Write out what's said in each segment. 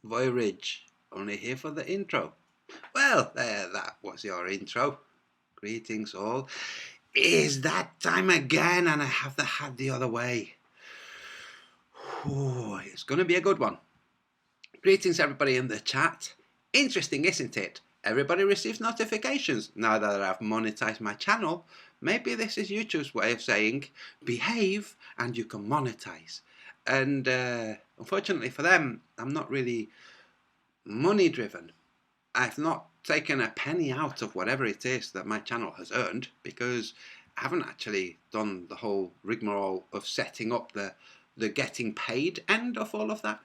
Voyage, only here for the intro. Well, there, that was your intro. Greetings all. Is that time again, and I have the hat the other way. Ooh, it's going to be a good one. Greetings everybody in the chat. Interesting, isn't it? Everybody receives notifications. Now that I've monetized my channel, maybe this is YouTube's way of saying, behave and you can monetize. And unfortunately for them, I'm not really money driven. I've not taken a penny out of whatever it is that my channel has earned, because I haven't actually done the whole rigmarole of setting up the getting paid end of all of that.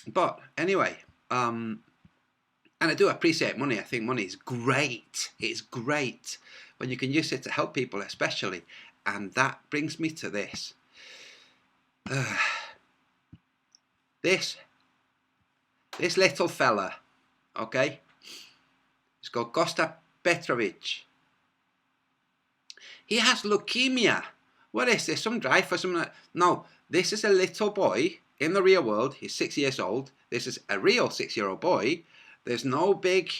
But anyway, and I do appreciate money. I think money is great. It's great when you can use it to help people, especially. And that brings me to this. This little fella, okay? It's called Kosta Petrovic. He has leukemia. What is this? Some drive for something? No, this is a little boy in the real world. He's 6 years old. This is a real 6-year-old boy. There's no big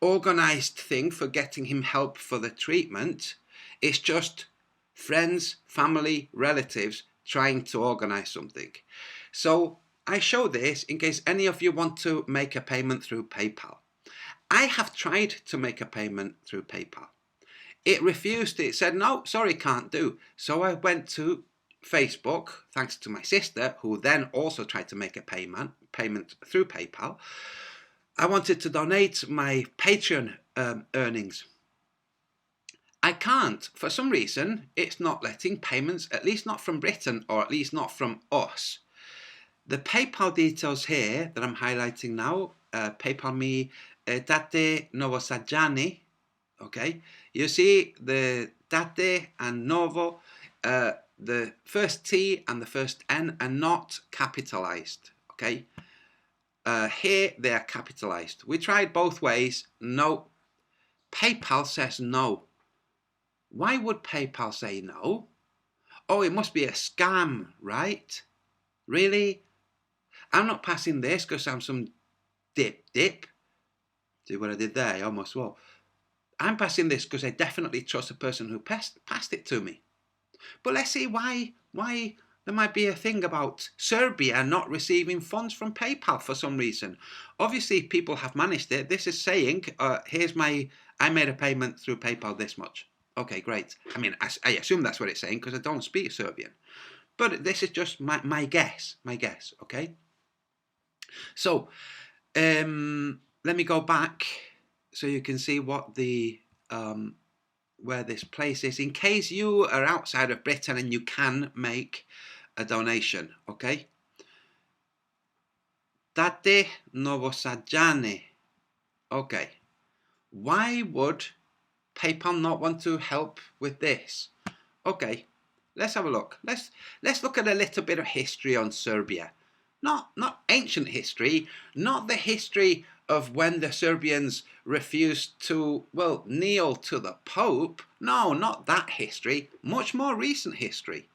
organized thing for getting him help for the treatment. It's just friends, family, relatives trying to organize something. So I show this in case any of you want to make a payment through PayPal. I have tried to make a payment through PayPal. It refused. It said, no, sorry, can't do. So I went to Facebook, thanks to my sister, who then also tried to make a payment through PayPal. I wanted to donate my Patreon earnings. I can't. For some reason, it's not letting payments, at least not from Britain, or at least not from us. The PayPal details here that I'm highlighting now, PayPal me date Novosajani, okay? You see the date and novo, the first T and the first N are not capitalized, okay? Here they are capitalized. We tried both ways. No. PayPal says no. Why would PayPal say no? Oh, it must be a scam, right? Really? I'm not passing this because I'm some dip. See what I did there? I almost swore. I'm passing this because I definitely trust the person who passed it to me. But let's see why there might be a thing about Serbia not receiving funds from PayPal for some reason. Obviously, people have managed it. This is saying, I made a payment through PayPal this much. Okay, great. I mean, I assume that's what it's saying because I don't speak Serbian. But this is just my guess, okay? So, let me go back so you can see what the where this place is, in case you are outside of Britain and you can make a donation, okay? Date Novosajani. Okay. Why would PayPal not want to help with this? Okay, let's have a look. Let's look at a little bit of history on Serbia. Not ancient history, not the history of when the Serbians refused to, well, kneel to the Pope. No, not that history. Much more recent history.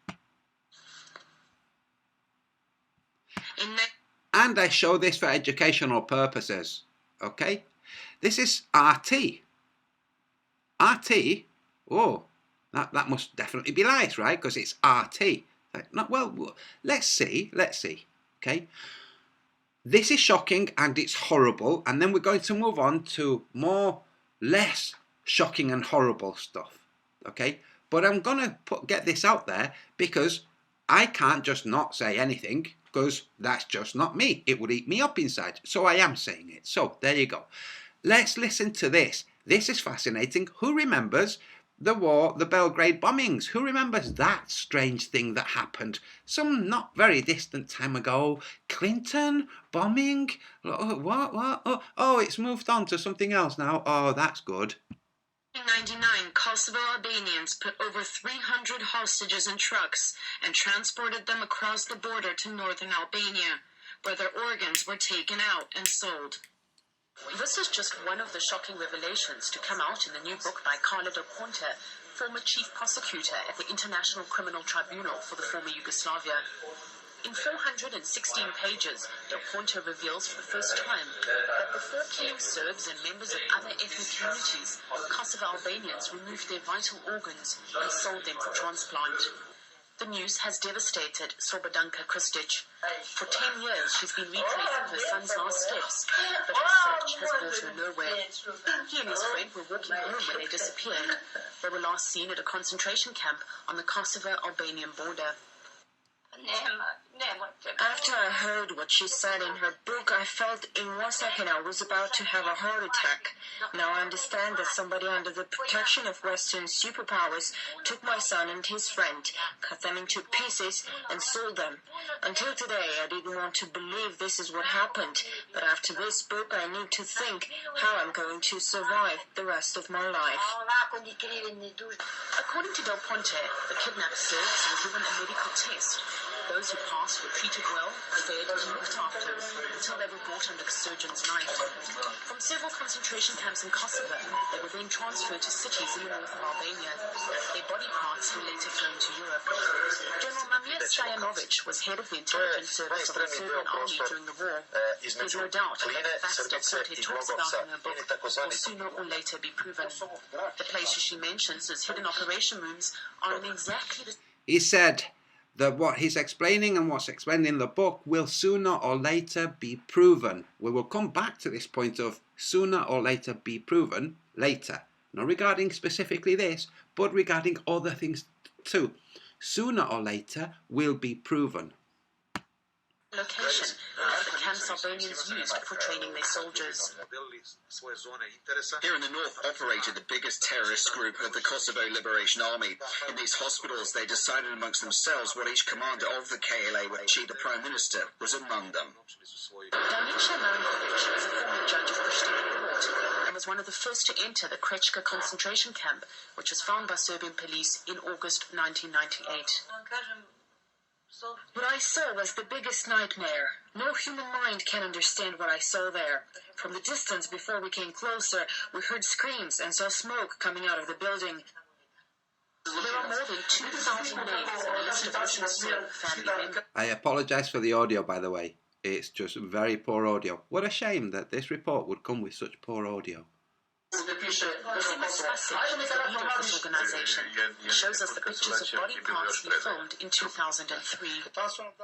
And I show this for educational purposes. Okay? This is RT. RT? Oh, that must definitely be lies, right? Because it's RT. Well, let's see. Okay? This is shocking and it's horrible, and then we're going to move on to less shocking and horrible stuff, okay? But I'm going to get this out there because I can't just not say anything because that's just not me. It would eat me up inside, so I am saying it. So there you go. Let's listen to this. This is fascinating. Who remembers the war, the Belgrade bombings? Who remembers that strange thing that happened some not very distant time ago? Clinton bombing? What? Oh, it's moved on to something else now. Oh, that's good. In 1999, Kosovo Albanians put over 300 hostages in trucks and transported them across the border to northern Albania, where their organs were taken out and sold. This is just one of the shocking revelations to come out in the new book by Carla Del Ponte, former chief prosecutor at the International Criminal Tribunal for the former Yugoslavia. In 416 pages, Del Ponte reveals for the first time that before killing Serbs and members of other ethnic communities, Kosovo Albanians removed their vital organs and sold them for transplant. The news has devastated Slobodanka Kristic. For 10 years, she's been retracing her son's last steps, but her search has brought her nowhere. He and his friend were walking home when they disappeared. They were last seen at a concentration camp on the Kosovo-Albanian border. After I heard what she said in her book, I felt in 1 second I was about to have a heart attack. Now I understand that somebody under the protection of Western superpowers took my son and his friend, cut them into pieces, and sold them. Until today, I didn't want to believe this is what happened, but after this book, I need to think how I'm going to survive the rest of my life. According to Del Ponte, the kidnapped Serbs were given a medical test. Those who passed were treated well, fed, and looked after until they were brought under the surgeon's knife. From several concentration camps in Kosovo, they were then transferred to cities in the north of Albania. Their body parts were later flown to Europe. General Mamir Stojanovic was head of the intelligence service of the Serbian army during the war. There's no doubt that the facts Del Ponte talks about in her book will sooner or later be proven. The places she mentions as hidden operation rooms are in exactly the... He said that what he's explaining and what's explained in the book will sooner or later be proven. We will come back to this point of sooner or later be proven later. Not regarding specifically this, but regarding other things too. Sooner or later will be proven. Location of the camps Albanians used for training their soldiers. Here in the north operated the biggest terrorist group of the Kosovo Liberation Army. In these hospitals, they decided amongst themselves what each commander of the KLA would achieve. The Prime Minister was among them. Danica Marinkovic is a former judge of Pristina court and was one of the first to enter the Krečka concentration camp, which was found by Serbian police in August 1998. What I saw was the biggest nightmare. No human mind can understand what I saw there. From the distance, before we came closer, we heard screams and saw smoke coming out of the building. There are more than 2,000 names on a list of Russian Serb family members. I apologise for the audio, by the way. It's just very poor audio. What a shame that this report would come with such poor audio. Seamus Spasic is the leader of this organisation. He shows us the pictures of body parts he filmed in 2003.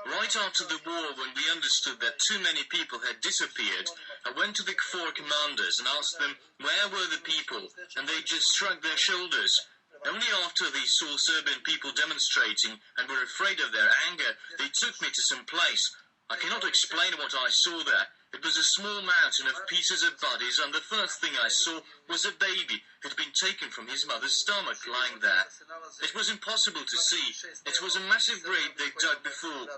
Right after the war, when we understood that too many people had disappeared, I went to the KFOR commanders and asked them where were the people, and they just shrugged their shoulders. Only after they saw Serbian people demonstrating and were afraid of their anger, they took me to some place. I cannot explain what I saw there. It was a small mountain of pieces of bodies, and the first thing I saw was a baby who had been taken from his mother's stomach lying there. It was impossible to see. It was a massive grave they dug before.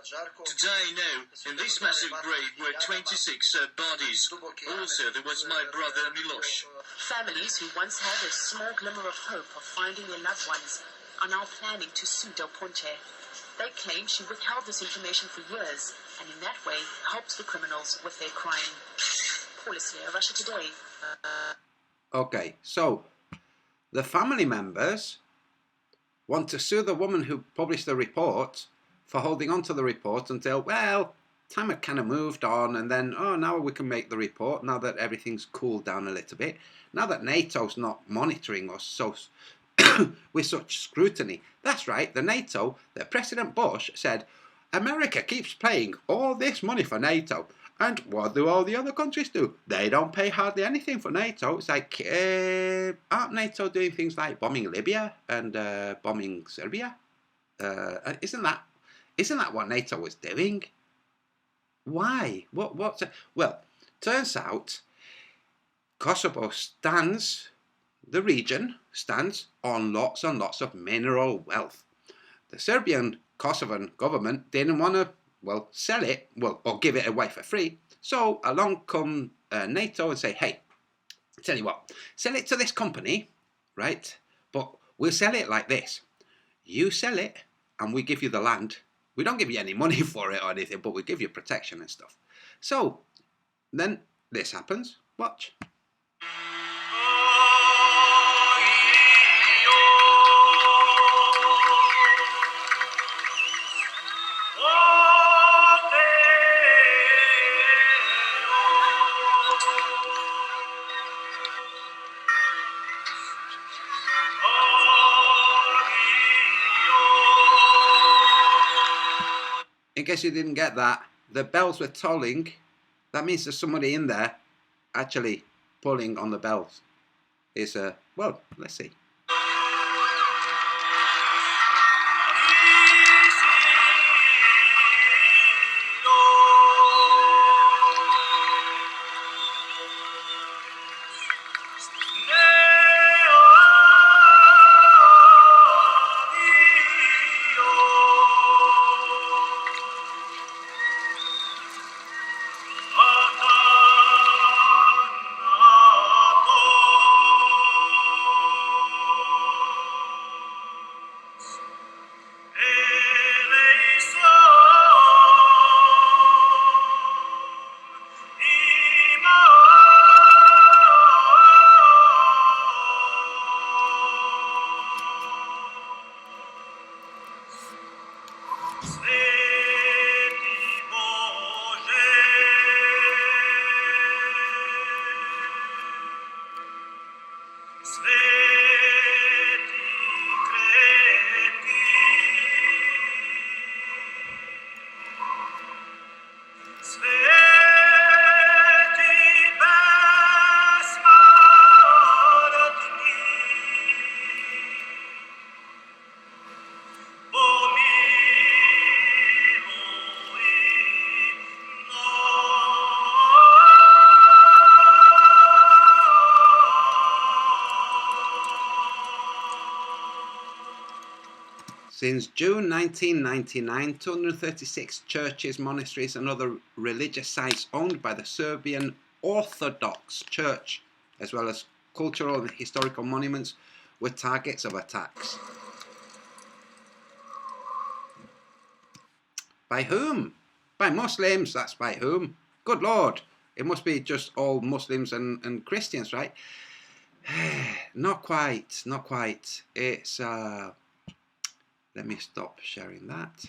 Today, no, in this massive grave were 26 bodies. Also, there was my brother Miloš. Families who once had a small glimmer of hope of finding their loved ones are now planning to sue Del Ponte. They claim she withheld this information for years and in that way helped the criminals with their crime. Paul Islier, Russia Today. Okay, so the family members want to sue the woman who published the report for holding on to the report until, well, time had kind of moved on, and then, oh, now we can make the report, now that everything's cooled down a little bit, now that NATO's not monitoring us so with such scrutiny. That's right, that President Bush said, America keeps paying all this money for NATO, and what do all the other countries do? They don't pay hardly anything for NATO. It's like, aren't NATO doing things like bombing Libya and bombing Serbia? Isn't that what NATO was doing? Why? What's it? Well, turns out Kosovo the region stands on lots and lots of mineral wealth. The Serbian Kosovan government didn't want to, well, sell it, or give it away for free. So along come NATO and say, hey, tell you what, sell it to this company, right? But we'll sell it like this. You sell it and we give you the land. We don't give you any money for it or anything, but we give you protection and stuff. So then this happens. Watch. In case you didn't get that, the bells were tolling. That means there's somebody in there actually pulling on the bells. It's well, let's see. Since June 1999, 236 churches, monasteries and other religious sites owned by the Serbian Orthodox Church, as well as cultural and historical monuments, were targets of attacks. By whom? By Muslims, that's by whom. Good Lord, it must be just all Muslims and Christians, right? Not quite, not quite. It's, let me stop sharing that.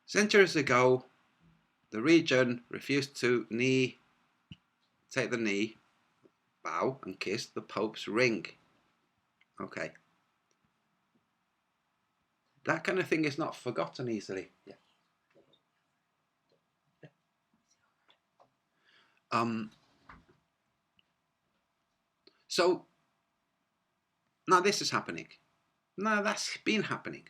Centuries ago, the region refused to take the knee, bow and kiss the Pope's ring. Okay. That kind of thing is not forgotten easily. Yeah. So now this is happening. Now that's been happening.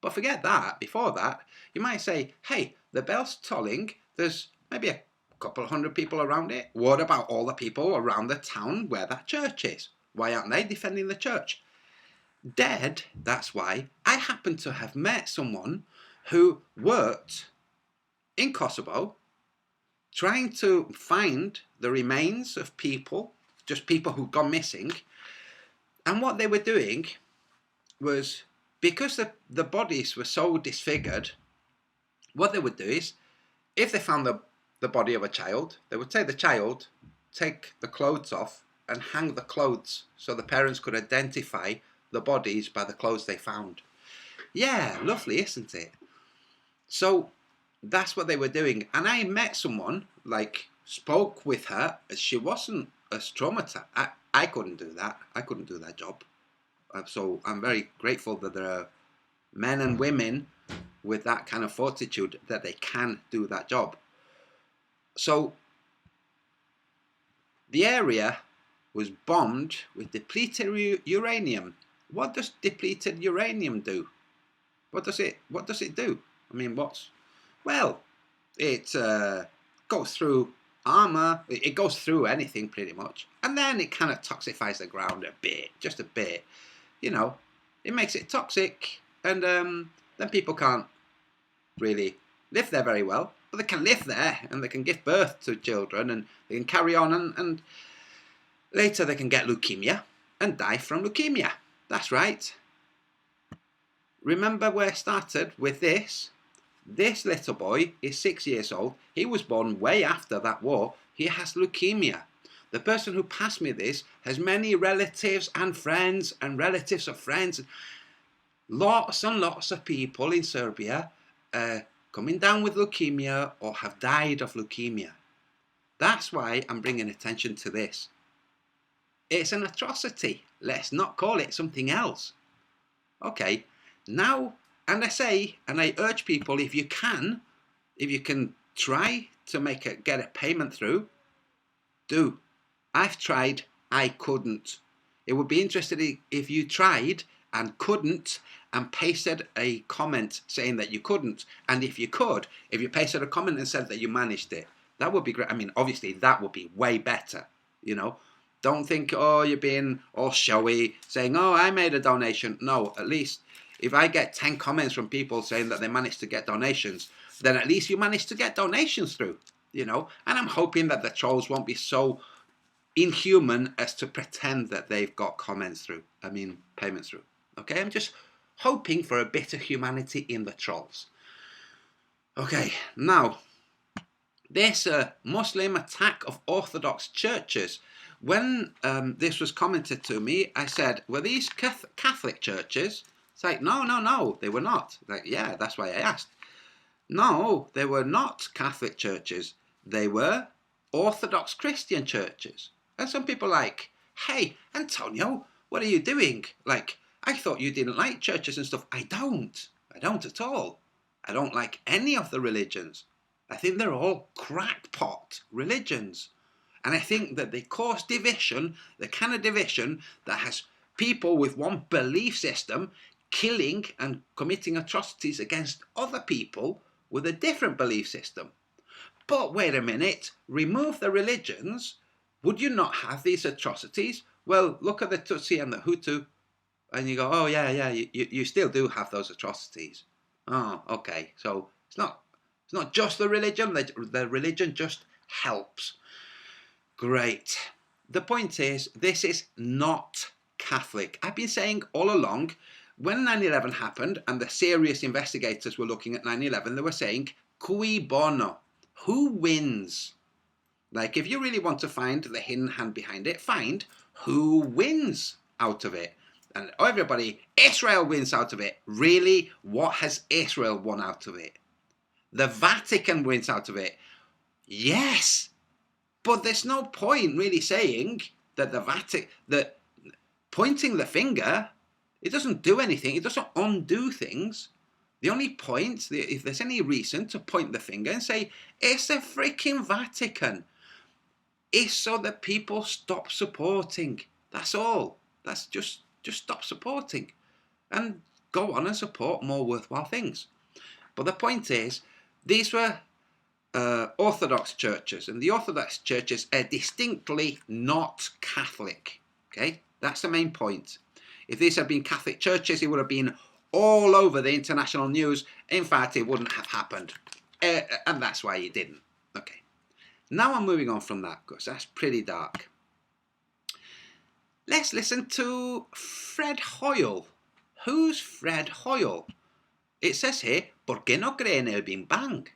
But forget that. Before that, you might say, hey, the bell's tolling. There's maybe a couple of hundred people around it. What about all the people around the town where that church is? Why aren't they defending the church? Dead, that's why. I happen to have met someone who worked in Kosovo trying to find the remains of people, just people who'd gone missing. And what they were doing was, because the bodies were so disfigured, what they would do is, if they found the body of a child, they would take the child, take the clothes off and hang the clothes so the parents could identify the bodies by the clothes they found. Yeah, lovely, isn't it? So that's what they were doing. And I met someone, spoke with her. She wasn't as traumatized. I couldn't do that. I couldn't do that job. So I'm very grateful that there are men and women with that kind of fortitude that they can do that job. So the area was bombed with depleted uranium. What does depleted uranium do? What does it do? I mean, well, it goes through armor. It goes through anything pretty much, and then it kind of toxifies the ground a bit, just a bit. You know, it makes it toxic, and then people can't really live there very well. But they can live there, and they can give birth to children, and they can carry on, and later they can get leukemia and die from leukemia. That's right. Remember where I started with this? This little boy is 6 years old. He was born way after that war. He has leukemia. The person who passed me this has many relatives and friends and relatives of friends. Lots and lots of people in Serbia coming down with leukemia or have died of leukemia. That's why I'm bringing attention to this. It's an atrocity. Let's not call it something else. Okay, now, and I say, and I urge people, if you can try to get a payment through, do. I've tried, I couldn't. It would be interesting if you tried and couldn't and pasted a comment saying that you couldn't. And if you could, if you pasted a comment and said that you managed it, that would be great. I mean, obviously that would be way better, you know. Don't think, oh, you're being all showy, saying, oh, I made a donation. No, at least if I get 10 comments from people saying that they managed to get donations, then at least you managed to get donations through, you know. And I'm hoping that the trolls won't be so inhuman as to pretend that they've got payments through. Okay, I'm just hoping for a bit of humanity in the trolls. Okay, now, this Muslim attack of Orthodox churches. When this was commented to me, I said, were these Catholic churches? It's like, no, they were not. Like, yeah, that's why I asked. No, they were not Catholic churches. They were Orthodox Christian churches. And some people are like, hey, Antonio, what are you doing? Like, I thought you didn't like churches and stuff. I don't at all. I don't like any of the religions. I think they're all crackpot religions. And I think that they cause division, the kind of division that has people with one belief system killing and committing atrocities against other people with a different belief system. But wait a minute, remove the religions, would you not have these atrocities? Well, look at the Tutsi and the Hutu And you go, oh yeah, you still do have those atrocities. Oh, okay. So it's not just the religion. The religion just helps. Great. The point is, this is not Catholic. I've been saying all along, when 9/11 happened and the serious investigators were looking at 9/11, they were saying, cui bono? Who wins? Like, if you really want to find the hidden hand behind it, find who wins out of it. And everybody, Israel wins out of it. Really? What has Israel won out of it? The Vatican wins out of it. Yes. But there's no point really saying that the Vatican, that pointing the finger, it doesn't do anything. It doesn't undo things. The only point, if there's any reason to point the finger and say, it's the freaking Vatican, is so that people stop supporting. That's all. That's just stop supporting and go on and support more worthwhile things. But the point is, these were Orthodox churches, and the Orthodox churches are distinctly not Catholic. Okay, that's the main point. If these had been Catholic churches, it would have been all over the international news. In fact, it wouldn't have happened, and that's why it didn't. Okay, now I'm moving on from that because that's pretty dark. Let's listen to Fred Hoyle. Who's Fred Hoyle? It says here, ¿Por qué no cree en el Big Bang?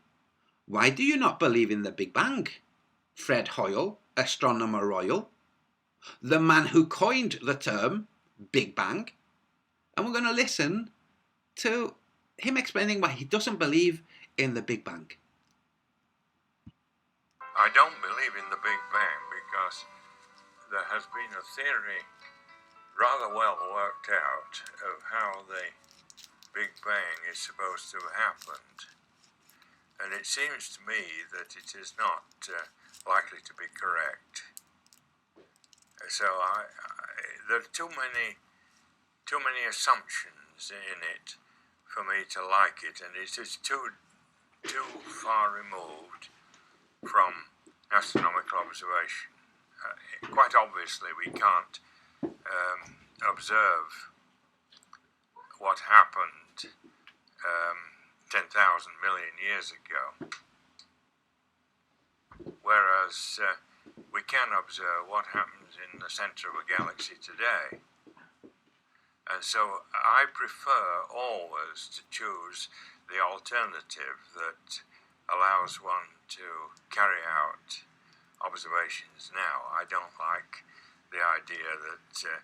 Why do you not believe in the Big Bang? Fred Hoyle, astronomer royal, the man who coined the term Big Bang. And we're going to listen to him explaining why he doesn't believe in the Big Bang. I don't believe in the Big Bang because there has been a theory rather well worked out of how the Big Bang is supposed to have happened. And it seems to me that it is not likely to be correct. So there are too many assumptions in it for me to like it, and it is too far removed from astronomical observation. Quite obviously, we can't observe what happened 10,000 million years ago, whereas we can observe what happens in the center of a galaxy today. And so I prefer always to choose the alternative that allows one to carry out observations now. I don't like the idea that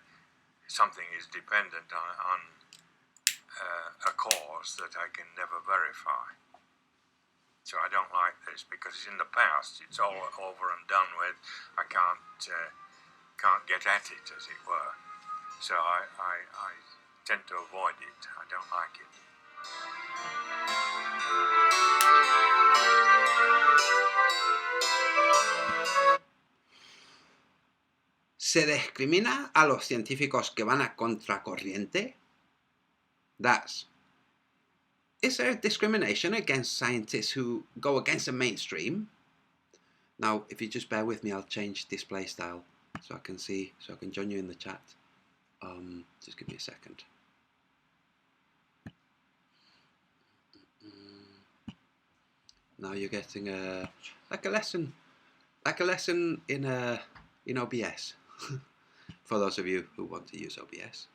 something is dependent on a cause that I can never verify. So I don't like this because it's in the past. It's all over and done with. I can't get at it, as it were. So I tend to avoid it. I don't like it. ¿Se discrimina a los científicos que van a contracorriente? Is there discrimination against scientists who go against the mainstream? Now, if you just bear with me, I'll change display style so I can see, so I can join you in the chat. Just give me a second. Now you're getting like a lesson in OBS for those of you who want to use OBS.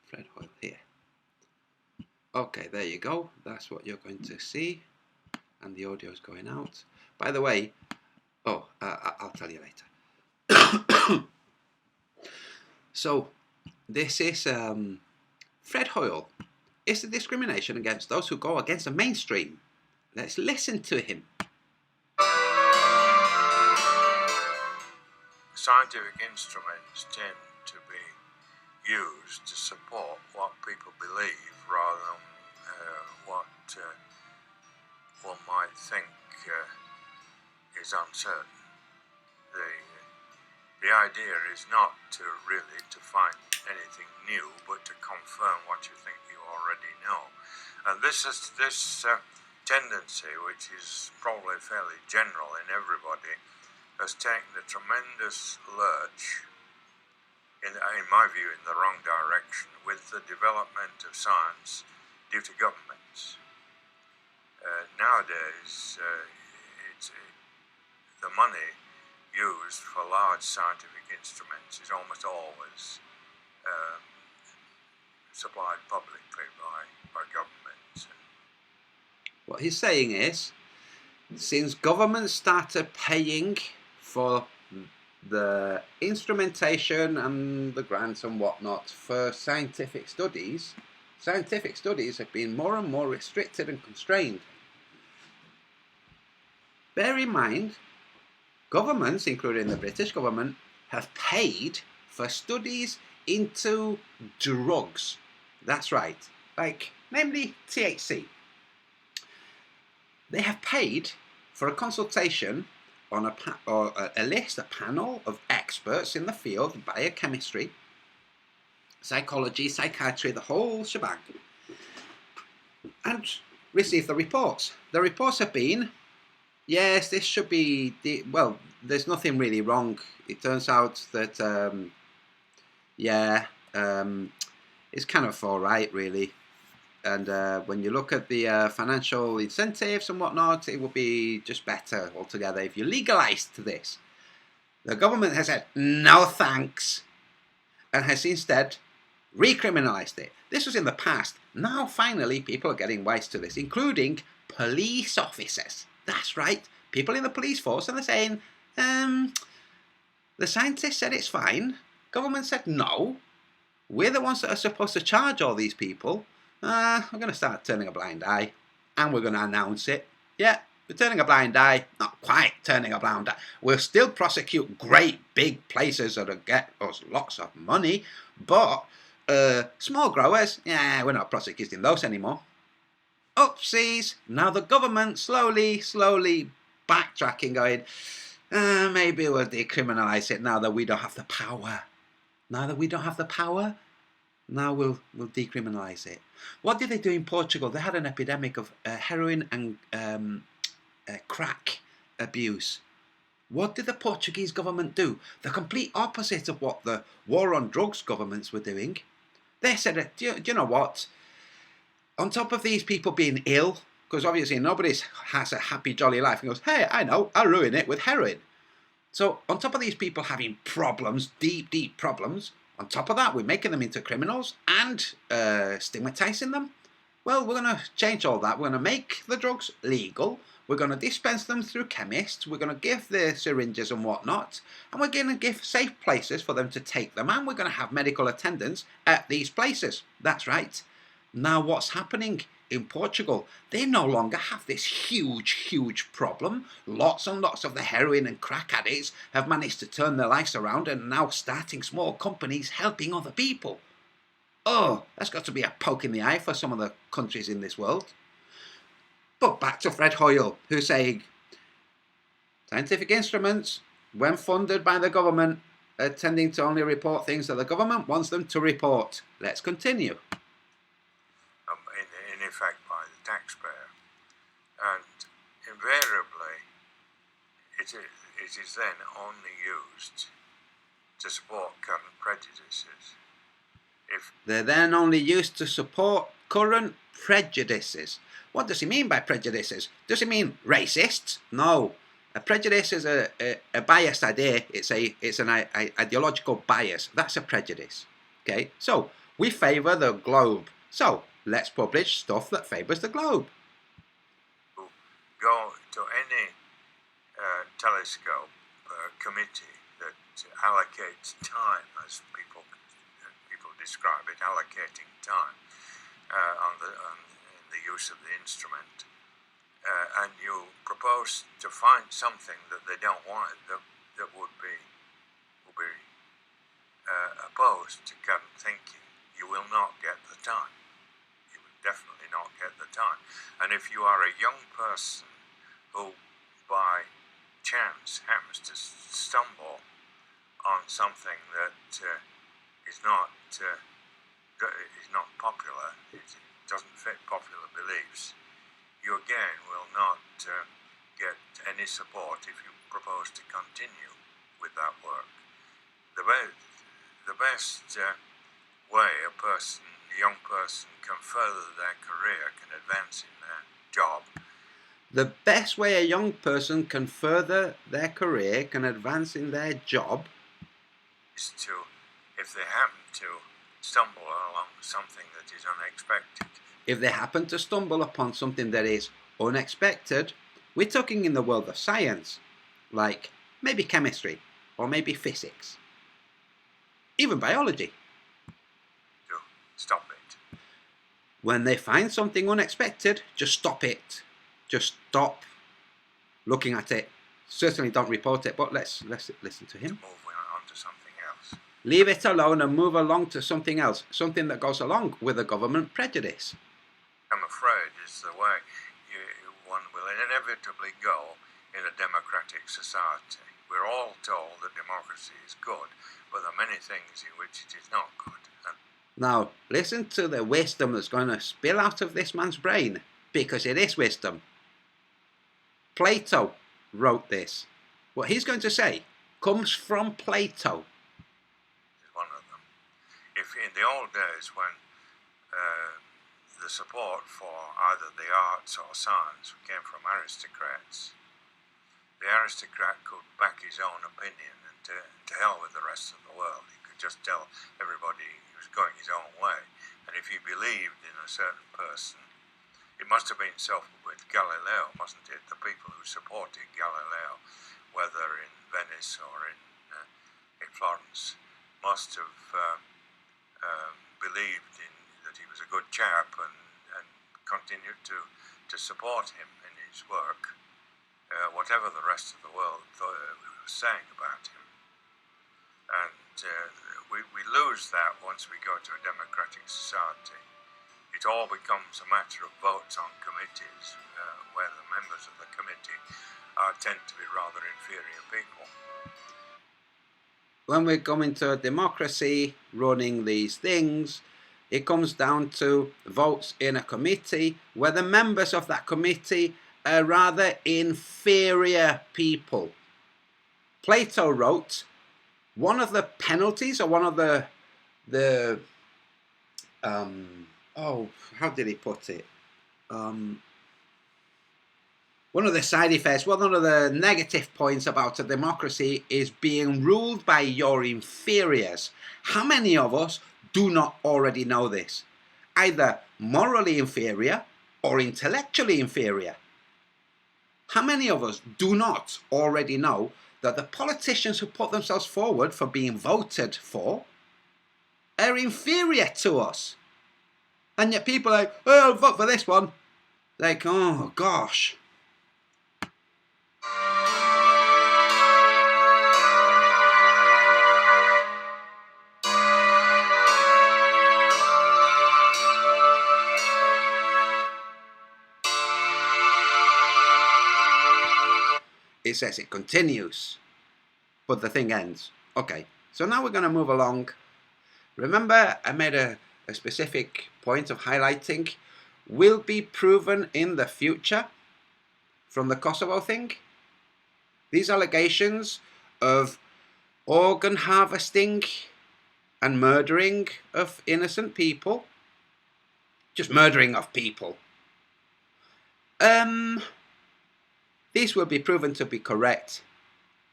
Fred Hoyle here. Okay, there you go. That's what you're going to see, and the audio is going out. By the way, I'll tell you later. So, this is Fred Hoyle. It's the discrimination against those who go against the mainstream. Let's listen to him. Scientific instruments tend to be used to support what people believe rather than what one might think is uncertain. The idea is not to find anything new, but to confirm what you think you already know. And this tendency, which is probably fairly general in everybody, has taken a tremendous lurch in my view, in the wrong direction with the development of science due to governments. Nowadays, the money used for large scientific instruments is almost always supplied publicly by governments. What he's saying is, since governments started paying for the instrumentation and the grants and whatnot for scientific studies have been more and more restricted and constrained. Bear in mind, governments, including the British government, have paid for studies into drugs. That's right, like namely THC. They have paid for a consultation on a panel of experts in the field of biochemistry, psychology, psychiatry, the whole shebang, and received the reports. The reports have been, yes, this should be, well, there's nothing really wrong. It turns out that, it's kind of all right, really. And when you look at the financial incentives and whatnot, it would be just better altogether if you legalised this. The government has said, no thanks, and has instead recriminalised it. This was in the past. Now, finally, people are getting wise to this, including police officers. That's right, people in the police force, and they're saying, the scientists said it's fine. Government said no. We're the ones that are supposed to charge all these people. We're going to start turning a blind eye, and we're going to announce it. Yeah, we're turning a blind eye. Not quite turning a blind eye. We'll still prosecute great big places that'll get us lots of money, but small growers, yeah, we're not prosecuting those anymore. Oopsies. Now the government slowly backtracking, going, maybe we'll decriminalise it now that we don't have the power. Now we'll decriminalise it. What did they do in Portugal? They had an epidemic of heroin and crack abuse. What did the Portuguese government do? The complete opposite of what the war on drugs governments were doing. They said, do you know what? On top of these people being ill, because obviously nobody has a happy, jolly life, and goes, hey, I know, I'll ruin it with heroin. So on top of these people having problems, deep problems, on top of that, we're making them into criminals and stigmatising them. Well, we're going to change all that. We're going to make the drugs legal. We're going to dispense them through chemists. We're going to give the syringes and whatnot. And we're going to give safe places for them to take them. And we're going to have medical attendants at these places. That's right. Now what's happening in Portugal? They no longer have this huge problem. Lots and lots of the heroin and crack addicts have managed to turn their lives around and now starting small companies helping other people. Oh, that's got to be a poke in the eye for some of the countries in this world. But back to Fred Hoyle, who's saying, scientific instruments, when funded by the government, are tending to only report things that the government wants them to report. Let's continue. In effect, by the taxpayer. And invariably, it is then only used to support current prejudices. They're then only used to support current prejudices. What does he mean by prejudices? Does he mean racists? No. A prejudice is a biased idea. It's an ideological bias. That's a prejudice. Okay? So, we favour the globe. So, let's publish stuff that favours the globe. Go to any telescope committee that allocates time, as people describe it, allocating time in the use of the instrument, and you propose to find something that they don't want, that would be opposed to current thinking, you will not get the time. You will definitely not get the time. And if you are a young person who, by chance, happens to stumble on something that is not popular, it doesn't fit popular beliefs, you again will not get any support if you propose to continue with that work. the best way a young person can further their career, can advance in their job. The best way a young person can further their career, can advance in their job, is to, if they happen to stumble along something that is unexpected. If they happen to stumble upon something that is unexpected, we're talking in the world of science, like maybe chemistry, or maybe physics, even biology. To stop it. When they find something unexpected, just stop it. Just stop looking at it. Certainly don't report it, but let's listen to him. Move on to something else. Leave it alone and move along to something else, something that goes along with a government prejudice. I'm afraid is the way one will inevitably go in a democratic society. We're all told that democracy is good, but there are many things in which it is not good. Now, listen to the wisdom that's going to spill out of this man's brain, because it is wisdom. Plato wrote this. What he's going to say comes from Plato. Is one of them. If in the old days when the support for either the arts or science came from aristocrats, the aristocrat could back his own opinion, and to hell with the rest of the world. He could just tell everybody he was going his own way. And if he believed in a certain person, it must have been so with Galileo, mustn't it? The people who supported Galileo, whether in Venice or in Florence, must have believed that he was a good chap and continued to support him in his work, whatever the rest of the world was saying about him. And we lose that once we go to a democratic society. It all becomes a matter of votes on committees, where the members of the committee tend to be rather inferior people. When we come into a democracy running these things, it comes down to votes in a committee where the members of that committee are rather inferior people. Plato wrote, one of the penalties, or one of the how did he put it? One of the side effects, one of the negative points about a democracy is being ruled by your inferiors. How many of us do not already know this? Either morally inferior or intellectually inferior. How many of us do not already know that the politicians who put themselves forward for being voted for are inferior to us? And yet people are like, oh, I'll vote for this one. Like, oh gosh. It says it continues, but the thing ends. Okay, so now we're going to move along. Remember, I made a specific point of highlighting will be proven in the future from the Kosovo thing. These allegations of organ harvesting and murdering of innocent people, just murdering of people, these will be proven to be correct.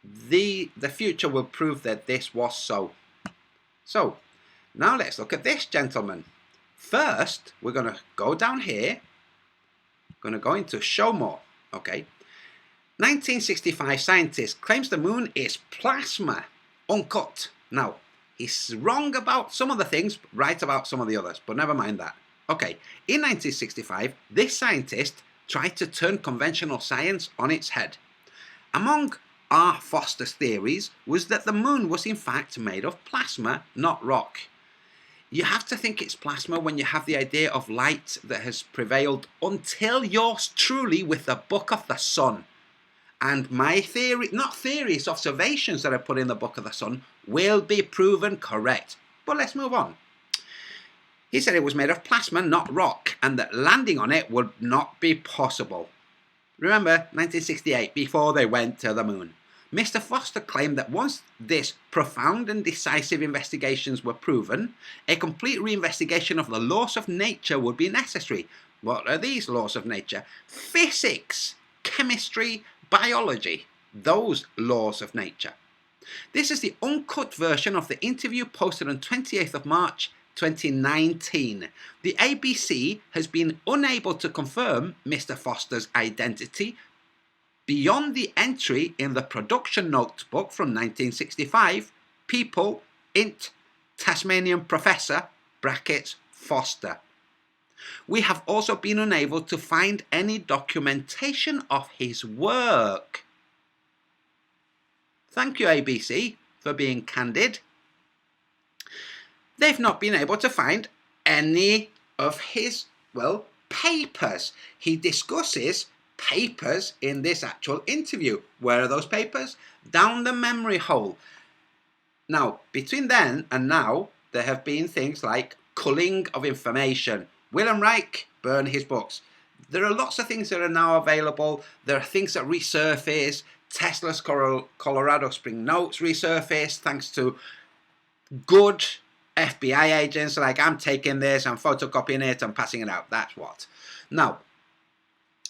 The future will prove that this was so. So, now let's look at this, gentlemen. First, we're going to go down here. Going to go into show more. Okay. 1965 scientist claims the moon is plasma, uncut. Now, he's wrong about some of the things, right about some of the others, but never mind that. Okay. In 1965, this scientist tried to turn conventional science on its head. Among R. Foster's theories was that the moon was in fact made of plasma, not rock. You have to think it's plasma when you have the idea of light that has prevailed until yours truly with the Book of the Sun. And my theory, not theories, observations that I put in the Book of the Sun will be proven correct. But let's move on. He said it was made of plasma, not rock, and that landing on it would not be possible. Remember, 1968, before they went to the moon. Mr. Foster claimed that once this profound and decisive investigations were proven, a complete reinvestigation of the laws of nature would be necessary. What are these laws of nature? Physics, chemistry, biology. Those laws of nature. This is the uncut version of the interview posted on 28th of March 2019. The ABC has been unable to confirm Mr. Foster's identity beyond the entry in the production notebook from 1965, People, int, Tasmanian Professor, brackets, Foster. We have also been unable to find any documentation of his work. Thank you, ABC, for being candid. They've not been able to find any of his, well, papers. He discusses papers in this actual interview. Where are those papers? Down the memory hole. Now, between then and now, there have been things like culling of information. Wilhelm Reich burned his books. There are lots of things that are now available. There are things that resurface. Tesla's Colorado Spring notes resurfaced thanks to good FBI agents like, I'm taking this, I'm photocopying it, I'm passing it out. That's what. Now,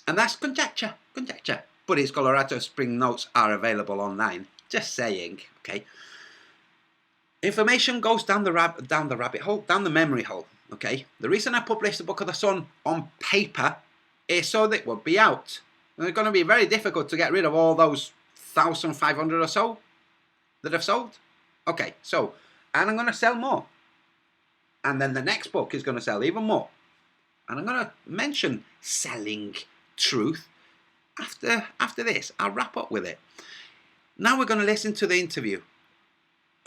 and that's conjecture. But his Colorado Spring notes are available online. Just saying, okay. Information goes down the rabbit hole, down the memory hole, okay. The reason I published the Book of the Sun on paper is so that it would be out. And it's going to be very difficult to get rid of all those 1,500 or so that have sold. Okay, so, and I'm going to sell more. And then the next book is going to sell even more. And I'm going to mention selling truth after this. I'll wrap up with it. Now we're going to listen to the interview,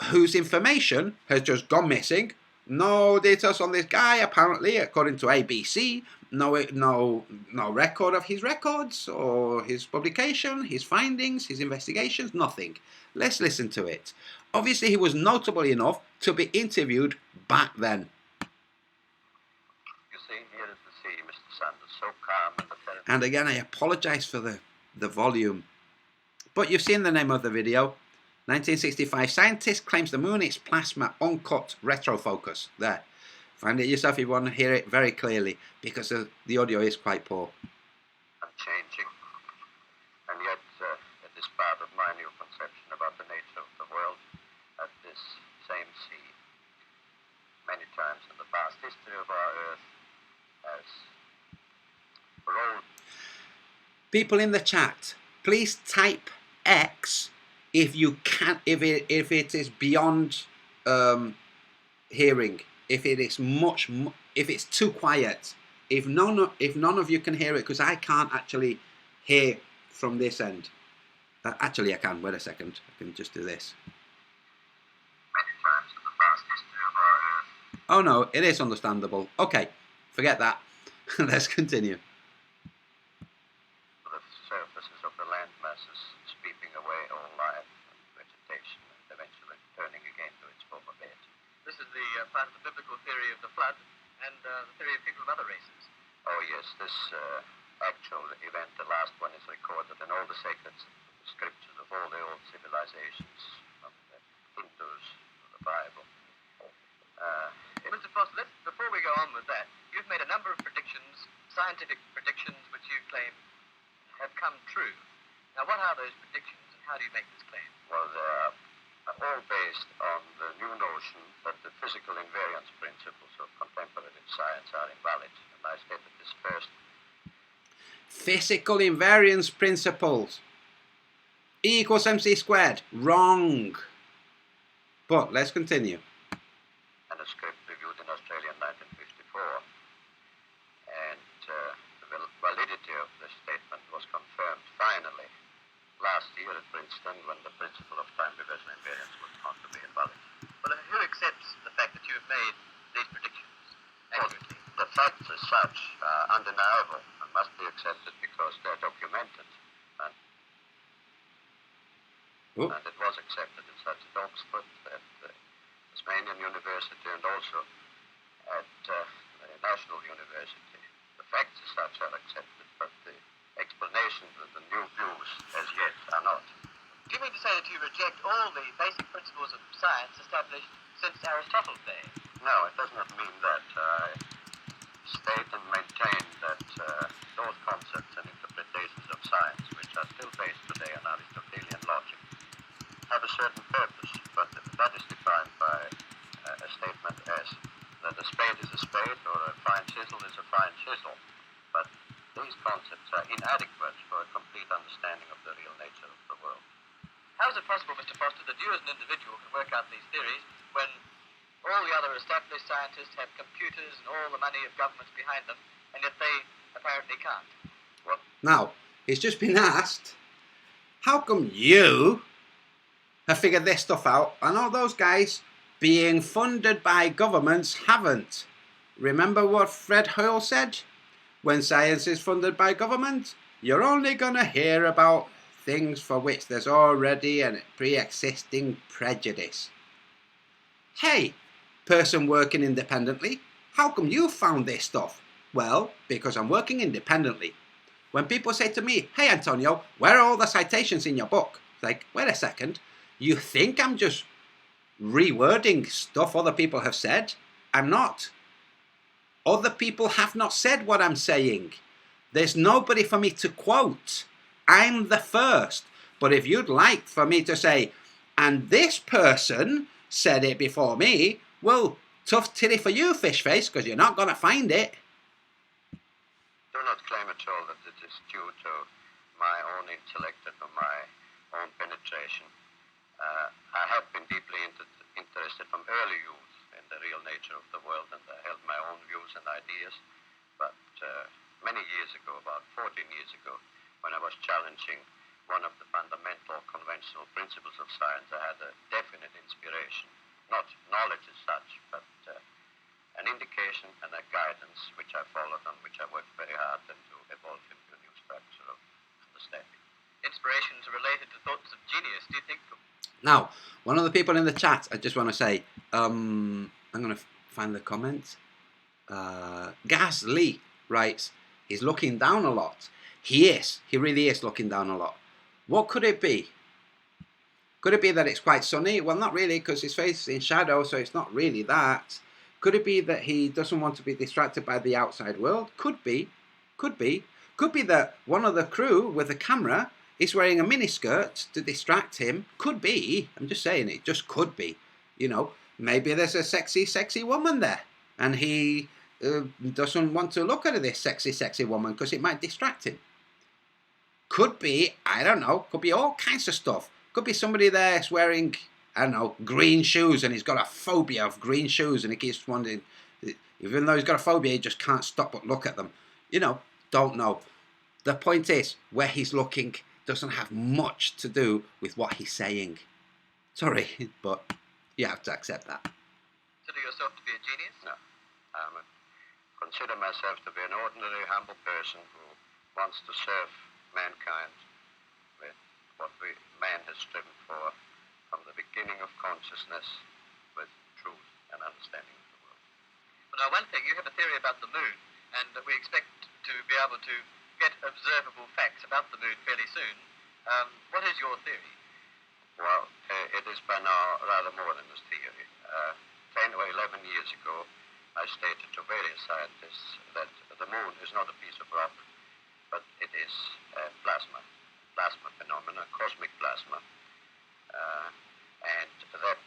whose information has just gone missing. No details on this guy, apparently, according to ABC. No record of his records or his publication, his findings, his investigations, nothing. Let's listen to it. Obviously, he was notable enough to be interviewed back then. You see, here is the sea, Mr. Sanders, so calm and apparent. And again, I apologize for the volume. But you've seen the name of the video. 1965, scientist claims the moon is plasma, uncut, retrofocus. There. Find it yourself if you want to hear it very clearly, because the audio is quite poor. And changing. And yet, it is part of my new conception about the nature of the world at this same sea. Many times in the past history of our Earth has rolled. People in the chat, please type X if you can, if it is beyond hearing. If it is if it's too quiet, if none of you can hear it, because I can't actually hear from this end. Actually, I can. Wait a second. I can just do this. Many times in the past history of our Earth. Oh no, it is understandable. Okay, forget that. Let's continue. The surfaces of the land masses sweeping away all life and vegetation, and eventually turning again to its former bed. This is the part of the biblical theory of the flood and the theory of people of other races. Oh yes, this actual event, the last one, is recorded in all the sacred scriptures of all the old civilizations, from the Hindus to the Bible. Mr. Foster, before we go on with that, you've made a number of predictions, scientific predictions, which you claim have come true. Now, what are those predictions, and how do you make this claim? Well, they're all based on the new notion that the physical invariance principles of contemporary science are invalid. And I stated this first. Physical invariance principles. E equals mc squared. Wrong. But let's continue. And a script reviewed in Australia in 1954. And the validity of the statement was confirmed finally last year at Princeton, when the principle of time reversion invariance was found to be invalid. Well, who accepts the fact that you have made these predictions accurately? The facts as such are undeniable and must be accepted because they're documented. And it was accepted in such at Oxford, at Tasmanian University, and also at the National University. The facts as such are accepted, but the explanations of the new views as yet are not. Do you mean to say all the basic principles of science established since Aristotle's day. No, it does not mean that. I state and maintain that those concepts and interpretations of science, which are still based today on Aristotelian logic, have a certain purpose, but that is defined by a statement as that a spade is a spade or a fine chisel is a fine chisel. But these concepts are inadequate for a complete understanding of the real nature of the world. How is it possible, Mr. Foster, that you as an individual can work out these theories when all the other established scientists have computers and all the money of governments behind them, and yet they apparently can't? Well, Now, it's just been asked, how come you have figured this stuff out and all those guys being funded by governments haven't? Remember what Fred Hoyle said? When science is funded by government, you're only going to hear about things for which there's already a pre-existing prejudice. Hey, person working independently, how come you found this stuff? Well, because I'm working independently. When people say to me, hey Antonio, where are all the citations in your book? It's like, wait a second, you think I'm just rewording stuff other people have said? I'm not. Other people have not said what I'm saying. There's nobody for me to quote. I'm the first. But if you'd like for me to say, and this person said it before me, well, tough titty for you, fish face, because you're not going to find it. do not claim at all that it is due to my own intellect and to my own penetration. I have been deeply interested from early youth in the real nature of the world, and I held my own views and ideas. But many years ago, about 14 years ago, when I was challenging one of the fundamental conventional principles of science, I had a definite inspiration, not knowledge as such, but an indication and a guidance which I followed, on which I worked very hard and to evolve into a new structure of understanding. Inspirations are related to thoughts of genius, do you think? Now, one of the people in the chat, I just want to say, I'm going to find the comment. Gaz Lee writes, he's looking down a lot. He is. He really is looking down a lot. What could it be? Could it be that it's quite sunny? Well, not really, because his face is in shadow, so it's not really that. Could it be that he doesn't want to be distracted by the outside world? Could be. Could be. Could be that one of the crew with the camera is wearing a miniskirt to distract him. Could be. I'm just saying it just could be. You know, maybe there's a sexy, sexy woman there. And he doesn't want to look at this sexy, sexy woman because it might distract him. Could be, I don't know, could be all kinds of stuff. Could be somebody there is wearing, I don't know, green shoes and he's got a phobia of green shoes and he keeps wondering, even though he's got a phobia, he just can't stop but look at them. You know, don't know. The point is, where he's looking doesn't have much to do with what he's saying. Sorry, but you have to accept that. Consider yourself to be a genius? No. I consider myself to be an ordinary, humble person who wants to serve mankind with what man has striven for from the beginning of consciousness, with truth and understanding of the world. Well, now, one thing, you have a theory about the moon, and we expect to be able to get observable facts about the moon fairly soon. What is your theory? Well, it is by now rather more than a theory. 10 or 11 years ago, I stated to various scientists that the moon is not a piece of rock, but it is plasma phenomena, cosmic plasma, and that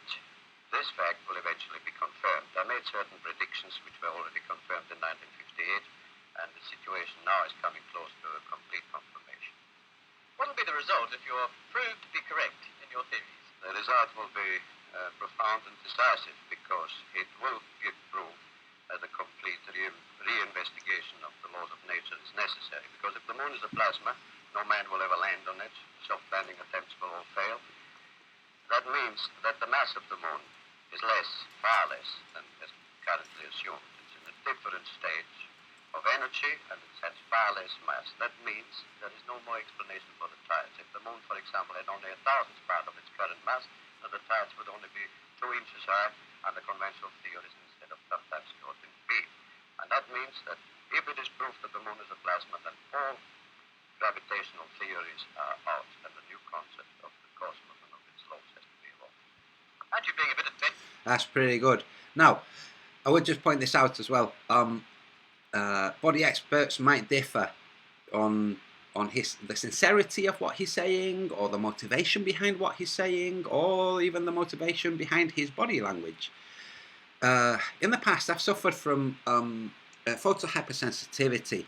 this fact will eventually be confirmed. I made certain predictions which were already confirmed in 1958, and the situation now is coming close to a complete confirmation. What will be the result if you're proved to be correct in your theories? The result will be profound and decisive, because it will give proof that a complete reinvestigation of the laws of nature is necessary. Because if the moon is a plasma, no man will ever land on it. Soft landing attempts will all fail. That means that the mass of the moon is less, far less than is currently assumed. It's in a different stage of energy, and it has far less mass. That means there is no more explanation for the tides. If the moon, for example, had only 1,000th part of its current mass, then the tides would only be 2 inches high under conventional theories instead of sometimes 14 feet. And that means that if it is proved that the moon is a plasma, then all gravitational theories are out, and the new concept of the cosmos and of its laws has to be That's pretty good. Now, I would just point this out as well. Body experts might differ on the sincerity of what he's saying, or the motivation behind what he's saying, or even the motivation behind his body language. In the past, I've suffered from photohypersensitivity,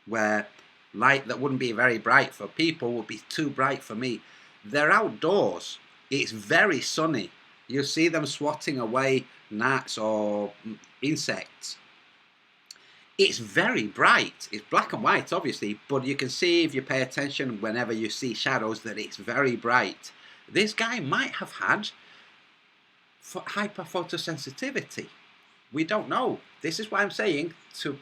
where light that wouldn't be very bright for people would be too bright for me. They're outdoors. It's very sunny. You see them swatting away gnats or insects. It's very bright. It's black and white, obviously, but you can see, if you pay attention, whenever you see shadows, that it's very bright. This guy might have had hyperphotosensitivity. We don't know. This is why I'm saying to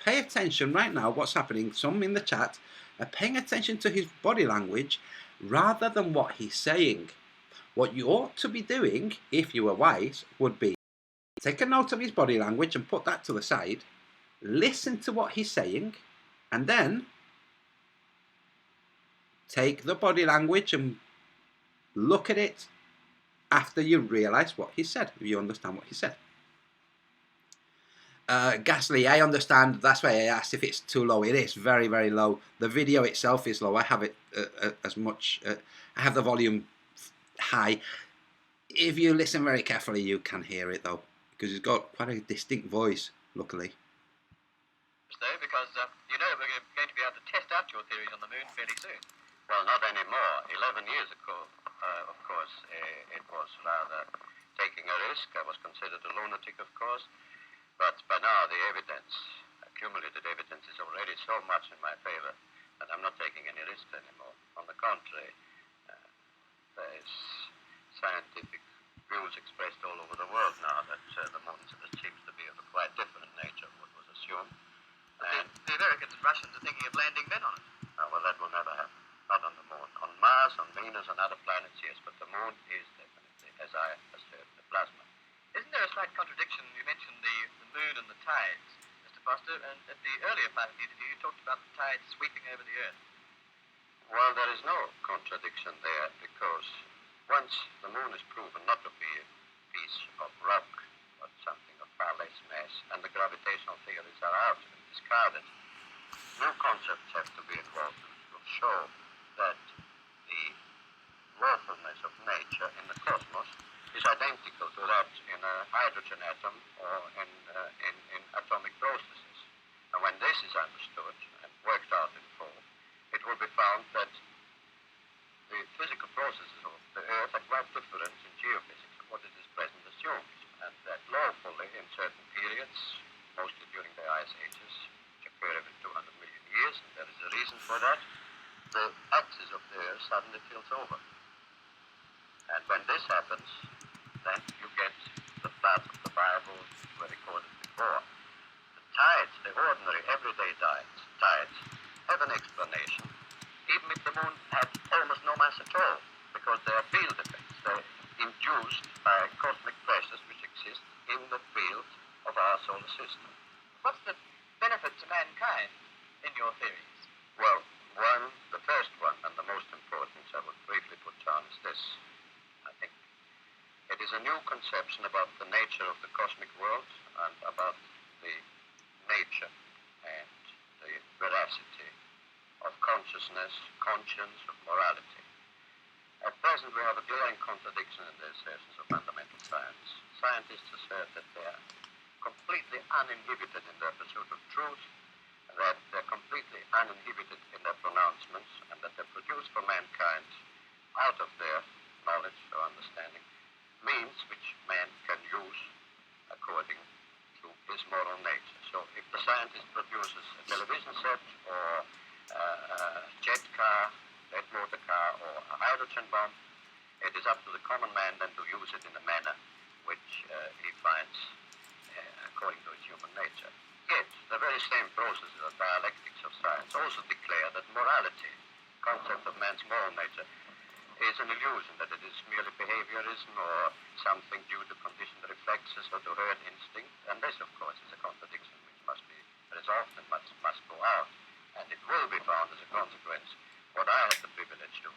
pay attention right now. What's happening? Some in the chat are paying attention to his body language rather than what he's saying. What you ought to be doing, if you were wise, would be take a note of his body language and put that to the side. Listen to what he's saying, and then take the body language and look at it after you realise what he said, if you understand what he said. Ghastly, I understand. That's why I asked if it's too low. It is very, very low. The video itself is low. I have it as much. I have the volume high. If you listen very carefully, you can hear it though, because he's got quite a distinct voice, luckily. Though, because you know we're going to be able to test out your theories on the moon fairly soon. Well, not anymore. 11 years ago, of course, it was rather taking a risk. I was considered a lunatic, of course. But by now, the evidence, accumulated evidence, is already so much in my favor that I'm not taking any risks anymore. On the contrary, there is scientific views expressed all over the world now that the moon seems to be of a quite different nature from what was assumed. And the Americans and Russians are thinking of landing men on it. Well, that will never happen. Not on the moon. On Mars, on Venus, on other planets, yes, but the moon is definitely, as I assert, the plasma. Isn't there a slight contradiction? You mentioned the moon and the tides, Mr. Foster, and at the earlier part of the interview you talked about the tides sweeping over the Earth. Well, there is no contradiction there, because once the moon is proven not to be a piece of rock, but something of far less mass, and the gravitational theories are out and discarded, new concepts have to be involved to show that the lawfulness of nature in the cosmos is identical to that in a hydrogen atom or in atomic processes. And when this is understood and worked out in full, it will be found that the physical processes of the Earth are quite different in geophysics from what it is present assumed, and that lawfully in certain periods, mostly during the ice ages, which occur every 200 million years, and there is a reason for that, the axis of the Earth suddenly tilts over. And when this happens, then you get the floods of the Bible which were recorded before. The tides, the ordinary everyday tides, have an explanation, even if the moon had almost no mass at all, because they are field effects. They're induced by cosmic pressures which exist in the field of our solar system. What's the benefit to mankind in your theories? Well, the first one, and the most important I would briefly put down, is this. I think it is a new conception about the nature of the cosmic world and about the nature and the veracity of consciousness, conscience, of morality. At present, we have a glaring contradiction in the assertions of fundamental science. Scientists assert that they are completely uninhibited in their pursuit of truth, that they're completely uninhibited in their pronouncements, and that they produce for mankind, out of their knowledge or understanding, means which man can use according to his moral nature. So if the scientist produces a television set or a jet car, jet motor car, or a hydrogen bomb, it is up to the common man then to use it in a manner which he finds according to his human nature. Yet, the very same processes of dialectics of science also declare that morality, concept of man's moral nature, is an illusion, that it is merely behaviorism or something due to conditioned reflexes or to herd instinct, and this, of course, is a contradiction which must be resolved and must go out, and it will be found as a consequence, what I had the privilege to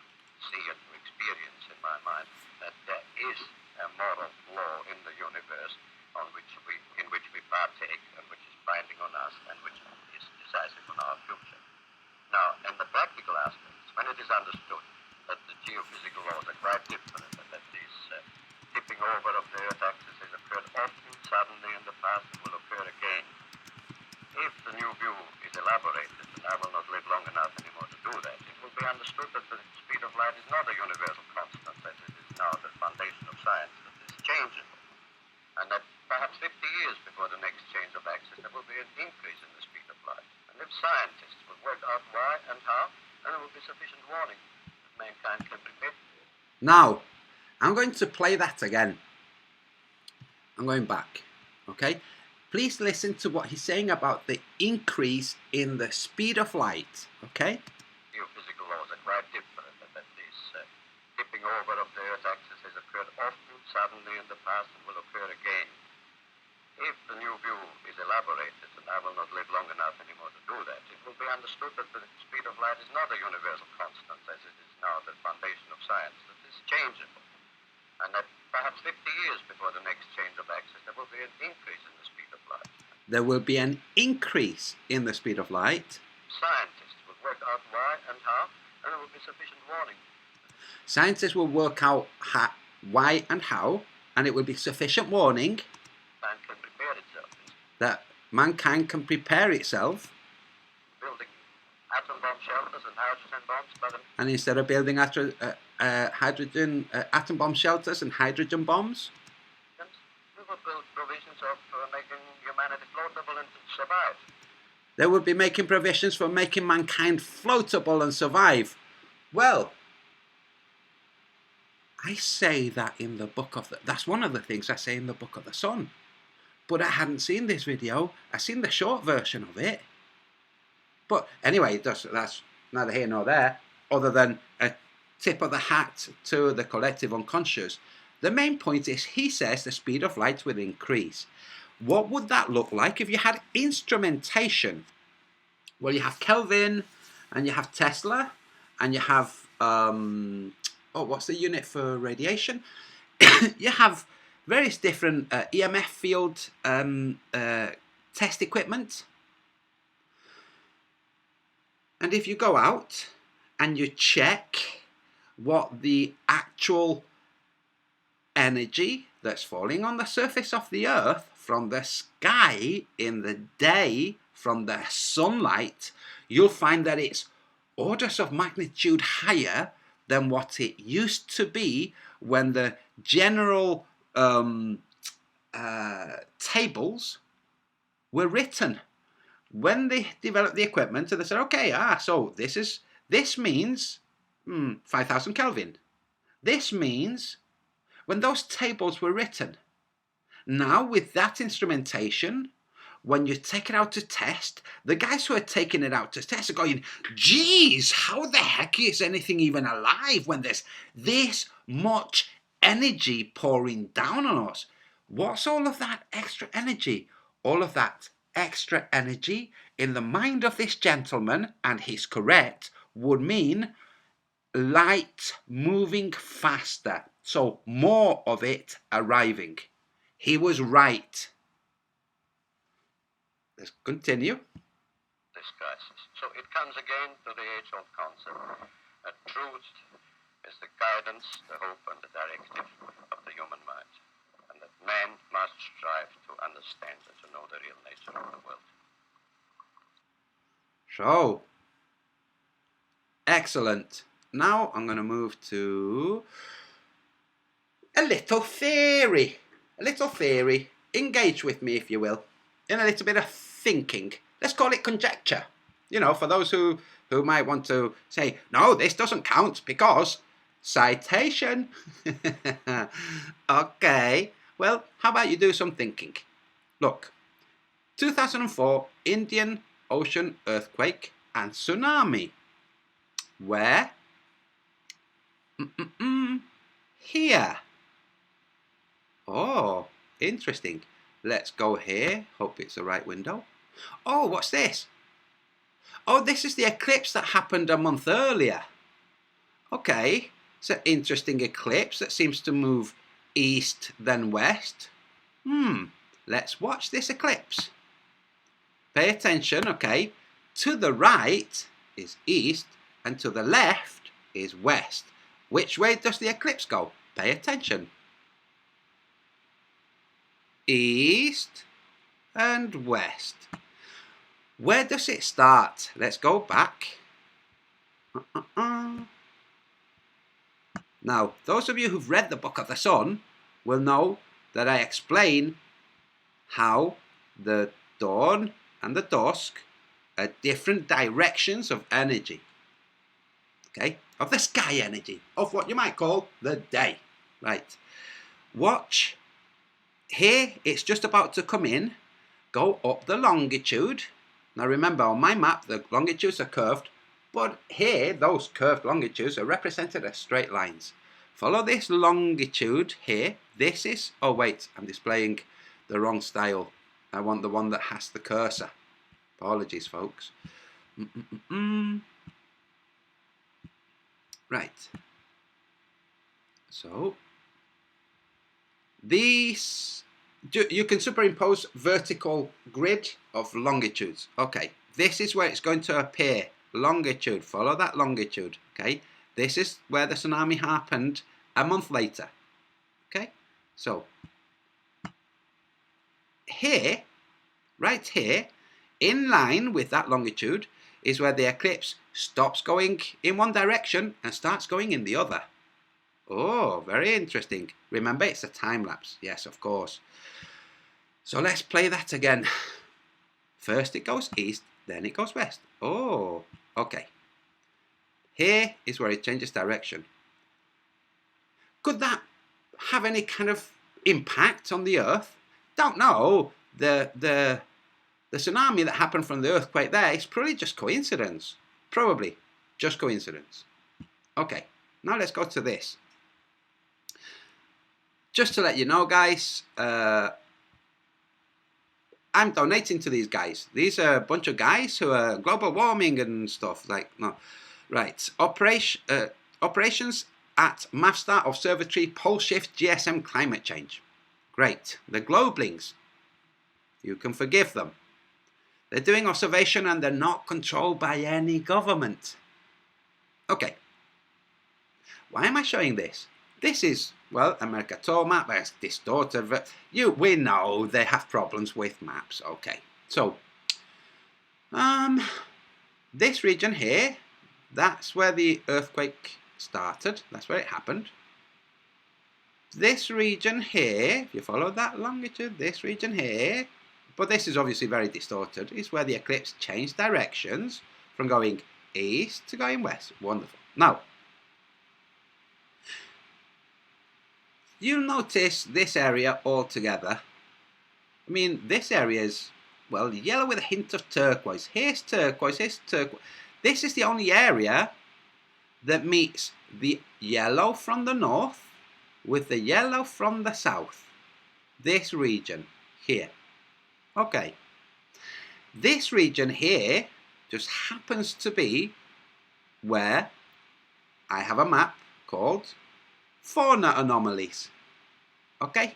see and to experience in my mind, that there is a moral law in understood that the speed of light is not a universal constant, as it is now the foundation of science, that it is changeable. And that perhaps 50 years before the next change of axis, there will be an increase in the speed of light. And if scientists will work out why and how, then there will be sufficient warning that mankind can prepare. Now, I'm going to play that again. I'm going back, okay? Please listen to what he's saying about the increase in the speed of light, okay? Geophysical laws are quite different, and that this tipping over of the Earth's axis has occurred often, suddenly in the past, and will occur again. If the new view is elaborated, and I will not live long enough anymore to do that, it will be understood that the speed of light is not a universal constant, as it is now the foundation of science, that it is changeable. And that perhaps 50 years before the next change of axis, there will be an increase in the speed of light. There will be an increase in the speed of light. Scientists will work out why and how, and there will be sufficient warning. Scientists will work out why and how, and it will be sufficient warning Man can prepare itself. that mankind can prepare itself, Building atom bomb shelters and hydrogen bombs by the and instead of building atom bomb shelters and hydrogen bombs, we will build provisions of making humanity floatable and survive. they will be making provisions for making mankind floatable and survive. Well, I say that in the book of that's one of the things I say in the Book of the Sun. But I hadn't seen this video. I've seen the short version of it. But anyway, that's neither here nor there, other than a tip of the hat to the collective unconscious. The main point is he says the speed of light will increase. What would that look like if you had instrumentation? Well, you have Kelvin, and you have Tesla, and you have, what's the unit for radiation? You have various different EMF field test equipment. And if you go out and you check what the actual energy that's falling on the surface of the Earth from the sky in the day from the sunlight, you'll find that it's orders of magnitude higher than what it used to be when the general tables were written. When they developed the equipment, and they said, okay, so this means 5,000 Kelvin. This means when those tables were written. Now with that instrumentation, when you take it out to test, the guys who are taking it out to test are going, geez, how the heck is anything even alive when there's this much energy pouring down on us? What's all of that extra energy? All of that extra energy in the mind of this gentleman, and he's correct, would mean light moving faster. So more of it arriving. He was right. Let's continue. This crisis. So it comes again to the age-old concept that truth is the guidance, the hope, and the directive of the human mind, and that man must strive to understand and to know the real nature of the world. So, excellent. Now I'm going to move to a little theory. A little theory. Engage with me, if you will, in a little bit of thinking. Let's call it conjecture. You know, for those who might want to say, no, this doesn't count because citation. Okay. Well, how about you do some thinking? Look, 2004 Indian Ocean earthquake and tsunami. Where? Here. Oh, interesting. Let's go here. Hope it's the right window. Oh, what's this? Oh, this is the eclipse that happened a month earlier. Okay, it's an interesting eclipse that seems to move east then west. Let's watch this eclipse. Pay attention, okay. To the right is east and to the left is west. Which way does the eclipse go? Pay attention. East and west. Where does it start? Let's go back. Now, those of you who've read the Book of the Sun will know that I explain how the dawn and the dusk are different directions of energy. Okay, of the sky energy, of what you might call the day. Right. Watch. Here, it's just about to come in. Go up the longitude. Now remember, on my map, the longitudes are curved, but here, those curved longitudes are represented as straight lines. Follow this longitude here. This is, oh wait, I'm displaying the wrong style. I want the one that has the cursor. Apologies, folks. Right. So, these, you can superimpose vertical grid of longitudes. Okay, this is where it's going to appear. Longitude, follow that longitude. Okay, this is where the tsunami happened a month later. Okay, so here, right here, in line with that longitude, is where the eclipse stops going in one direction and starts going in the other. Oh, very interesting. Remember, it's a time lapse. Yes, of course. So let's play that again. First it goes east, then it goes west. Oh, okay. Here is where it changes direction. Could that have any kind of impact on the Earth? Don't know. The tsunami that happened from the earthquake there is probably just coincidence. Probably just coincidence. Okay, now let's go to this. Just to let you know, guys, I'm donating to these guys. These are a bunch of guys who are global warming and stuff. Like, no. Right. Operations at Mavstar Observatory Pole Shift GSM Climate Change. Great. The Globelings. You can forgive them. They're doing observation and they're not controlled by any government. Okay. Why am I showing this? This is, well, a Mercator map that's distorted. We know they have problems with maps. Okay. So, this region here, that's where the earthquake started. That's where it happened. This region here, if you follow that longitude, this region here, but this is obviously very distorted, is where the eclipse changed directions from going east to going west. Wonderful. Now, you'll notice this area altogether. I mean, this area is, well, yellow with a hint of turquoise. Here's turquoise, here's turquoise. This is the only area that meets the yellow from the north with the yellow from the south. This region here. Okay. This region here just happens to be where I have a map called fauna anomalies. Okay.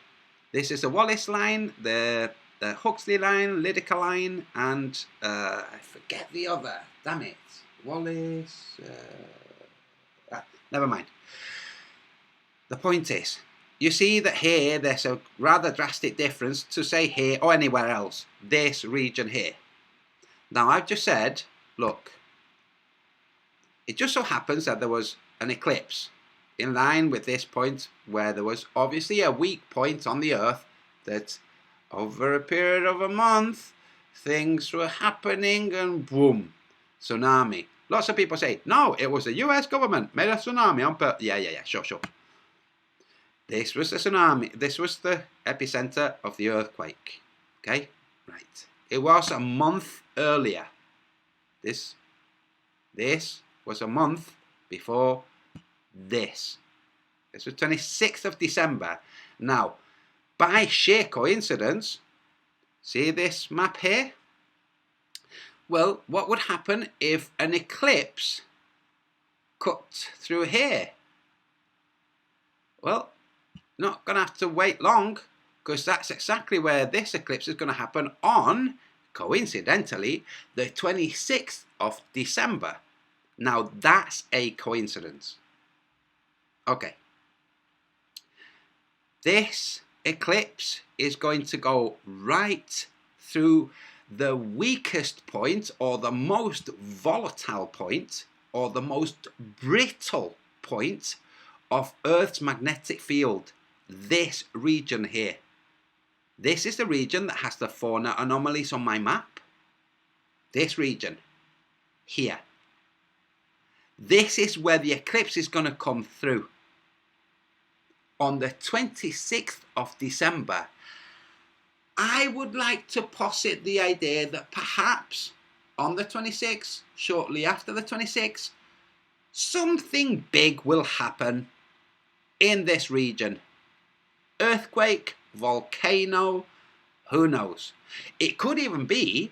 This is the Wallace line, the Huxley line, Lydekker line, and I forget the other. Damn it. Wallace. Never mind. The point is, you see that here there's a rather drastic difference to say here or anywhere else. This region here. Now I've just said, look, it just so happens that there was an eclipse in line with this point where there was obviously a weak point on the Earth that over a period of a month things were happening and boom, tsunami. Lots of people say, no, it was the US government made a tsunami on purpose. Yeah, sure. This was the tsunami. This was the epicenter of the earthquake. Okay? Right. It was a month earlier. This was a month before this. This was 26th of December. Now, by sheer coincidence, see this map here? Well, what would happen if an eclipse cut through here? Well, not going to have to wait long, because that's exactly where this eclipse is going to happen on, coincidentally, the 26th of December. Now, that's a coincidence. Okay. This eclipse is going to go right through the weakest point or the most volatile point or the most brittle point of Earth's magnetic field. This region here. This is the region that has the fauna anomalies on my map. This region here. This is where the eclipse is going to come through. On the 26th of December, I would like to posit the idea that perhaps on the 26th, shortly after the 26th, something big will happen in this region. Earthquake, volcano, who knows? It could even be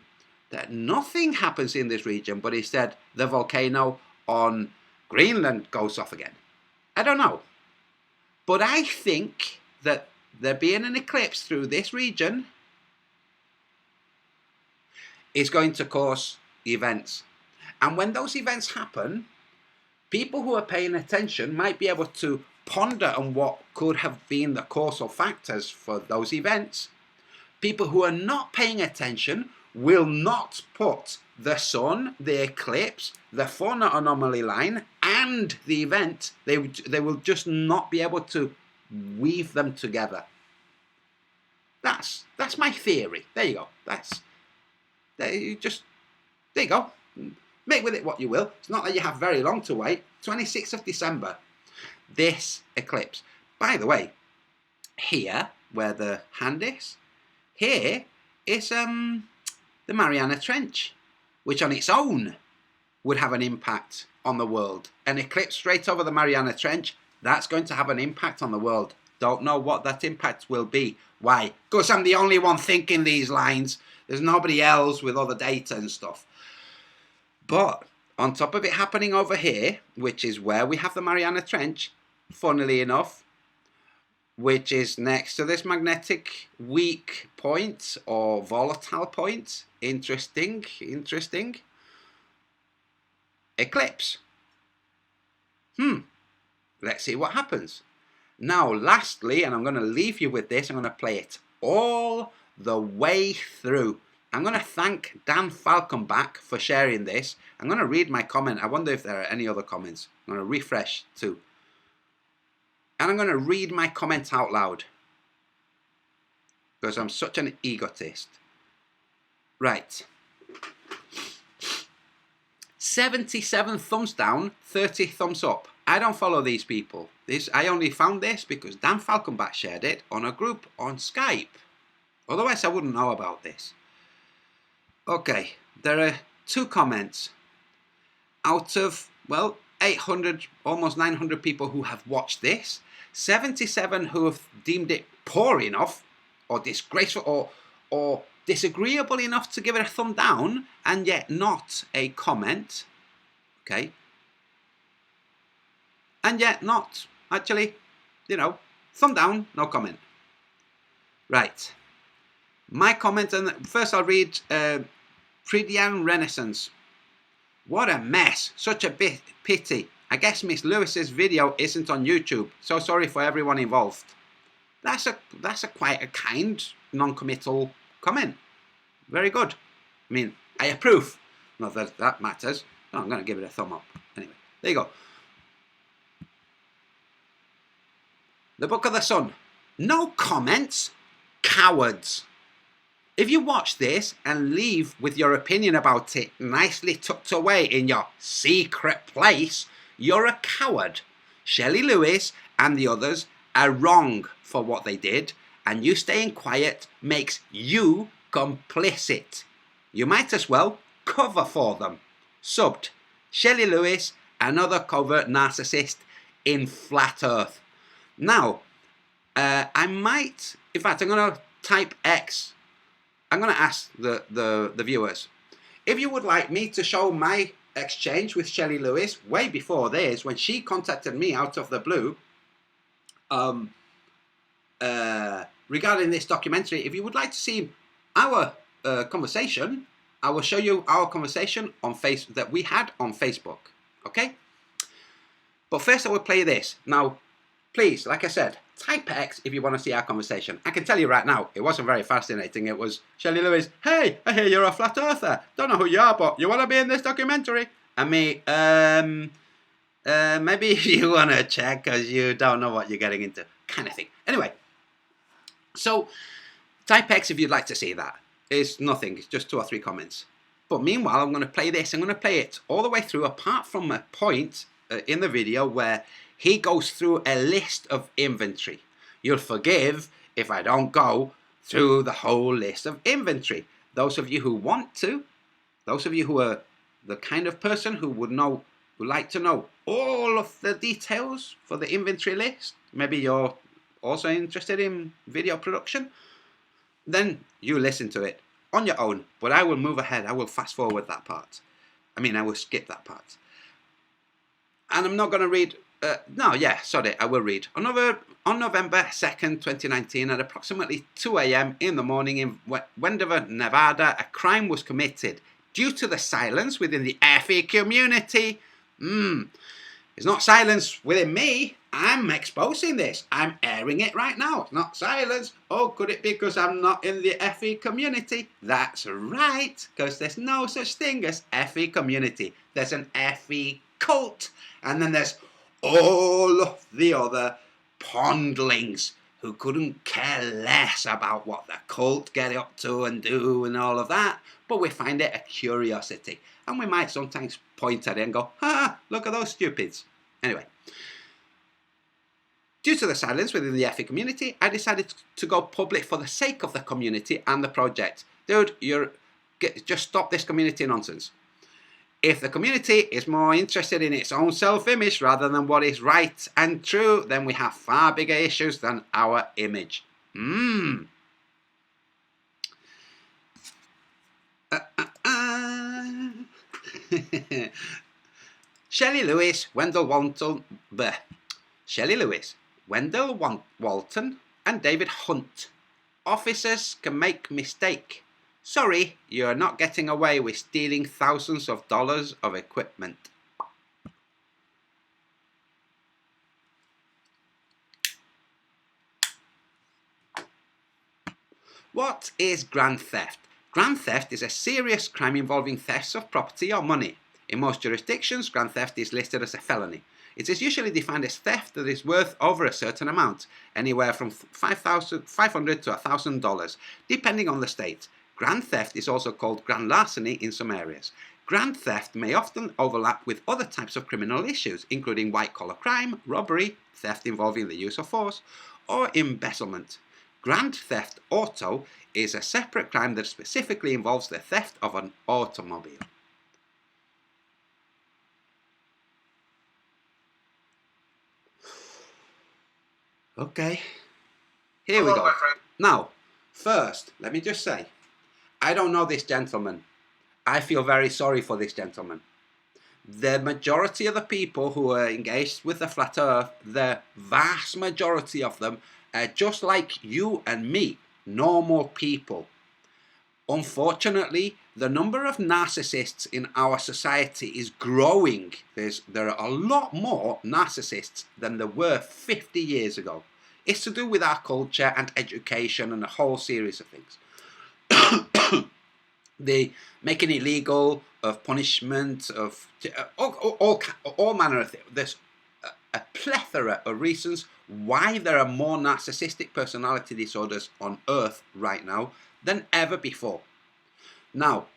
that nothing happens in this region, but instead the volcano on Greenland goes off again. I don't know. But I think that there being an eclipse through this region is going to cause events. And when those events happen, people who are paying attention might be able to ponder on what could have been the causal factors for those events. People who are not paying attention will not put the sun, the eclipse, the fauna anomaly line, and the event, they will just not be able to weave them together. That's my theory. There you go. There you go. Make with it what you will. It's not that you have very long to wait. 26th of December. This eclipse. By the way, here where the hand is, here is the Mariana Trench, which on its own would have an impact on the world. An eclipse straight over the Mariana Trench, that's going to have an impact on the world. Don't know what that impact will be. Why? Because I'm the only one thinking these lines. There's nobody else with other data and stuff. But on top of it happening over here, which is where we have the Mariana Trench, funnily enough, which is next to this magnetic weak point or volatile point. Interesting. Eclipse. Let's see what happens. Now, lastly, and I'm going to leave you with this, I'm going to play it all the way through. I'm going to thank Dan Falconback for sharing this. I'm going to read my comment. I wonder if there are any other comments. I'm going to refresh too. And I'm going to read my comment out loud, because I'm such an egotist. Right. 77 thumbs down, 30 thumbs up. I don't follow these people. I only found this because Dan Falconback shared it on a group on Skype. Otherwise I wouldn't know about this. Okay, there are 2 comments. Out of, well, 800, almost 900 people who have watched this, 77 who have deemed it poor enough, or disgraceful, or disagreeable enough to give it a thumb down, and yet not a comment. Okay. And yet not, actually, thumb down, no comment. Right. My comment, and first I'll read Pridian Renaissance. What a mess. Such a pity. I guess Miss Lewis's video isn't on YouTube. So sorry for everyone involved. That's quite a kind, non-committal comment. Very good. I mean, I approve. Not that that matters. No, I'm going to give it a thumb up. Anyway, there you go. The Book of the Sun. No comments. Cowards. If you watch this and leave with your opinion about it nicely tucked away in your secret place, you're a coward. Shelley Lewis and the others are wrong for what they did, and you staying quiet makes you complicit. You might as well cover for them. Subbed. Shelley Lewis, another covert narcissist in Flat Earth. Now, I might, in fact, I'm going to type X. I'm going to ask the viewers, if you would like me to show my exchange with Shelley Lewis way before this, when she contacted me out of the blue, regarding this documentary, if you would like to see our conversation, I will show you our conversation on that we had on Facebook. Okay? But first I will play this. Now, please, like I said, type X if you want to see our conversation. I can tell you right now, it wasn't very fascinating. It was Shelley Lewis, hey, I hear you're a flat earther. Don't know who you are, but you want to be in this documentary? I mean, maybe if you want to check because you don't know what you're getting into, kind of thing. Anyway, so type X if you'd like to see that. It's nothing, it's just 2 or 3 comments. But meanwhile, I'm going to play this. I'm going to play it all the way through, apart from a point in the video where he goes through a list of inventory. You'll forgive if I don't go through the whole list of inventory. Those of you who want to, those of you who are the kind of person who would like to know all of the details for the inventory list, maybe you're also interested in video production, then you listen to it on your own. But I will move ahead. I will fast forward that part. I mean, I will skip that part. And I'm not going to read... I will read. On November 2nd, 2019, at approximately 2 a.m. in the morning in Wendover, Nevada, a crime was committed. Due to the silence within the FE community... It's not silence within me. I'm exposing this. I'm airing it right now. It's not silence. Oh, could it be because I'm not in the FE community? That's right, because there's no such thing as FE community. There's an FE cult, and then there's all of the other pondlings who couldn't care less about what the cult get up to and do and all of that, but we find it a curiosity. And we might sometimes point at it and go, look at those stupids. Anyway, due to the silence within the FE community, I decided to go public for the sake of the community and the project. Dude, just stop this community nonsense. If the community is more interested in its own self-image rather than what is right and true, then we have far bigger issues than our image. Shelley Lewis, Wendell Walton, and David Hunt. Officers can make mistake. Sorry, you're not getting away with stealing thousands of dollars of equipment. What is grand theft? Grand theft is a serious crime involving thefts of property or money. In most jurisdictions, grand theft is listed as a felony. It is usually defined as theft that is worth over a certain amount, anywhere from $500 to $1,000, depending on the state. Grand theft is also called grand larceny in some areas. Grand theft may often overlap with other types of criminal issues, including white-collar crime, robbery, theft involving the use of force, or embezzlement. Grand theft auto is a separate crime that specifically involves the theft of an automobile. Okay, here we go. Now, first, let me just say, I don't know this gentleman. I feel very sorry for this gentleman. The majority of the people who are engaged with the flat earth, the vast majority of them are just like you and me, normal people. Unfortunately, the number of narcissists in our society is growing. There are a lot more narcissists than there were 50 years ago. It's to do with our culture and education and a whole series of things. They make it illegal, of punishment, of all manner of things. There's a plethora of reasons why there are more narcissistic personality disorders on Earth right now than ever before. Now,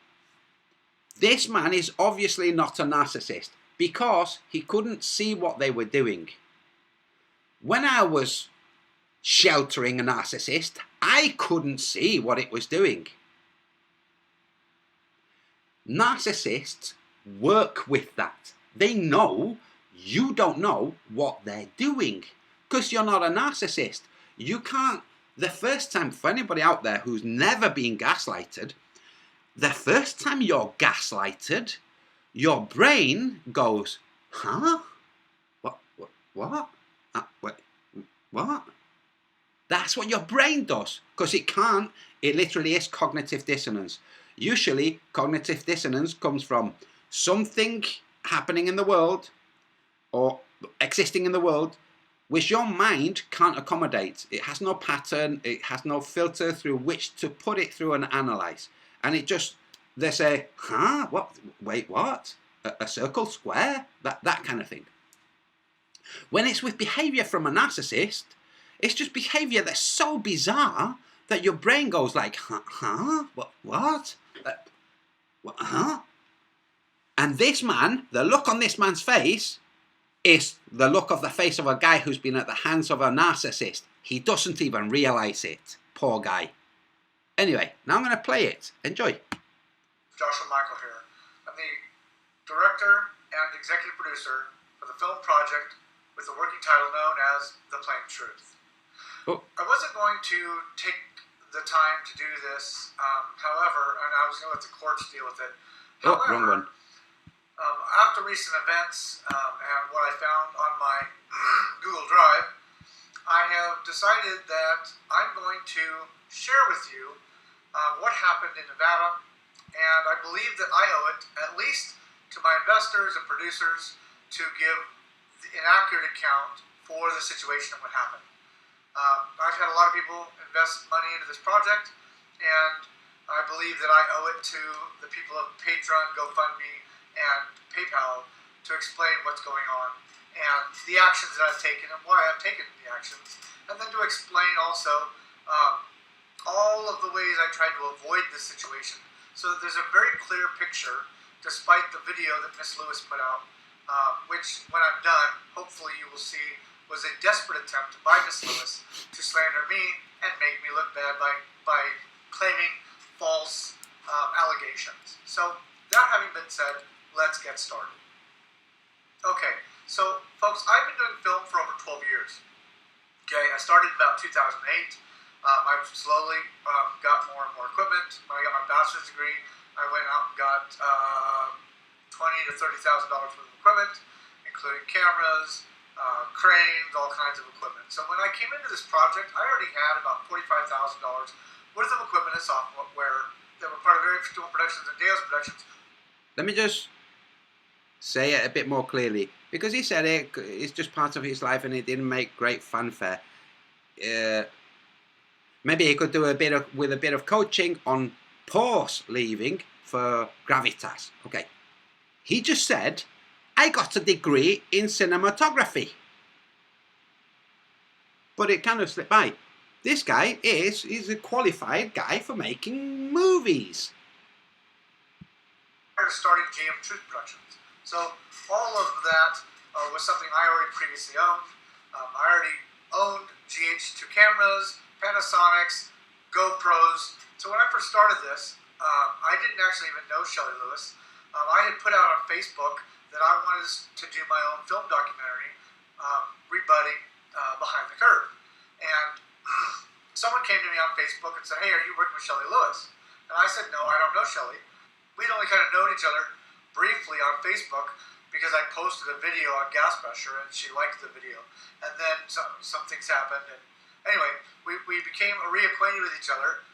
this man is obviously not a narcissist because he couldn't see what they were doing. When I was sheltering a narcissist, I couldn't see what it was doing. Narcissists work with that. They know you don't know what they're doing because you're not a narcissist. You can't. The first time, for anybody out there who's never been gaslighted, the first time you're gaslighted, your brain goes, huh? What? What? That's what your brain does, because it can't. It literally is cognitive dissonance. Usually, cognitive dissonance comes from something happening in the world or existing in the world which your mind can't accommodate. It has no pattern, it has no filter through which to put it through and analyze. And it just, they say, huh? What? Wait, what? a circle, square, that kind of thing. When it's with behaviour from a narcissist, it's just behaviour that's so bizarre that your brain goes like, huh? What? Huh? And this man, the look on this man's face is the look of the face of a guy who's been at the hands of a narcissist. He doesn't even realise it. Poor guy. Anyway, now I'm going to play it. Enjoy. Joshua Michael here. I'm the director and executive producer for the film project with the working title known as The Plain Truth. Oh. I wasn't going to take the time to do this, however, and I was going to let the courts deal with it. Oh, wrong one. After recent events and what I found on my Google Drive, I have decided that I'm going to share with you what happened in Nevada, and I believe that I owe it, at least to my investors and producers, to give an accurate account for the situation and what happened. I've had a lot of people invest money into this project, and I believe that I owe it to the people of Patreon, GoFundMe, and PayPal to explain what's going on and the actions that I've taken and why I've taken the actions, and then to explain also all of the ways I tried to avoid this situation so that there's a very clear picture, despite the video that Miss Lewis put out, which, when I'm done, hopefully you will see was a desperate attempt by Miss Lewis to slander me and make me look bad by claiming false allegations. So, that having been said, let's get started. Okay, so folks, I've been doing film for over 12 years. Okay, I started in about 2008. I slowly got more and more equipment. When I got my bachelor's degree, I went out and got $20,000 to $30,000 worth of equipment, including cameras, cranes, all kinds of equipment. So when I came into this project, I already had about $45,000 worth of equipment and software that were part of Area 51 Productions and Deus Productions. Let me just say it a bit more clearly, because he said it's just part of his life and it didn't make great fanfare. Maybe he could do a bit of coaching on pause leaving for gravitas. Okay, he just said, I got a degree in cinematography, but it kind of slipped by. This guy is a qualified guy for making movies. Prior to starting GM Truth Productions. So all of that was something I already previously owned. I already owned GH2 cameras, Panasonics, GoPros. So when I first started this, I didn't actually even know Shelley Lewis. I had put out on Facebook that I wanted to do my own film documentary, rebutting Behind the Curve. And someone came to me on Facebook and said, hey, are you working with Shelley Lewis? And I said, no, I don't know Shelley. We'd only kind of known each other briefly on Facebook because I posted a video on gas pressure and she liked the video. And then some things happened. And anyway, we became reacquainted with each other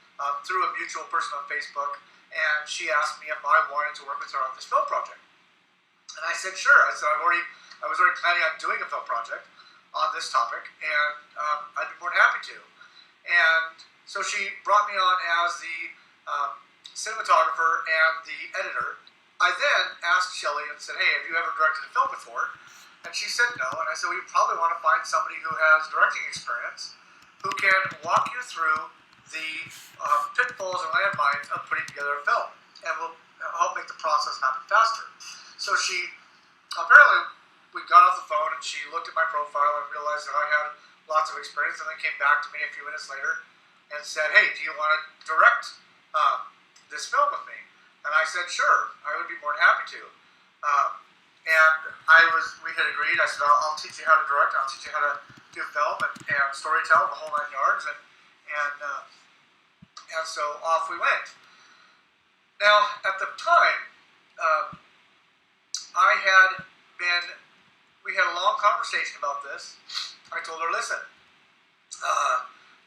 through a mutual person on Facebook. And she asked me if I wanted to work with her on this film project. And I said, sure. I said, I was already planning on doing a film project on this topic, and I'd be more than happy to. And so she brought me on as the cinematographer and the editor. I then asked Shelley and said, hey, have you ever directed a film before? And she said no, and I said, well, you probably want to find somebody who has directing experience, who can walk you through the pitfalls and landmines of putting together a film, and will help make the process happen faster. So she, apparently, we got off the phone and she looked at my profile and realized that I had lots of experience, and then came back to me a few minutes later and said, hey, do you want to direct this film with me? And I said, sure, I would be more than happy to. And we had agreed. I said, I'll teach you how to direct, I'll teach you how to do film and storytell, the whole 9 yards, and so off we went. Now, at the time, we had a long conversation about this. I told her, listen,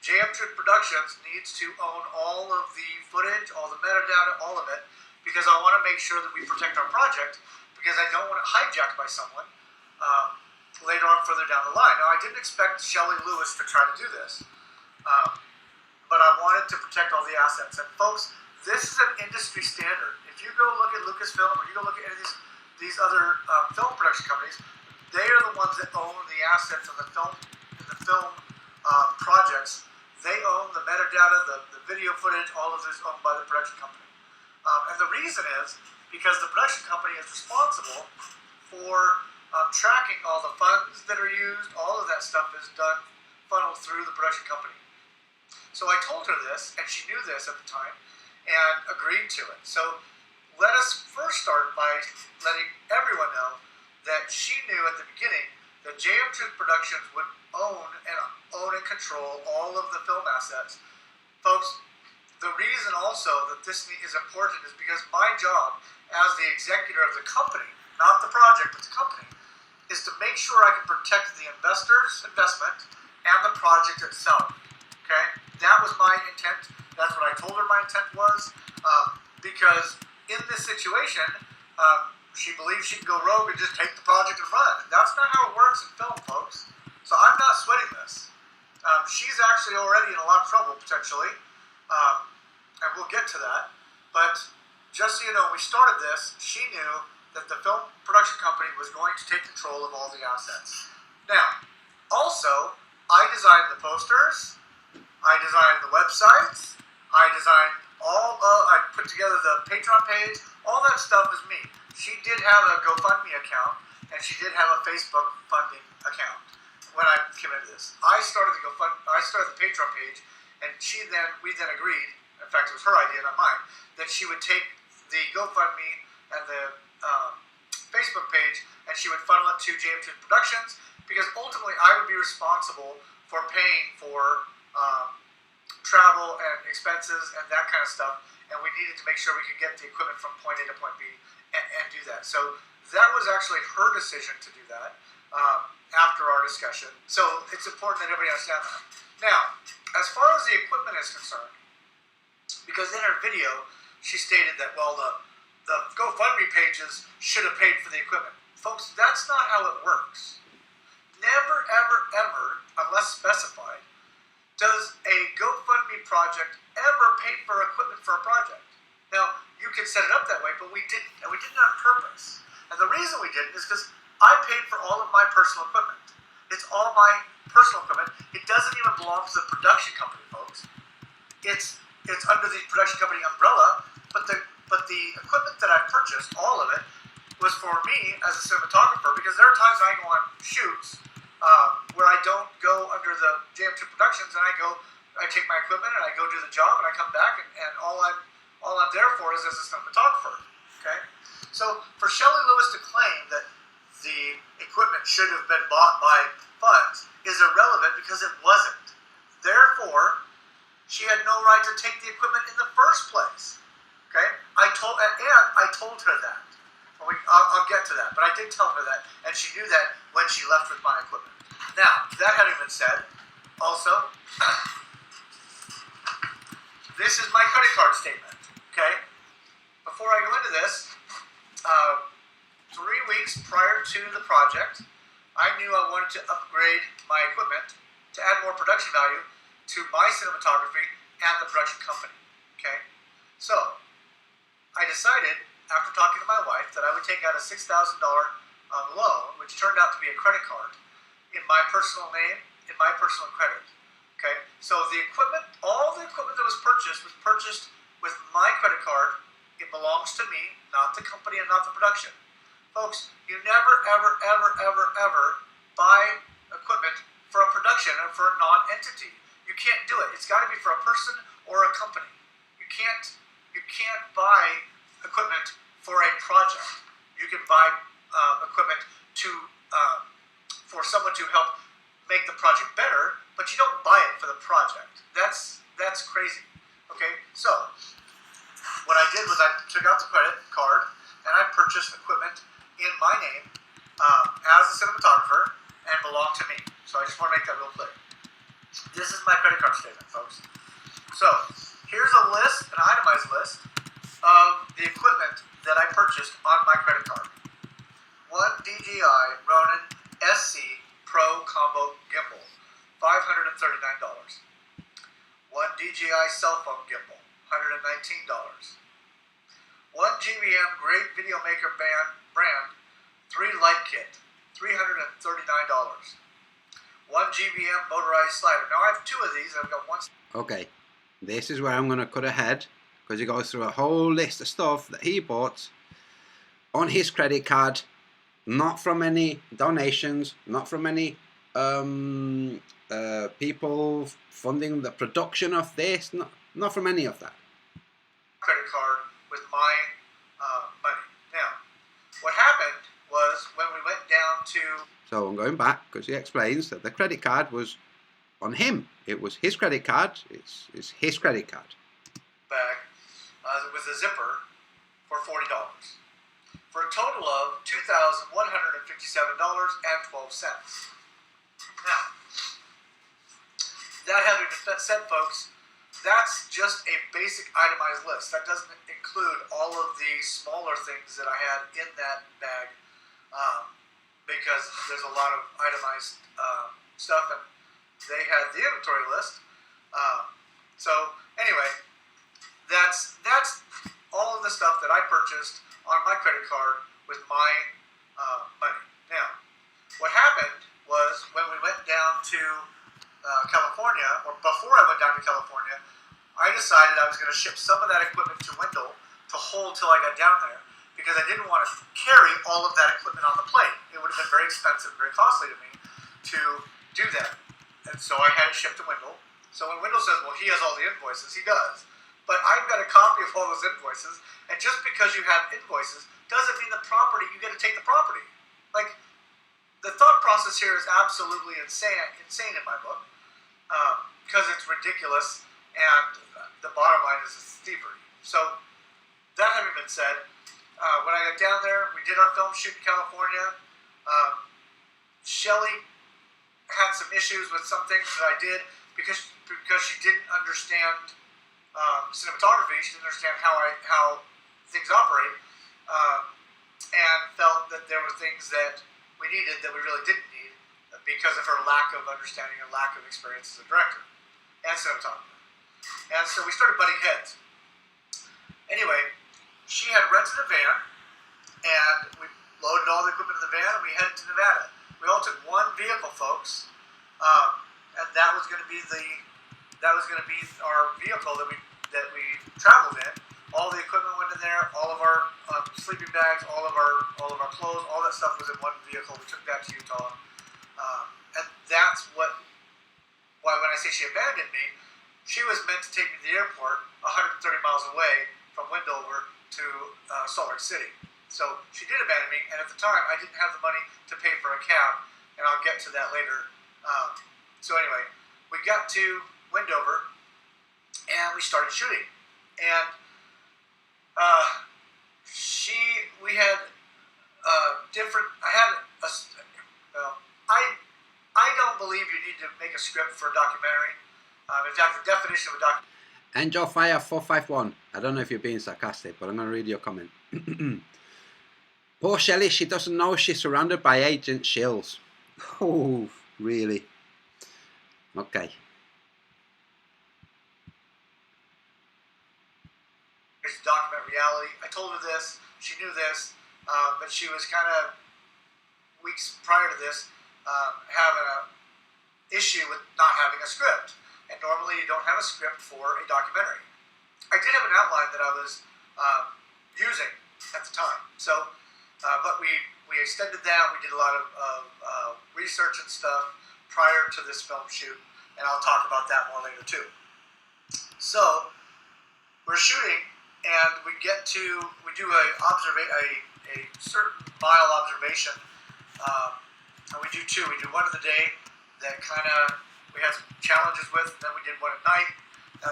JM Truth Productions needs to own all of the footage, all the metadata, all of it, because I want to make sure that we protect our project, because I don't want it hijacked by someone later on further down the line. Now, I didn't expect Shelley Lewis to try to do this, but I wanted to protect all the assets. And folks, this is an industry standard. If you go look at Lucasfilm, or you go look at any of these other film production companies, they are the ones that own the assets of the film projects. They own the metadata, the video footage, all of this owned by the production company. And the reason is because the production company is responsible for tracking all the funds that are used. All of that stuff is done, funneled through the production company. So I told her this, and she knew this at the time, and agreed to it. So let us first start by letting everyone know that she knew at the beginning that JM Truth Productions would own and control all of the film assets. Folks, the reason also that this is important is because my job as the executor of the company, not the project, but the company, is to make sure I can protect the investor's investment and the project itself. Okay? That was my intent. That's what I told her my intent was. Because in this situation, she believes she can go rogue and just take the project and run. That's not how it works in film, folks. So I'm not sweating this. She's actually already in a lot of trouble, potentially. And we'll get to that. But just so you know, when we started this, she knew that the film production company was going to take control of all the assets. Now, also, I designed the posters, I designed the websites, I designed I put together the Patreon page, all that stuff is me. She did have a GoFundMe account, and she did have a Facebook funding account when I came into this. I started the Patreon page, and we then agreed, in fact it was her idea, not mine, that she would take the GoFundMe and the Facebook page, and she would funnel it to JM Truth Productions, because ultimately I would be responsible for paying for travel and expenses and that kind of stuff, and we needed to make sure we could get the equipment from point A to point B and do that. So that was actually her decision to do that after our discussion. So it's important that everybody understand that. Now, as far as the equipment is concerned, because in her video she stated that, well, the GoFundMe pages should have paid for the equipment. Folks, that's not how it works. Never, ever, ever, unless specified, does a GoFundMe project ever pay for equipment for a project. Now, you can set it up that way, but we didn't, and we did it on purpose. And the reason we did it is because I paid for all of my personal equipment. It's all my personal equipment. It doesn't even belong to the production company, folks. It's under the production company umbrella, but the equipment that I purchased, all of it, was for me as a cinematographer, because there are times I go on shoots where I don't go under the JM2 Productions, and I take my equipment and I go do the job, and I come back, and all I'm there for is as a cinematographer. Okay, so for Shelley Lewis to claim that the equipment should have been bought by funds is irrelevant, because it wasn't. Therefore, she had no right to take the equipment in the first place. Okay, I told her that. I'll get to that, but I did tell her that, and she knew that when she left with my equipment. Now, that having been said, also, this is my credit card statement, okay? Before I go into this, 3 weeks prior to the project, I knew I wanted to upgrade my equipment to add more production value to my cinematography and the production company, okay? So, I decided, after talking to my wife, that I would take out a $6,000 loan, which turned out to be a credit card, in my personal name, in my personal credit. Okay, so the equipment, all the equipment that was purchased with my credit card. It belongs to me, not the company and not the production. Folks, you never, ever, ever, ever, ever buy equipment for a production or for a non-entity. You can't do it. It's got to be for a person or a company. You can't buy equipment for a project. You can buy equipment for someone to help make the project better, but you don't buy it for the project. That's crazy. Okay, so what I did was I took out the credit card and I purchased equipment in my name as a cinematographer and belonged to me. So I just want to make that real clear. This is my credit card statement, folks. So here's a list, an itemized list of the equipment that I purchased on my credit card. One DJI Ronin SC Pro Combo Gimbal, $539. One DJI cell phone gimbal, $119. One GVM Great Video Maker Band brand, 3 light kit, $339. 1 GBM motorized slider. Now I have 2 of these. I've got one. Okay, this is where I'm going to cut ahead because he goes through a whole list of stuff that he bought on his credit card, not from any donations, not from any people funding the production of this, not from any of that. Credit card with my money. Now, what happened was when we went down to... So I'm going back because he explains that the credit card was on him. It was his credit card. It's his credit card. Bag with a zipper for $40 for a total of $2,157.12. Now, that having been said, folks, that's just a basic itemized list. That doesn't include all of the smaller things that I had in that bag, because there's a lot of itemized stuff, and they had the inventory list. So anyway, that's all of the stuff that I purchased on my credit card with my money. Now, what happened was when we went down to California, or before I went down to California, I decided I was going to ship some of that equipment to Wendell to hold till I got down there, because I didn't want to carry all of that equipment on the plane. It would have been very expensive, very costly to me to do that. And so I had it shipped to Wendell. So when Wendell says, well, he has all the invoices, he does. But I've got a copy of all those invoices, and just because you have invoices doesn't mean the property, you get to take the property. Like, the thought process here is absolutely insane in my book, because it's ridiculous, and the bottom line is it's thievery. So, that having been said, when I got down there, we did our film shoot in California. Shelley had some issues with some things that I did because she didn't understand cinematography. She didn't understand how things operate, and felt that there were things that we needed that we really didn't need because of her lack of understanding and lack of experience as a director and cinematographer. And so we started butting heads. Anyway, she had rented a van, and we loaded all the equipment in the van, and we headed to Nevada. We all took one vehicle, folks, and that was going to be our vehicle that we traveled in. All the equipment went in there. All of our sleeping bags, all of our clothes, all that stuff was in one vehicle. We took that to Utah, and that's why when I say she abandoned me, she was meant to take me to the airport 130 miles away from Wendover to Salt Lake City. So she did abandon me, and at the time I didn't have the money to pay for a cab, and I'll get to that later. So anyway, we got to Wendover, and we started shooting. And we had different. I don't believe you need to make a script for a documentary. In fact, the definition of a documentary. Angel Fire 451. I don't know if you're being sarcastic, but I'm going to read your comment. Poor Shelley, she doesn't know she's surrounded by agent shills. Oh, really? Okay. It's to document reality. I told her this. She knew this, but she was kind of weeks prior to this having an issue with not having a script. And normally you don't have a script for a documentary. I did have an outline that I was using at the time. So, but we extended that. We did a lot of research and stuff prior to this film shoot, and I'll talk about that more later too. So, we're shooting, and we do a certain mile observation, and we do two. We do one of the day that kind of we had some challenges with, and then we did one at night.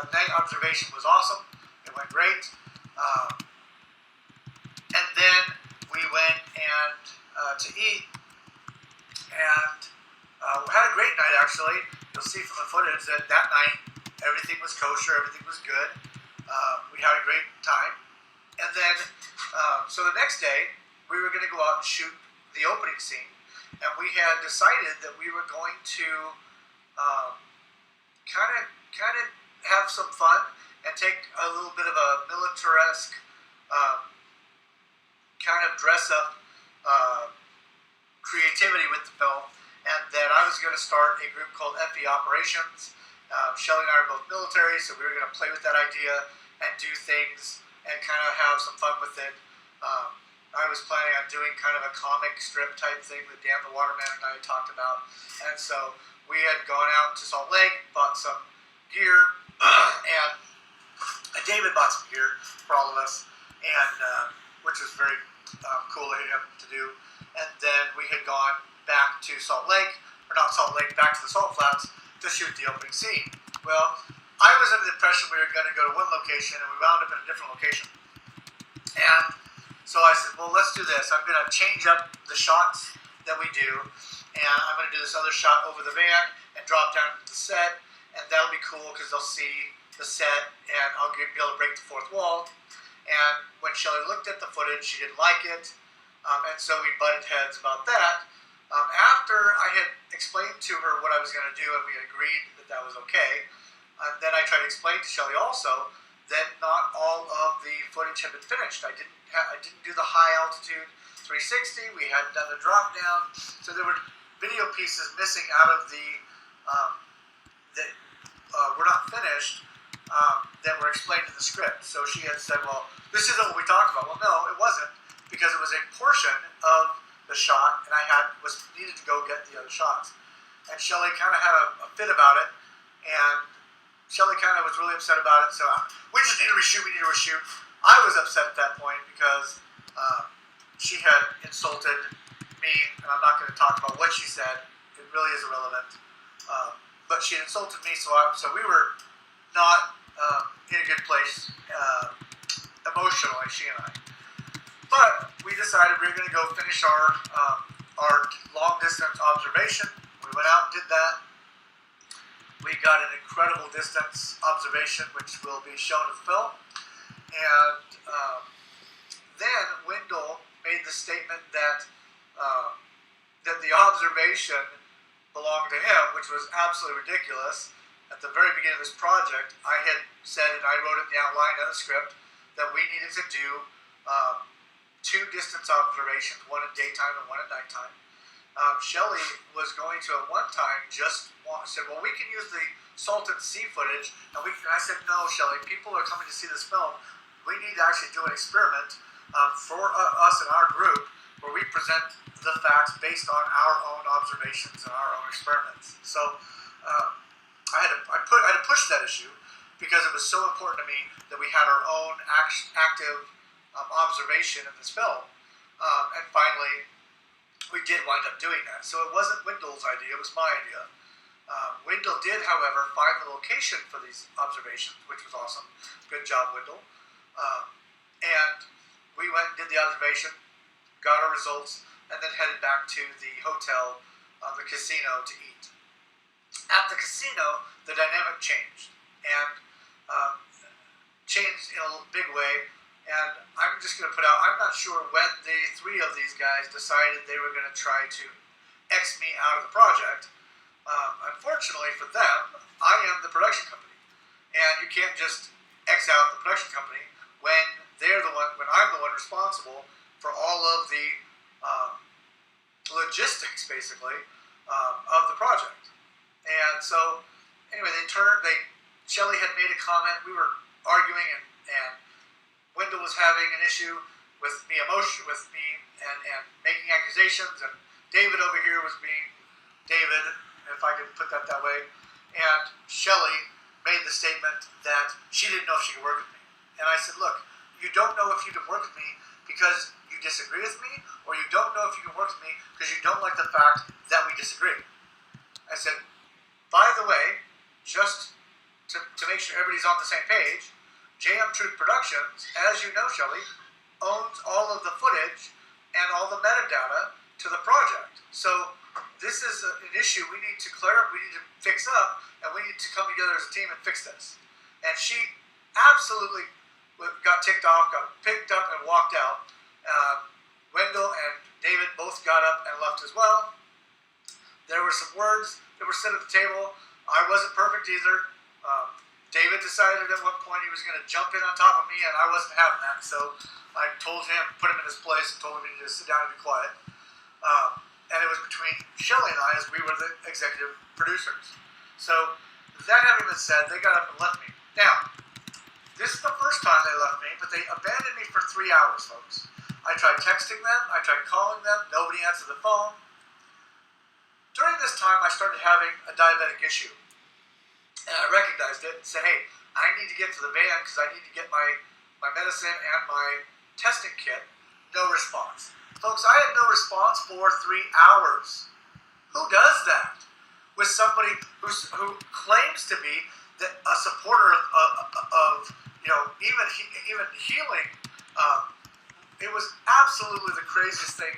Night observation was awesome. It went great. And then we went to eat, and we had a great night, actually. You'll see from the footage that night everything was kosher, everything was good. We had a great time. And then, so the next day, we were going to go out and shoot the opening scene. And we had decided that we were going to kind of have some fun and take a little bit of a militaresque kind of dress up creativity with the film, and that I was going to start a group called FE Operations. Shelley and I are both military, so we were going to play with that idea and do things and kind of have some fun with it. I was planning on doing kind of a comic strip type thing that Dan the Waterman and I had talked about, and so we had gone out to Salt Lake, bought some gear, and David bought some gear for all of us, and which was very cool of him to do. And then we had gone back to Salt Lake, or not Salt Lake, back to the Salt Flats to shoot the opening scene. Well, I was under the impression we were going to go to one location, and we wound up in a different location. And so I said, well, let's do this. I'm going to change up the shots that we do, and I'm going to do this other shot over the van and drop down to the set, and that'll be cool because they'll see the set, and I'll be able to break the fourth wall. And when Shelley looked at the footage, she didn't like it, and so we butted heads about that. After I had explained to her what I was going to do, and we had agreed that that was okay, then I tried to explain to Shelley also that not all of the footage had been finished. I didn't do the high altitude 360. We hadn't done the drop down, so there were video pieces missing out of the that were not finished that were explained in the script. So she had said, "Well, this isn't what we talked about." Well, no, it wasn't, because it was a portion of the shot, and I needed to go get the other shots. And Shelley kind of had a fit about it, and Shelley kind of was really upset about it. So we just need to reshoot. We need to reshoot. I was upset at that point because she had insulted me, and I'm not going to talk about what she said. It really is irrelevant. But she insulted me, so we were not in a good place emotionally, she and I. But we decided we were going to go finish our long distance observation. We went out and did that. We got an incredible distance observation, which will be shown in the film. And then Wendell made the statement that that the observation belonged to him, which was absolutely ridiculous. At the very beginning of this project, I had said, and I wrote it in the outline of the script, that we needed to do 2 distance observations, one at daytime and one at nighttime. Shelley was going to at one time said, well, we can use the Salton Sea footage, and I said, no, Shelley, people are coming to see this film. We need to actually do an experiment for us and our group where we present the facts based on our own observations and our own experiments. So I had to push that issue because it was so important to me that we had our own active observation in this film. And finally, we did wind up doing that. So it wasn't Wendell's idea, it was my idea. Wendell did, however, find the location for these observations, which was awesome. Good job, Wendell. And we went and did the observation, got our results, and then headed back to the hotel, the casino, to eat. At the casino, the dynamic changed, and changed in a big way. And I'm just going to put out, I'm not sure when the 3 of these guys decided they were going to try to X me out of the project. Unfortunately for them, I am the production company. And you can't just X out the production company when I'm the one responsible for all of the logistics, basically, of the project. And so, anyway, Shelley had made a comment, we were arguing, and Wendell was having an issue with me and making accusations, and David over here was being David, if I could put that way. And Shelley made the statement that she didn't know if she could work with me. And I said, look, you don't know if you can work with me because you disagree with me, or you don't know if you can work with me because you don't like the fact that we disagree. I said, by the way, just to make sure everybody's on the same page, JM Truth Productions, as you know, Shelley, owns all of the footage and all the metadata to the project. So this is an issue we need to we need to fix up, and we need to come together as a team and fix this. And she absolutely got ticked off, got picked up and walked out. Wendell and David both got up and left as well. There were some words that were said at the table. I wasn't perfect either. David decided at one point he was going to jump in on top of me, and I wasn't having that. So I told him, put him in his place, and told him to just sit down and be quiet. And it was between Shelley and I, as we were the executive producers. So that having been said, they got up and left me. Now, this is the first time they left me, but they abandoned me for 3 hours, folks. I tried texting them, I tried calling them, nobody answered the phone. During this time, I started having a diabetic issue. And I recognized it and said, hey, I need to get to the van because I need to get my medicine and my testing kit. No response. Folks, I had no response for 3 hours. Who does that? With somebody who claims to be a supporter of even healing. It was absolutely the craziest thing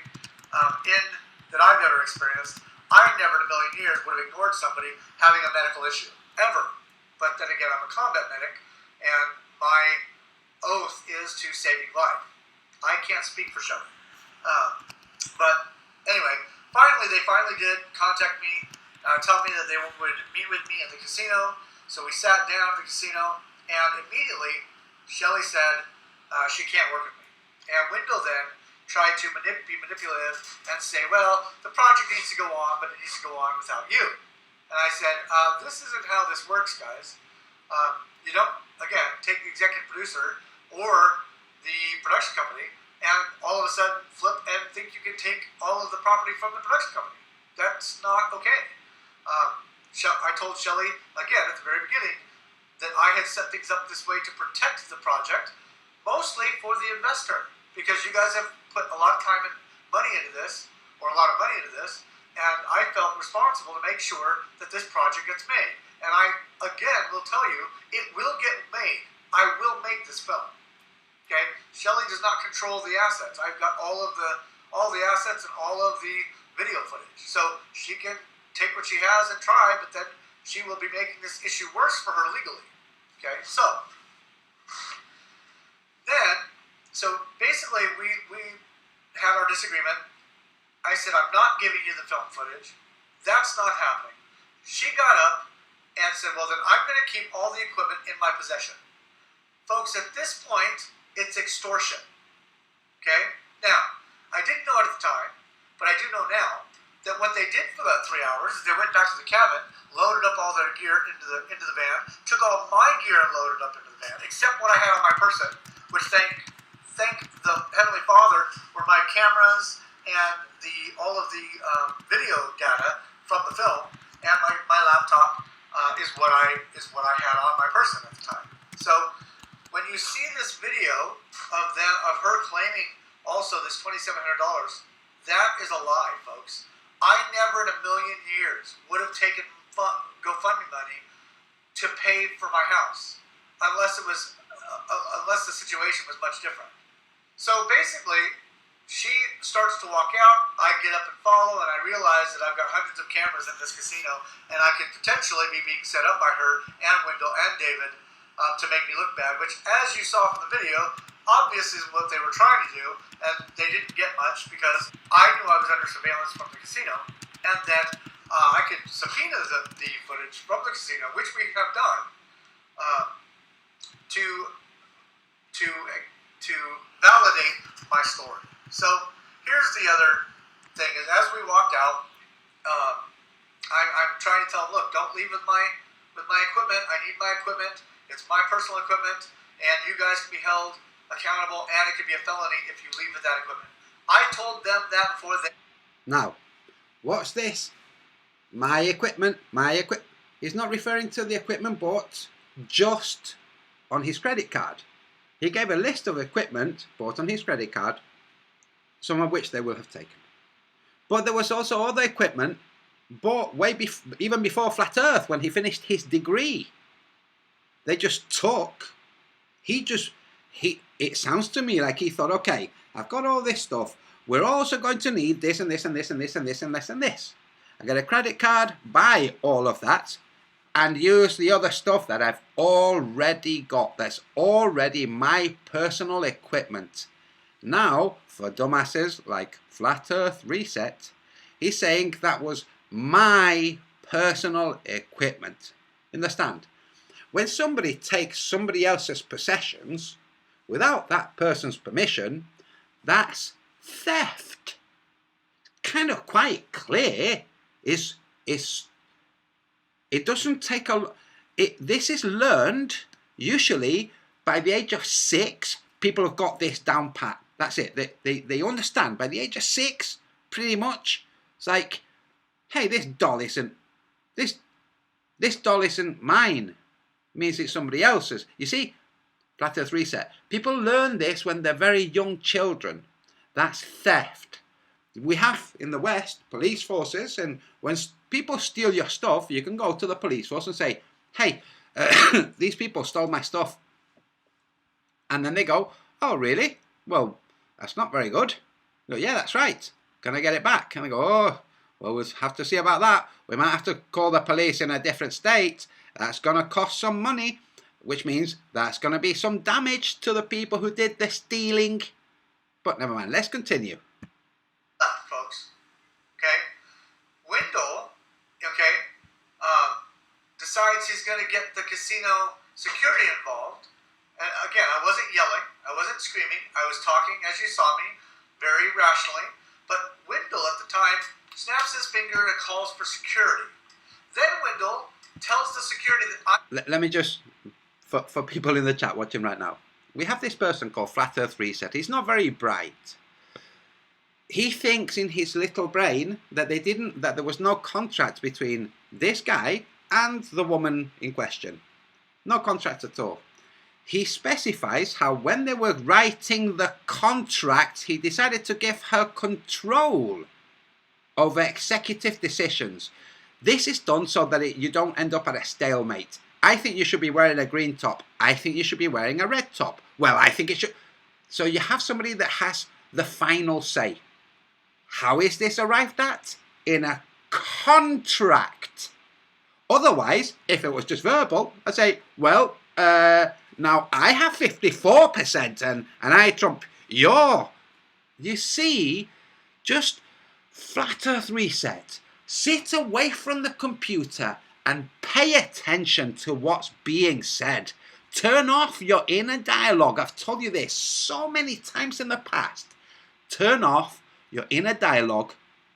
that I've ever experienced. I never in a million years would have ignored somebody having a medical issue, ever. But then again, I'm a combat medic, and my oath is to saving life. I can't speak for Shelley. But anyway, they finally did contact me, tell me that they would meet with me at the casino. So we sat down at the casino, and immediately Shelley said she can't work with me. And Wendell then tried to be manipulative and say, well, the project needs to go on, but it needs to go on without you. And I said, this isn't how this works, guys. You don't, again, take the executive producer or the production company and all of a sudden flip and think you can take all of the property from the production company. That's not okay. I told Shelley, again, at the very beginning, that I had set things up this way to protect the project, mostly for the investor, because you guys have put a lot of time and money into this, or a lot of money into this, and I felt responsible to make sure that this project gets made. And I, again, will tell you, it will get made. I will make this film. Okay? Shelley does not control the assets. I've got all the assets and all of the video footage. So she can take what she has and try, but then she will be making this issue worse for her legally. Okay? So basically we had our disagreement. I said, I'm not giving you the film footage. That's not happening. She got up and said, well, then I'm going to keep all the equipment in my possession. Folks, at this point, it's extortion. Okay? Now, I didn't know it at the time, but I do know now that what they did for about 3 hours is they went back to the cabin, loaded up all their gear into the van, took all my gear and loaded up into the van, except what I had on my person, which thank the Heavenly Father were my cameras and all of the video data from the film, and my laptop is what I had on my person at the time. So when you see this video of her claiming also this $2,700, that is a lie, folks. I never in a million years would have taken GoFundMe money to pay for my house, unless the situation was much different. So basically, she starts to walk out, I get up and follow, and I realize that I've got hundreds of cameras in this casino, and I could potentially be being set up by her and Wendell and David to make me look bad, which, as you saw from the video, obviously is what they were trying to do, and they didn't get much because I knew I was under surveillance from the casino, and that I could subpoena the footage from the casino, which we have done, to validate my story. So here's the other thing: is as we walked out, I'm trying to tell them, look, don't leave with my equipment. I need my equipment. It's my personal equipment, and you guys can be held accountable, and it could be a felony if you leave with that equipment. I told them that before they. Now, what's this? My equipment. He's not referring to the equipment bought just on his credit card. He gave a list of equipment bought on his credit card, some of which they will have taken. But there was also other equipment bought even before Flat Earth, when he finished his degree. They just took. It sounds to me like he thought, okay, I've got all this stuff. We're also going to need this and this and this and this and this and this and this. I get a credit card, buy all of that, and use the other stuff that I've already got. That's already my personal equipment. Now, for dumbasses like Flat Earth Reset, he's saying that was my personal equipment. Understand? when somebody takes somebody else's possessions without that person's permission, that's theft. Kind of quite clear. It doesn't take this is learned usually by the age of 6. People have got this down pat. That's it. They understand by the age of 6, pretty much. It's like, hey, this doll isn't mine. It means it's somebody else's. You see, Flat Earth Reset. People learn this when they're very young children. That's theft. We have in the West police forces, and when people steal your stuff, you can go to the police force and say, hey, these people stole my stuff. And then they go, oh, really? Well, that's not very good. You go, yeah, that's right. Can I get it back? And they go, oh, well, we'll have to see about that. We might have to call the police in a different state. That's going to cost some money, which means that's going to be some damage to the people who did the stealing. But never mind, let's continue. Folks, okay? Wendell, okay, decides he's going to get the casino security involved. And again, I wasn't yelling, I wasn't screaming, I was talking, as you saw me, very rationally. But Wendell at the time snaps his finger and calls for security. Then Wendell tells the security that Let me just, for people in the chat watching right now, we have this person called Flat Earth Reset. He's not very bright. He thinks in his little brain that there was no contract between this guy and the woman in question. No contract at all. He specifies how when they were writing the contract, he decided to give her control over executive decisions. This is done so that you don't end up at a stalemate. I think you should be wearing a green top. I think you should be wearing a red top. Well, I think it should. So you have somebody that has the final say. How is this arrived at? In a contract. Otherwise, if it was just verbal, I'd say, well, now I have 54% and I trump your. You see, just Flat Earth Reset. Sit away from the computer and pay attention to what's being said. Turn off your inner dialogue. I've told you this so many times in the past. Turn off your inner dialogue.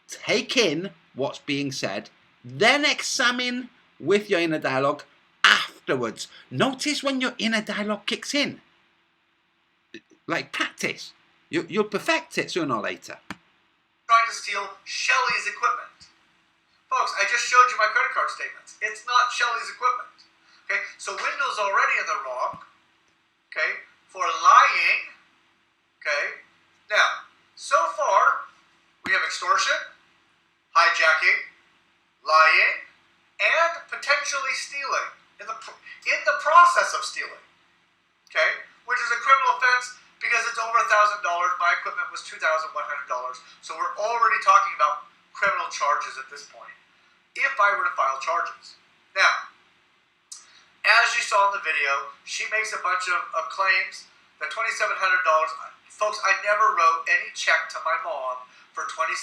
Take in what's being said. Then examine with your inner dialogue afterwards. Notice when your inner dialogue kicks in. Like practice. You'll perfect it sooner or later. trying to steal Shelley's equipment. Folks, I just showed you my credit card statements. It's not Shelley's equipment. Okay, so Wendell's already in the wrong, okay, for lying. Okay, now, so far, we have extortion, hijacking, lying, and potentially stealing in the process of stealing. Okay, which is a criminal offense because it's over $1,000. My equipment was $2,100. So we're already talking about criminal charges at this point, if I were to file charges. Now, as you saw in the video, she makes a bunch of claims that $2,700. Folks, I never wrote any check to my mom for $2,700.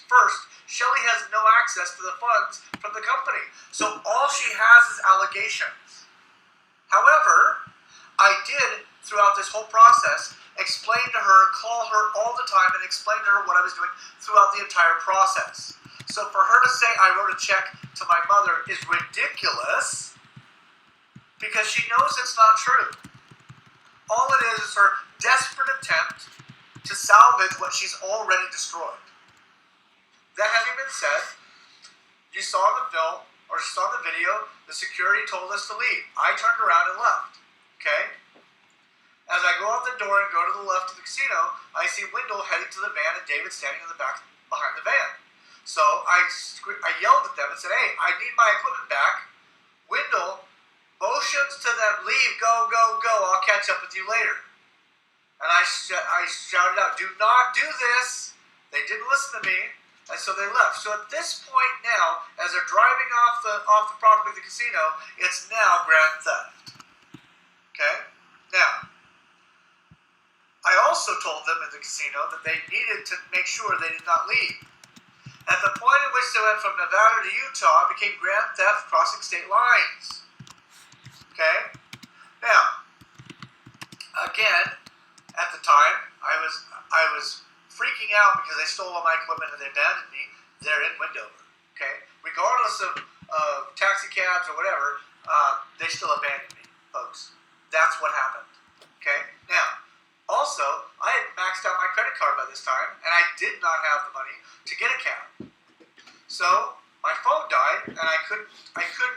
First, Shelley has no access to the funds from the company, so all she has is allegations. However, I did, throughout this whole process, explain to her, call her all the time, and explain to her what I was doing throughout the entire process. So for her to say I wrote a check to my mother is ridiculous, because she knows it's not true. All it is her desperate attempt to salvage what she's already destroyed. That having been said, you saw in the film, or you saw in the video, the security told us to leave. I turned around and left. Okay? As I go out the door and go to the left of the casino, I see Wendell heading to the van and David standing in the back behind the van. So I yelled at them and said, "Hey, I need my equipment back." Wendell motions to them, "Leave, go, go, go. I'll catch up with you later." And I shouted out, "Do not do this." They didn't listen to me, and so they left. So at this point now, as they're driving off the property of the casino, it's now grand theft. Okay? Now, I also told them at the casino that they needed to make sure they did not leave. At the point at which they went from Nevada to Utah, it became grand theft crossing state lines. Okay? Now, again, at the time, I was freaking out because they stole all my equipment and they abandoned me there in Wendover. Okay? Regardless of taxi cabs or whatever, they still abandoned me, folks. That's what happened. Okay? Now, also, I had maxed out my credit card by this time, and I did not have the money to get a cab. So my phone died, and I couldn't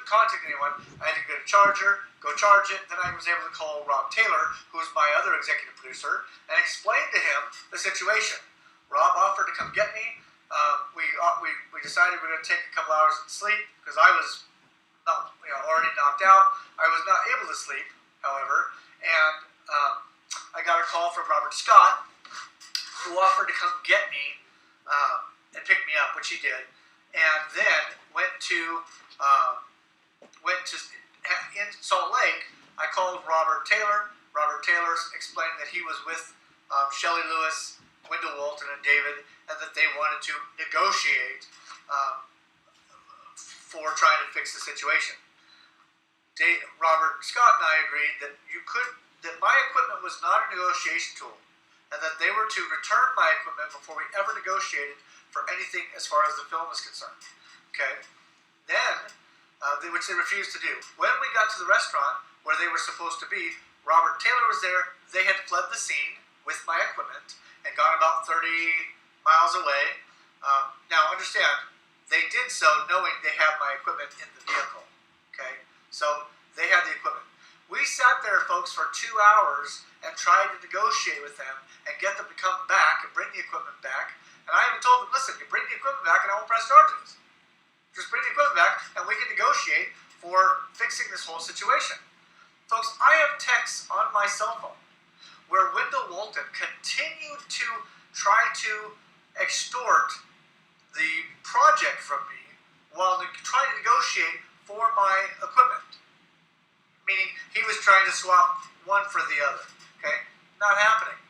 contact anyone. I had to get a charger, go charge it. Then I was able to call Rob Taylor, who's my other executive producer, and explain to him the situation. Rob offered to come get me. We decided we were going to take a couple hours of sleep because I was already knocked out. I was not able to sleep, however, and I got a call from Robert Scott, who offered to come get me and pick me up, which he did, and then went to in Salt Lake. I called Robert Taylor. Robert Taylor explained that he was with Shelley Lewis, Wendell Walton, and David, and that they wanted to negotiate for trying to fix the situation. Robert Scott and I agreed that that my equipment was not a negotiation tool, and that they were to return my equipment before we ever negotiated for anything as far as the film is concerned. Okay? Then, which they refused to do. When we got to the restaurant where they were supposed to be, Robert Taylor was there. They had fled the scene with my equipment and gone about 30 miles away. Now, understand, they did so knowing they had my equipment in the vehicle. Okay? So, they had the equipment. We sat there, folks, for 2 hours and tried to negotiate with them and get them to come back and bring the equipment back. And I even told them, listen, you bring the equipment back and I won't press charges. Just bring the equipment back and we can negotiate for fixing this whole situation. Folks, I have texts on my cell phone where Wendell Walton continued to try to extort the project from me while trying to negotiate for my equipment. Meaning he was trying to swap one for the other. Okay? Not happening.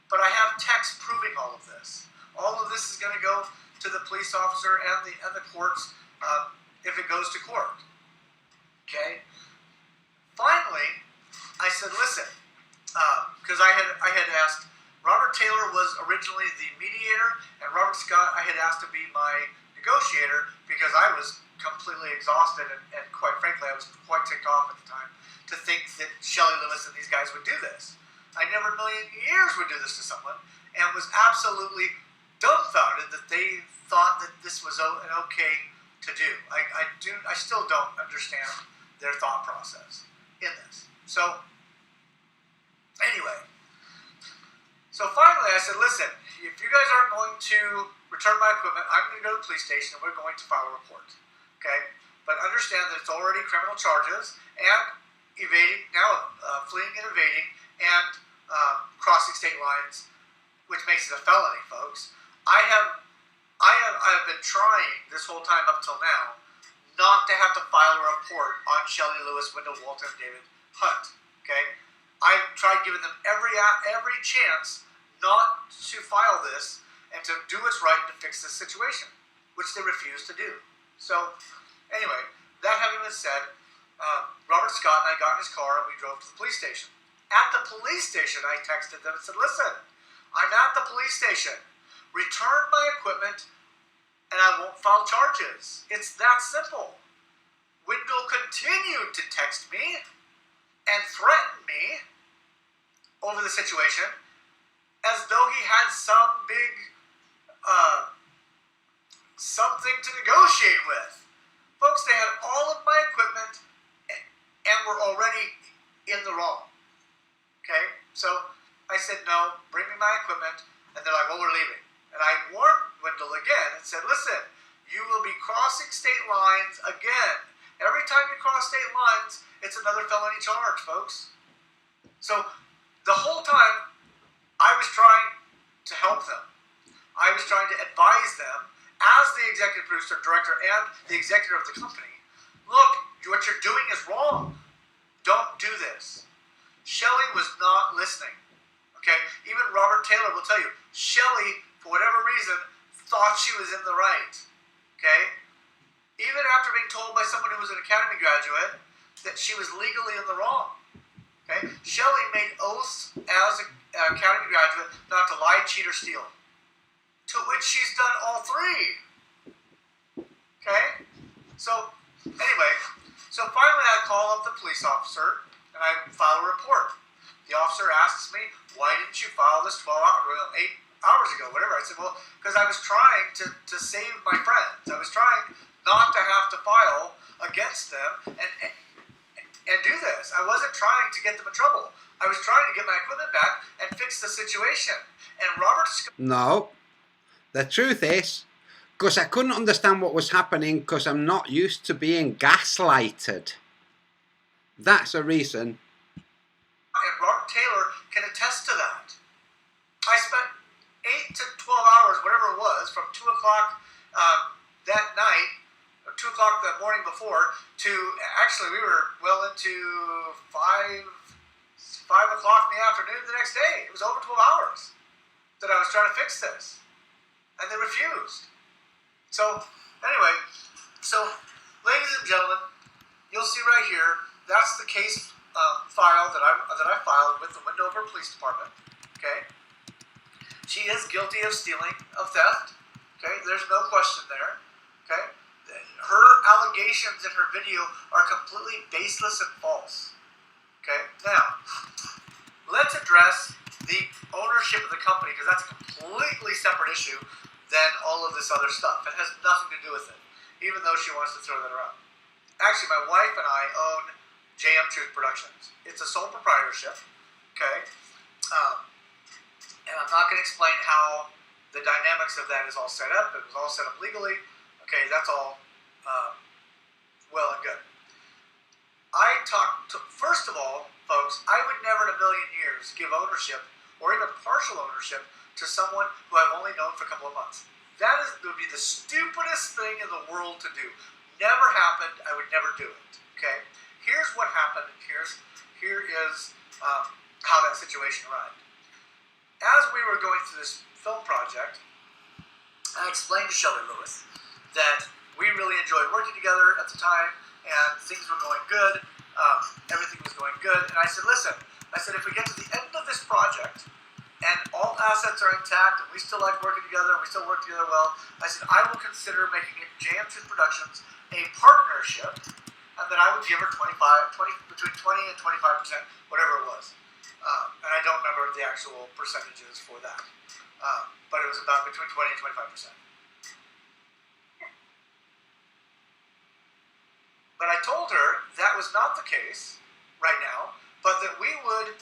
But I have texts proving all of this. All of this is going to go to the police officer and the courts if it goes to court. Okay? Finally, I said, listen, because I had asked, Robert Taylor was originally the mediator, and Robert Scott I had asked to be my negotiator because I was completely exhausted and quite frankly I was quite ticked off at the time to think that Shelley Lewis and these guys would do this. I never in a million years would do this to someone, and was absolutely dumbfounded that they thought that this was an okay to do. I still don't understand their thought process in this. So, anyway. So finally I said, listen, if you guys aren't going to return my equipment, I'm going to go to the police station and we're going to file a report. Okay? But understand that it's already criminal charges and fleeing and evading and crossing state lines, which makes it a felony, folks. I have been trying this whole time up till now not to have to file a report on Shelley Lewis, Wendell Walton, and David Hunt. Okay, I've tried giving them every chance not to file this and to do what's right to fix this situation, which they refuse to do. So, anyway, that having been said, Robert Scott and I got in his car and we drove to the police station. At the police station, I texted them and said, listen, I'm at the police station. Return my equipment and I won't file charges. It's that simple. Wendell continued to text me and threaten me over the situation as though he had some big something to negotiate with. Folks, they had all of my equipment and were already in the wrong. Okay? So I said, no, bring me my equipment. And they're like, well, we're leaving. And I warned Wendell again and said, listen, you will be crossing state lines again. Every time you cross state lines, it's another felony charge, folks. So the whole time, I was trying to help them. I was trying to advise them as the executive producer, director, and the executive of the company. Look, what you're doing is wrong. Don't do this. Shelley was not listening. Okay? Even Robert Taylor will tell you, Shelley, for whatever reason, thought she was in the right. Okay? Even after being told by someone who was an academy graduate that she was legally in the wrong. Okay? Shelley made oaths as a academy graduate not to lie, cheat, or steal. To which she's done all three. Okay? So, anyway, so finally I call up the police officer and I file a report. The officer asks me, why didn't you file this 8 hours ago, whatever. I said, well, because I was trying to save my friends. I was trying not to have to file against them and do this. I wasn't trying to get them in trouble. I was trying to get my equipment back and fix the situation. And Robert Scott... No. The truth is, because I couldn't understand what was happening because I'm not used to being gaslighted. That's a reason. And Robert Taylor can attest to that. I spent 8 to 12 hours, whatever it was, from 2 o'clock that night, or 2 o'clock the morning before, to actually we were well into 5 o'clock in the afternoon the next day. It was over 12 hours that I was trying to fix this. And they refused. So, anyway, ladies and gentlemen, you'll see right here, that's the case file that I filed with the Wendover Police Department. Okay? She is guilty of stealing, of theft. Okay? There's no question there. Okay? Her allegations in her video are completely baseless and false. Okay? Now, let's address the ownership of the company, because that's a completely separate issue than all of this other stuff. It has nothing to do with it, even though she wants to throw that around. Actually, my wife and I own JM Truth Productions. It's a sole proprietorship, okay? And I'm not going to explain how the dynamics of that is all set up. It was all set up legally. Okay, that's all well and good. First of all, folks, I would never in a million years give ownership or even partial ownership to someone who I've only known for a couple of months. That would be the stupidest thing in the world to do. Never happened. I would never do it. Okay. Here's what happened. Here is how that situation arrived. As we were going through this film project, I explained to Shelley Lewis that we really enjoyed working together at the time, and things were going good. Everything was going good. And I said, listen, if we get to the end of this project, and all assets are intact, and we still like working together, and we still work together well, I said, I will consider making JM Truth Productions a partnership, and that I would give her between 20 and 25%, whatever it was. And I don't remember the actual percentages for that. But it was about between 20 and 25%. But I told her that was not the case right now, but that we would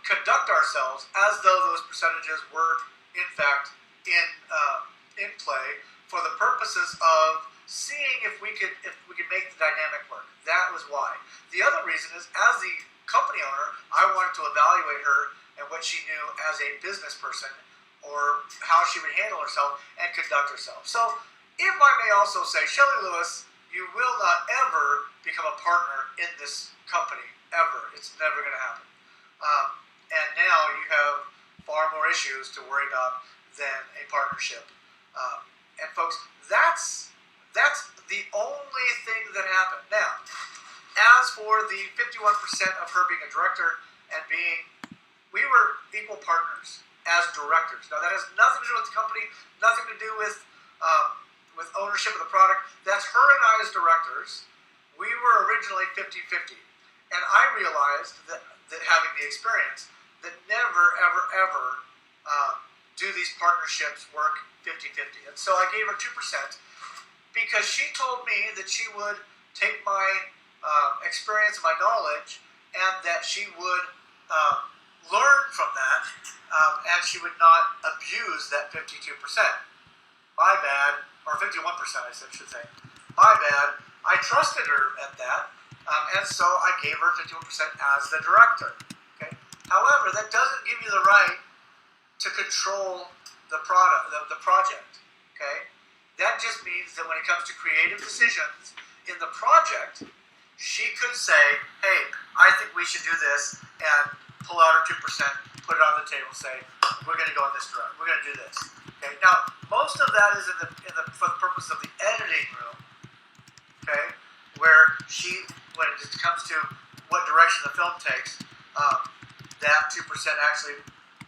conduct ourselves as though those percentages were, in fact, in play for the purposes of seeing if we could make the dynamic work. That was why. The other reason is, as the company owner, I wanted to evaluate her and what she knew as a business person, or how she would handle herself and conduct herself. So, if I may also say, Shelley Lewis, you will not ever become a partner in this company, ever. It's never going to happen. And now you have far more issues to worry about than a partnership. And folks, that's the only thing that happened. Now, as for the 51% of her being a director and we were equal partners as directors. Now, that has nothing to do with the company, nothing to do with ownership of the product. That's her and I as directors. We were originally 50-50. And I realized that having the experience, that never, ever, ever do these partnerships work 50-50. And so I gave her 2% because she told me that she would take my experience, my knowledge, and that she would learn from that, and she would not abuse that 52%. My bad, or 51%, I should say. My bad. I trusted her at that, and so I gave her 51% as the director. Okay. However, that doesn't give you the right to control the project. Okay. That just means that when it comes to creative decisions in the project, she could say, "Hey, I think we should do this," and pull out her 2%, put it on the table, say, "We're going to go in this direction. We're going to do this." Okay. Now, most of that is for the purpose of the editing room. Okay, where when it comes takes, that 2% actually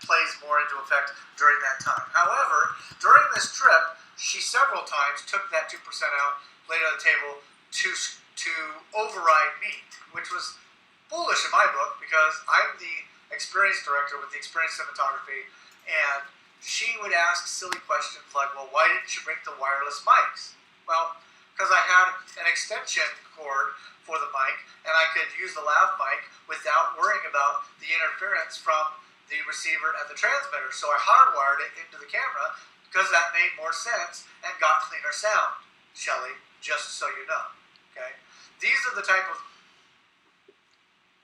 plays more into effect during that time. However, during this trip, she several times took that 2% out, laid it on the table to override me, which was foolish in my book because I'm the experienced director with the experienced cinematography, and she would ask silly questions like, well, why didn't you bring the wireless mics? Well, because I had an extension cord for the mic, and I could use the lav mic without worrying about the interference from the receiver and the transmitter. So I hardwired it into the camera because that made more sense and got cleaner sound, Shelley, just so you know. Okay? These are the type of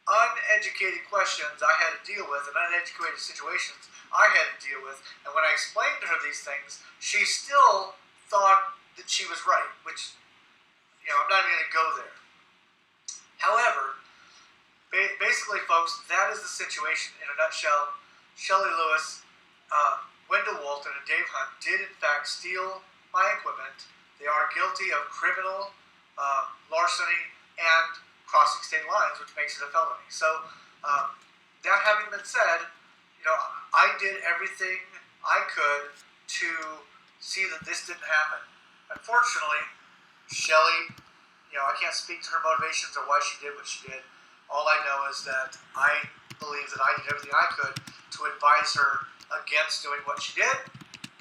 uneducated questions I had to deal with and uneducated situations I had to deal with. And when I explained to her these things, she still thought that she was right, which, I'm not even going to go there. However, basically, folks, that is the situation in a nutshell. Shelley Lewis, Wendell Walton, and Dave Hunt did, in fact, steal my equipment. They are guilty of criminal larceny and crossing state lines, which makes it a felony. So, that having been said, I did everything I could to see that this didn't happen. Unfortunately, Shelley, I can't speak to her motivations or why she did what she did. All I know is that I believe that I did everything I could to advise her against doing what she did.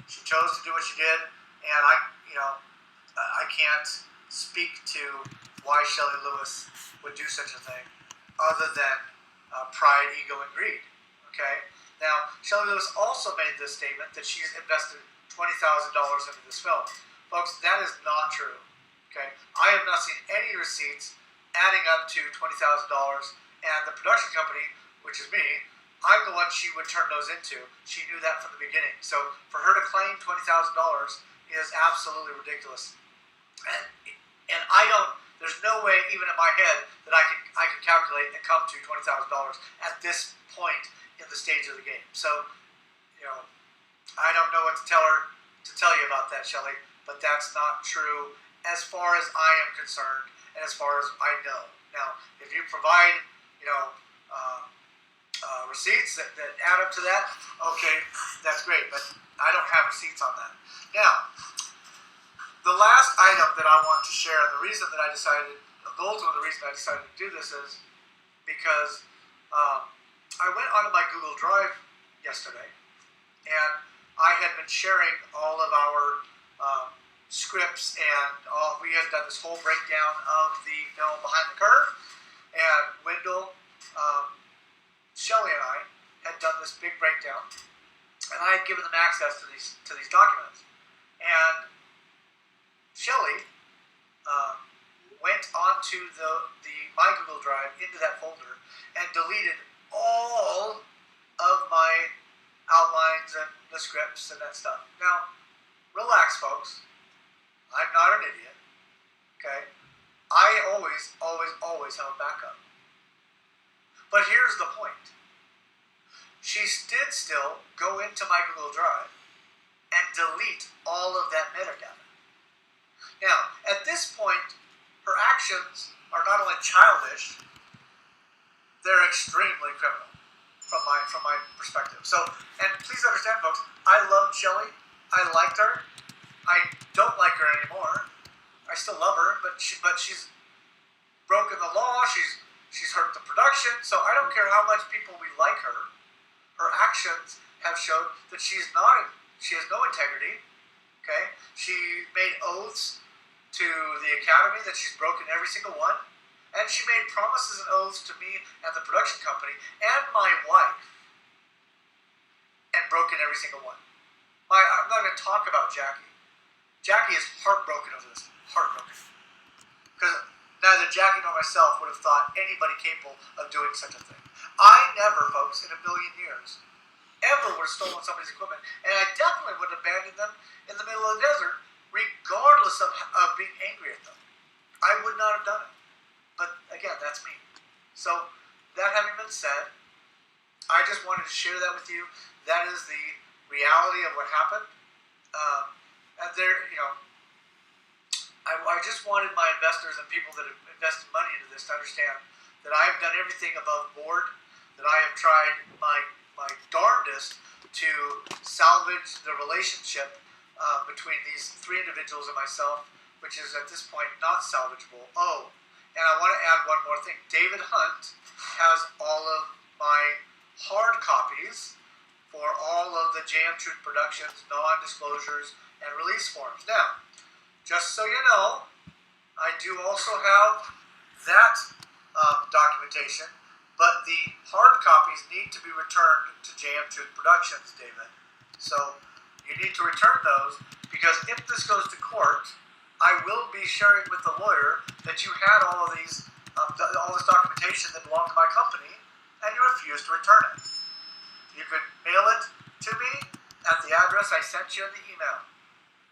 She chose to do what she did, and I can't speak to why Shelley Lewis would do such a thing, other than pride, ego, and greed. Okay. Now, Shelley Lewis also made this statement that she's invested $20,000 into this film. Folks, that is not true. Okay, I have not seen any receipts adding up to $20,000, and the production company, which is me, I'm the one she would turn those into. She knew that from the beginning. So for her to claim $20,000 is absolutely ridiculous. And there's no way, even in my head, that I could calculate and come to $20,000 at this point in the stage of the game. So, I don't know what to tell you about that, Shelley, but that's not true as far as I am concerned and as far as I know. Now, if you provide, receipts that add up to that, okay, that's great, but I don't have receipts on that. Now, the last item that I want to share, and the reason that the ultimate reason I decided to do this is because I went onto my Google Drive yesterday, and I had been sharing all of our scripts, and we had done this whole breakdown of the film Behind the Curve, and Wendell, Shelley, and I had done this big breakdown, and I had given them access to these documents, and Shelley went onto my Google Drive into that folder and deleted all of my outlines and the scripts and that stuff. Now, relax, folks. I'm not an idiot. Okay? I always have a backup. But here's the point. She did still go into my Google Drive and delete all of that metadata. Now, at this point, her actions are not only childish, they're extremely criminal from my perspective. So, and please understand, folks, I loved Shelley. I liked her. I don't like her anymore. I still love her, but she's broken the law. She's hurt the production. So I don't care how much people we like her. Her actions have shown that she has no integrity. Okay, she made oaths to the Academy that she's broken every single one, and she made promises and oaths to me and the production company and my wife, and broken every single one. I'm not going to talk about Jackie. Jackie is heartbroken over this. Heartbroken. Because neither Jackie nor myself would have thought anybody capable of doing such a thing. I never, folks, in a billion years, ever would have stolen somebody's equipment. And I definitely would have abandoned them in the middle of the desert, regardless of being angry at them. I would not have done it. But again, that's me. So, that having been said, I just wanted to share that with you. That is the reality of what happened. And there, I just wanted my investors and people that have invested money into this to understand that I have done everything above board, that I have tried my darndest to salvage the relationship between these three individuals and myself, which is at this point not salvageable. Oh, and I want to add one more thing. David Hunt has all of my hard copies for all of the JM Truth Productions non-disclosures and release forms. Now, just so you know, I do also have that documentation, but the hard copies need to be returned to JM Truth Productions, David. So you need to return those, because if this goes to court, I will be sharing with the lawyer that you had all of these, all this documentation that belonged to my company, and you refused to return it. You could mail it to me at the address I sent you in the email.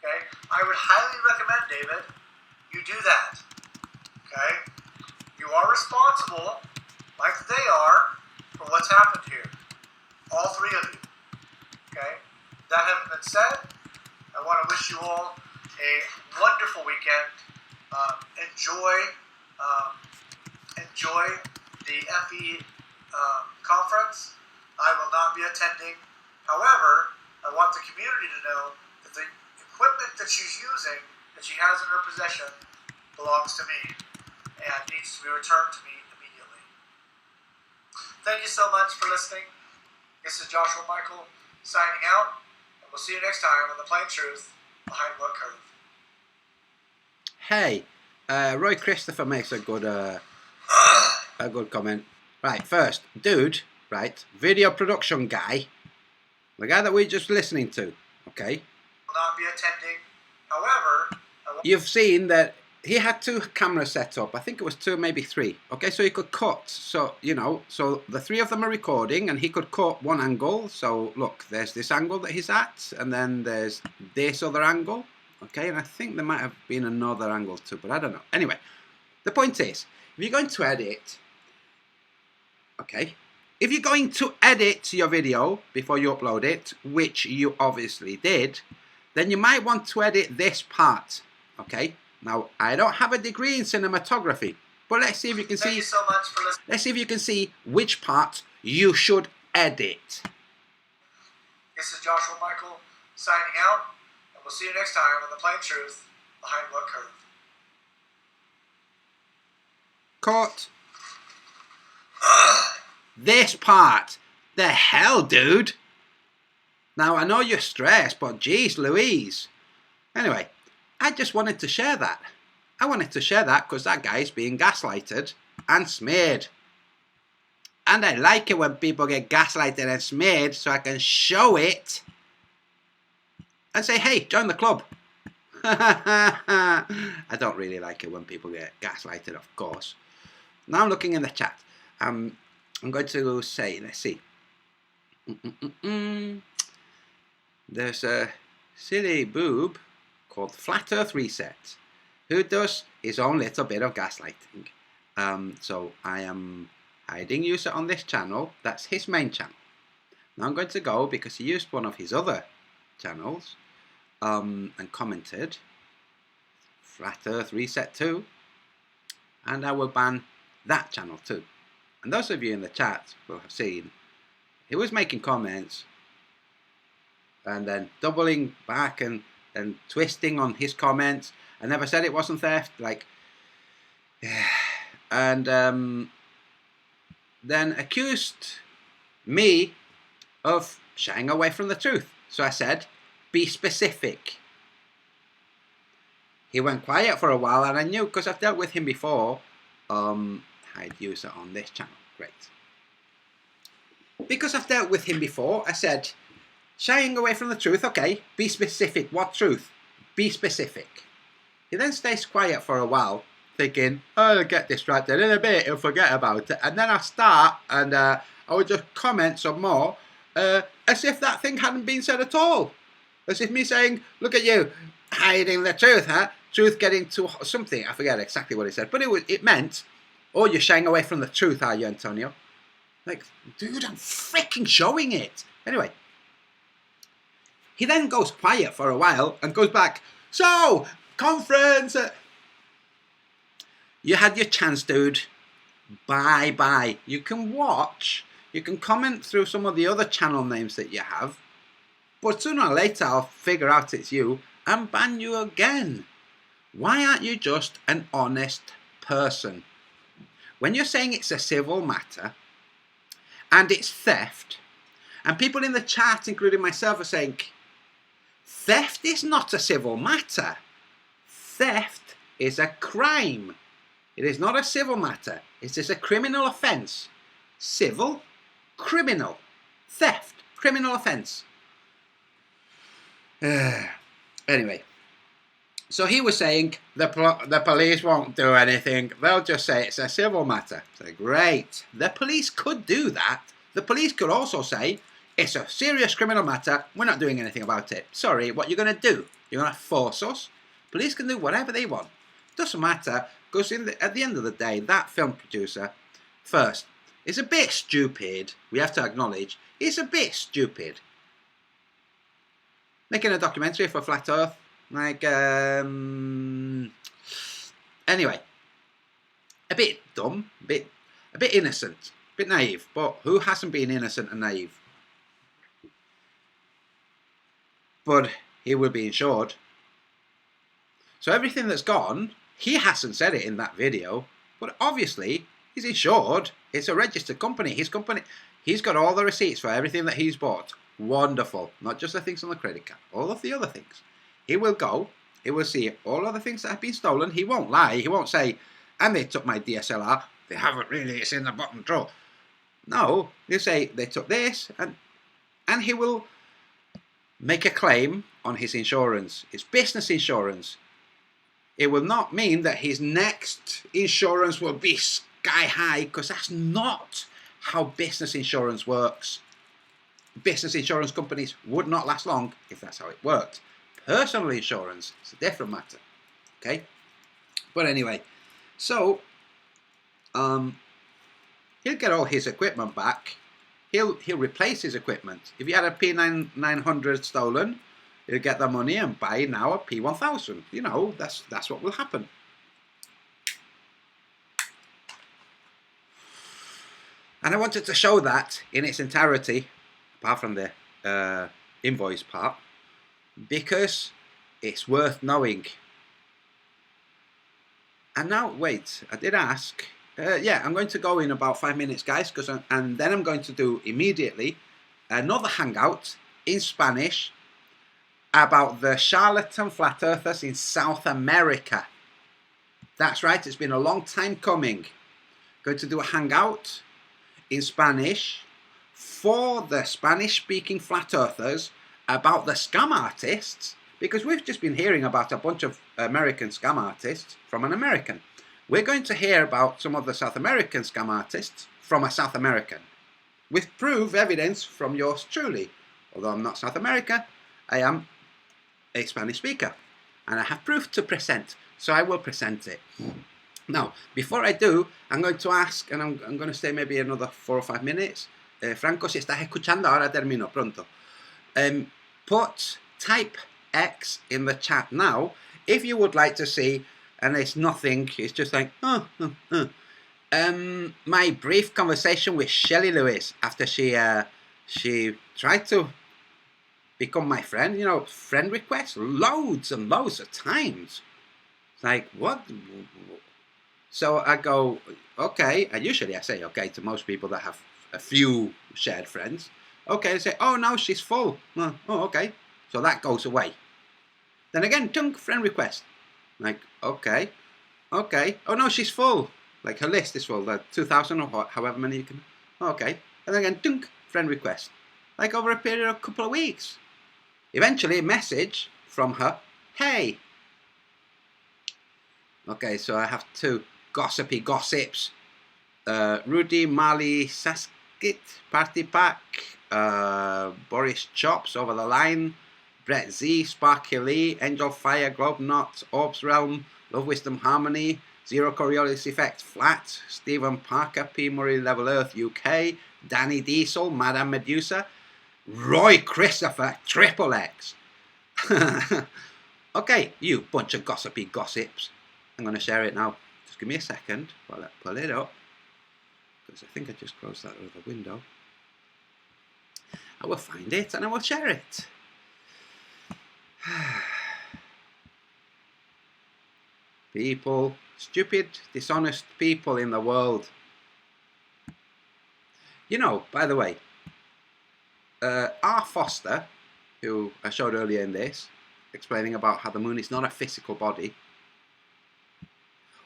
Okay? I would highly recommend, David, you do that. Okay? You are responsible, like they are, for what's happened here. All three of you. Okay? That having been said, I want to wish you all a wonderful weekend. Enjoy the FE conference. I will not be attending. However, I want the community to know that the equipment that she's using, that she has in her possession, belongs to me and needs to be returned to me immediately. Thank you so much for listening. This is Joshua Michael signing out, and we'll see you next time on The Plain Truth Behind What Curve. Hey, Roy Christopher makes a good comment. Right, first, dude, right, video production guy, the guy that we're just listening to, okay? Will not be attending. However, you've seen that he had 2 cameras set up. I think it was 2, maybe 3. Okay, so he could cut. So, you know, so the 3 of them are recording, and he could cut one angle. So, look, there's this angle that he's at, and then there's this other angle. Okay, and I think there might have been another angle too, but I don't know. Anyway, the point is, if you're going to edit, okay, if you're going to edit your video before you upload it, which you obviously did, then you might want to edit this part, okay? Now, I don't have a degree in cinematography, but let's see if you can Thank you so much for listening. Let's see if you can see which part you should edit. This is Joshua Michael signing out, and we'll see you next time on The Plain Truth Behind What Curve. Cut. This part. The hell, dude. Now, I know you're stressed, but geez Louise. Anyway, I just wanted to share that. I wanted to share that because that guy's being gaslighted and smeared. And I like it when people get gaslighted and smeared, so I can show it and say, hey, join the club. I don't really like it when people get gaslighted, of course. Now I'm looking in the chat. I'm going to say, let's see. There's a silly boob called Flat Earth Reset who does his own little bit of gaslighting. So I am hiding user on this channel. That's his main channel. Now I'm going to go, because he used one of his other channels and commented Flat Earth Reset too, and I will ban that channel too. And those of you in the chat will have seen he was making comments and then doubling back and twisting on his comments. I never said it wasn't theft, like, and then accused me of shying away from the truth. So I said, be specific. He went quiet for a while, and I knew, because I've dealt with him before. Hide user on this channel. Great. Because I've dealt with him before, I said, shying away from the truth, okay, be specific. What truth? Be specific. He then stays quiet for a while, thinking, oh, I'll get distracted in a bit, he'll forget about it. And then I start, and I would just comment some more, as if that thing hadn't been said at all. As if me saying, look at you, hiding the truth, huh? Truth getting to something. I forget exactly what he said, but it meant, oh, you're shying away from the truth, are you, Antonio? Like, dude, I'm freaking showing it. Anyway, he then goes quiet for a while and goes back, so, conference. You had your chance, dude. Bye-bye. You can watch, you can comment through some of the other channel names that you have, but sooner or later I'll figure out it's you and ban you again. Why aren't you just an honest person? When you're saying it's a civil matter and it's theft, and people in the chat, including myself, are saying theft is not a civil matter. Theft is a crime. It is not a civil matter. It is a criminal offence. Civil, criminal. Theft, criminal offence. Anyway, so he was saying the police won't do anything. They'll just say it's a civil matter. So great. The police could do that. The police could also say it's a serious criminal matter. We're not doing anything about it. Sorry, what you're going to do? You're going to force us? Police can do whatever they want. Doesn't matter, because at the end of the day, that film producer, first, is a bit stupid. We have to acknowledge, he's a bit stupid. Making a documentary for Flat Earth, like, anyway, a bit dumb, a bit innocent, a bit naive. But who hasn't been innocent and naive? But he will be insured. So everything that's gone, he hasn't said it in that video, but obviously he's insured. It's a registered company. His company, he's got all the receipts for everything that he's bought. Wonderful. Not just the things on the credit card, all of the other things. He will go, he will see all of the things that have been stolen. He won't lie. He won't say, and they took my DSLR. They haven't really, it's in the bottom drawer. No, he'll say, they took this, and he will make a claim on his insurance. It's business insurance. It will not mean that his next insurance will be sky high, because that's not how business insurance works. Business insurance companies would not last long if that's how it worked. Personal insurance is a different matter. Okay? But anyway, so he'll get all his equipment back. He'll replace his equipment. If he had a P900 stolen, he'll get the money and buy now a P1000. You know, that's what will happen. And I wanted to show that in its entirety, apart from the invoice part, because it's worth knowing. And now, wait, I did ask. Yeah, I'm going to go in about 5 minutes, guys, and then I'm going to do immediately another hangout in Spanish about the charlatan flat earthers in South America. That's right, it's been a long time coming. Going to do a hangout in Spanish for the Spanish-speaking flat earthers about the scam artists, because we've just been hearing about a bunch of American scam artists from an American. We're going to hear about some of the South American scam artists from a South American, with proof evidence from yours truly. Although I'm not South America, I am a Spanish speaker, and I have proof to present, so I will present it. Now, before I do, I'm going to ask, and I'm going to stay maybe another 4 or 5 minutes. Franco, si estás escuchando, ahora termino pronto. Type X in the chat now if you would like to see, and it's nothing, it's just like, my brief conversation with Shelley Lewis after she tried to become my friend, you know, friend requests, loads and loads of times. It's like, what? So I go, okay, and usually I say okay to most people that have a few shared friends. Okay, I say, oh no, she's full. Oh, okay. So that goes away. Then again, tunk, friend request. Like, okay. Oh no, she's full. Like her list is full, like 2,000 or however many you can. Okay. And then again, tunk, friend request. Like over a period of a couple of weeks. Eventually a message from her, hey. Okay, so I have 2 gossipy gossips. Rudy Mali Saskit, Party Pack, Boris Chops, Over the Line, Brett Z, Sparky Lee, Angel Fire, Globe Knot, Orbs Realm, Love Wisdom Harmony, Zero Coriolis Effect Flat, Stephen Parker, P. Murray Level Earth UK, Danny Diesel, Madame Medusa, Roy Christopher, Triple X. Okay, you bunch of gossipy gossips. I'm going to share it now. Just give me a second while I pull it up. because I think I just closed that other window. I will find it and I will share it. People, stupid, dishonest people in the world. You know, by the way, R. Foster, who I showed earlier in this, explaining about how the moon is not a physical body,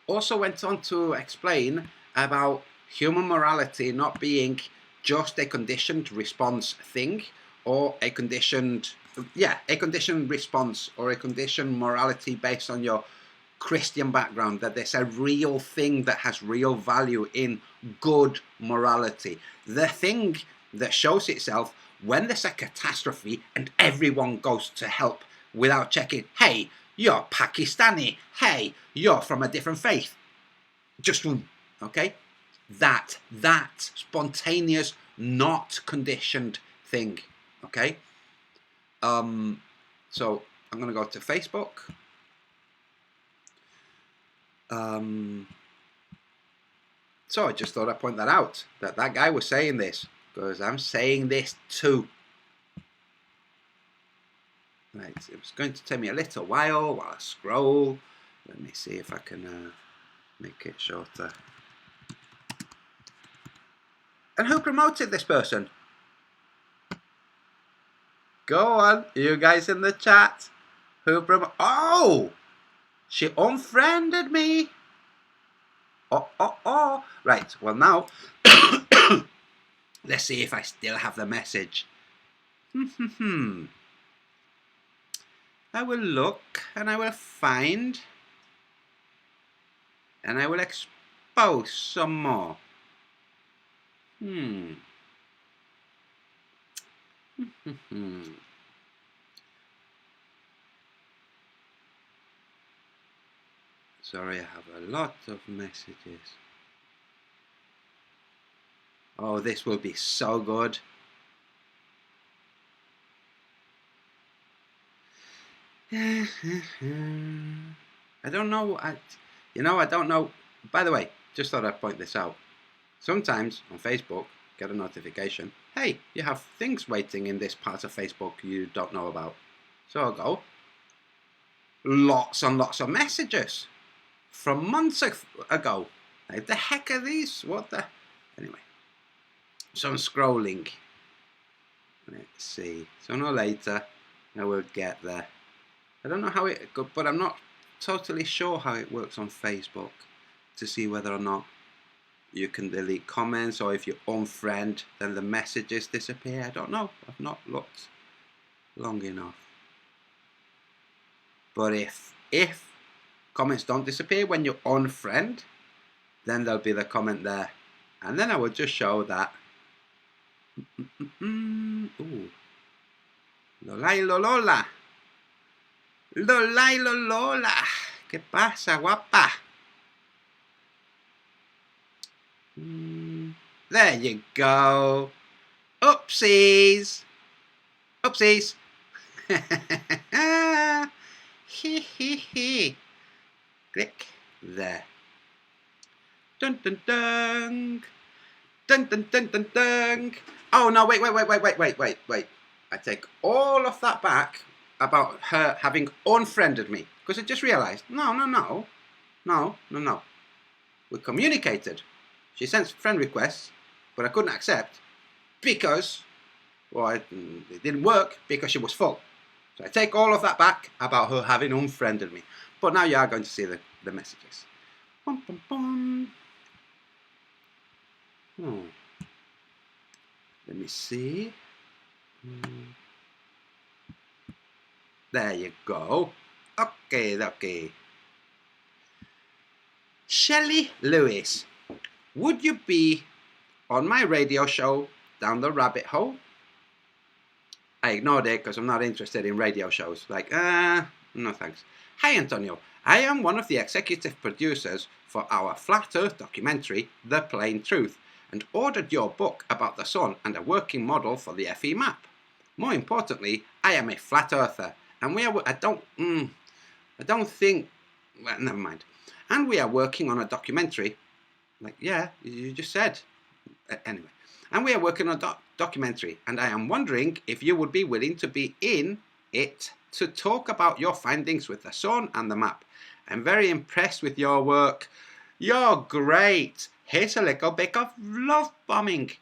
also went on to explain about human morality not being just a conditioned response thing, or a conditioned response, or a conditioned morality based on your Christian background, that there's a real thing that has real value in good morality. The thing that shows itself when there's a catastrophe and everyone goes to help without checking, hey, you're Pakistani, hey, you're from a different faith. Just one, okay? That spontaneous, not conditioned thing, okay? So I'm going to go to Facebook. So I just thought I'd point that out, that guy was saying this, because I'm saying this too. Right, it was going to take me a little while I scroll. Let me see if I can make it shorter. And who promoted this person? Go on, you guys in the chat. Who Oh! She unfriended me. Oh. Right, well now, let's see if I still have the message. I will look, and I will find, and I will expose some more. Sorry, I have a lot of messages. Oh, this will be so good. I don't know. I don't know. By the way, just thought I'd point this out. Sometimes on Facebook, get a notification. Hey, you have things waiting in this part of Facebook you don't know about. So I'll go. Lots and lots of messages from months ago. Like, the heck are these? What the? Anyway. So I'm scrolling. Let's see. Sooner or later, I will get there. I don't know how it goes, but I'm not totally sure how it works on Facebook to see whether or not you can delete comments, or if you unfriend, then the messages disappear. I don't know. I've not looked long enough. But if comments don't disappear when you unfriend, then there'll be the comment there. And then I will just show that. Ooh. Lola. Lola. ¿Qué pasa, guapa? There you go. Oopsies. Oopsies. Click there. Dun dun dun. Dun dun dun dun dun. Oh no, wait. I take all of that back about her having unfriended me, because I just realized, no. We communicated. She sent friend requests, but I couldn't accept because, well, it didn't work because she was full. So I take all of that back about her having unfriended me. But now you are going to see the messages. Bum, bum, bum. Let me see. There you go. Okay. Shelley Lewis, would you be on my radio show Down the Rabbit Hole? I ignored it because I'm not interested in radio shows. Like, no thanks. Hi Antonio, I am one of the executive producers for our Flat Earth documentary, The Plain Truth, and ordered your book about the sun and a working model for the FE map. More importantly, I am a flat earther, and I don't think, well, never mind. And we are working on a documentary. Like, yeah, you just said, Anyway, and we are working on a documentary, and I am wondering if you would be willing to be in it to talk about your findings with the sun and the map. I'm very impressed with your work. You're great. Here's a little bit of love bombing.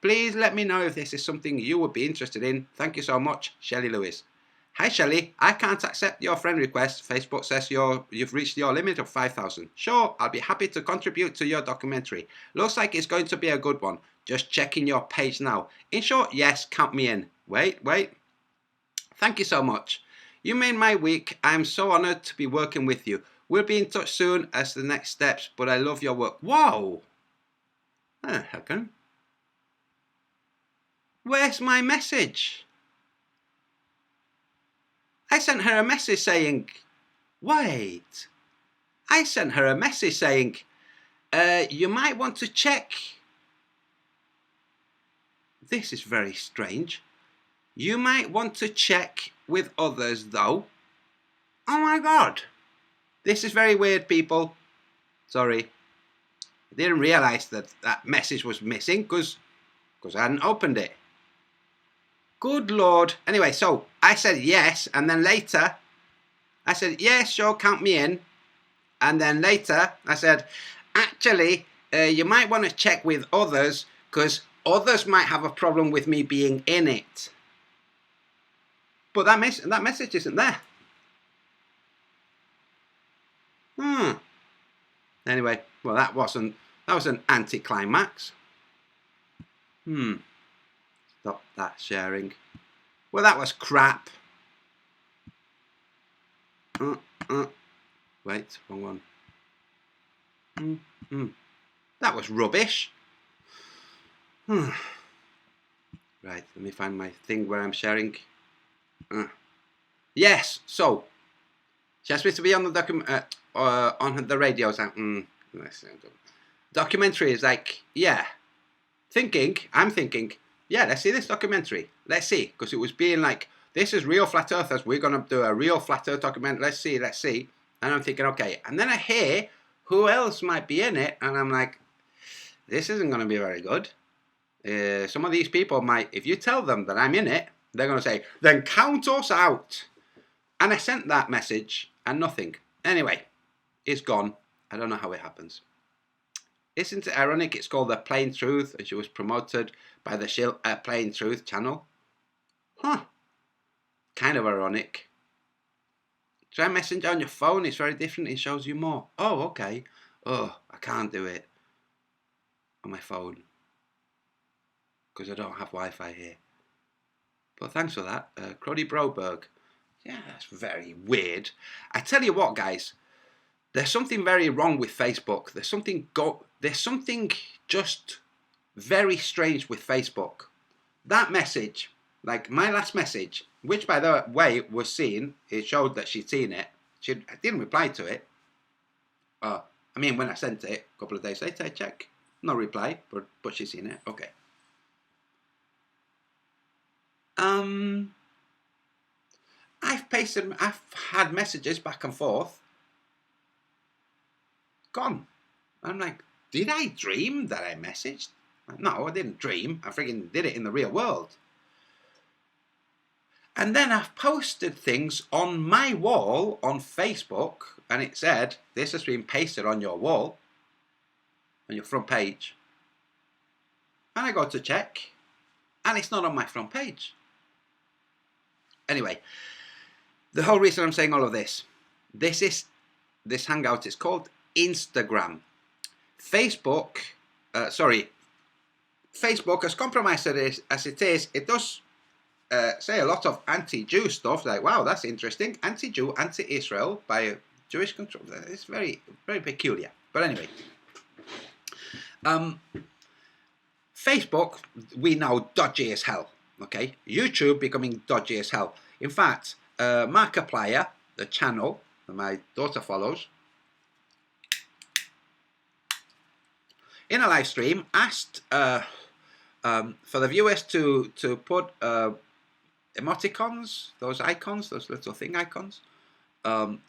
Please let me know if this is something you would be interested in. Thank you so much, Shelley Lewis. Hi Shelley, I can't accept your friend request. Facebook says you've reached your limit of 5,000. Sure, I'll be happy to contribute to your documentary. Looks like it's going to be a good one. Just checking your page now. In short, yes, count me in. Wait. Thank you so much. You made my week. I'm so honoured to be working with you. We'll be in touch soon as the next steps, but I love your work. Whoa! Heck. Where's my message? I sent her a message saying, wait. I sent her a message saying, you might want to check. This is very strange. You might want to check with others though. Oh my God. This is very weird, people. Sorry. I didn't realise that message was missing because I hadn't opened it. Good Lord. Anyway, so I said yes, and then later I said, yes, sure, count me in. And then later I said, actually, you might want to check with others because others might have a problem with me being in it. But that message isn't there. Anyway, well, that was an anticlimax. Stop that sharing. Well, that was crap. Wait, wrong one. That was rubbish. Right, let me find my thing where I'm sharing. Yes, so she asked me to be on the on the radio. Documentary is like, yeah. I'm thinking, yeah, let's see this documentary. Let's see, because it was being like, this is real flat earthers. We're gonna do a real flat earth documentary. Let's see. And I'm thinking, okay. And then I hear who else might be in it, and I'm like, this isn't gonna be very good. Some of these people might, if you tell them that I'm in it, they're gonna say, then count us out. And I sent that message and nothing. Anyway, it's gone. I don't know how it happens. Isn't it ironic? It's called The Plain Truth, and she was promoted by the Plain Truth channel. Kind of ironic. Try Messenger on your phone. It's very different. It shows you more. Oh, okay. Oh, I can't do it on my phone because I don't have Wi-Fi here. But thanks for that, Crody Broberg. Yeah, that's very weird. I tell you what, guys. There's something very wrong with Facebook. There's something just very strange with Facebook. That message, like my last message, which by the way was seen, it showed that she'd seen it. I didn't reply to it. I mean, when I sent it a couple of days later, I check. No reply, but she's seen it. Okay. I've had messages back and forth. Gone. I'm like, did I dream that I messaged? No, I didn't dream. I freaking did it in the real world. And then I've posted things on my wall on Facebook, and it said, this has been pasted on your wall, on your front page. And I go to check, and it's not on my front page. Anyway, the whole reason I'm saying all of this hangout is called Instagram. Facebook, as compromised as it is, it does say a lot of anti-Jew stuff, like, wow, that's interesting. Anti-Jew, anti-Israel by Jewish control. It's very, very peculiar. But anyway, Facebook, we know, dodgy as hell. Okay, YouTube becoming dodgy as hell. In fact, Markiplier, the channel that my daughter follows, in a live stream asked for the viewers to put emoticons, those icons, those little thing icons.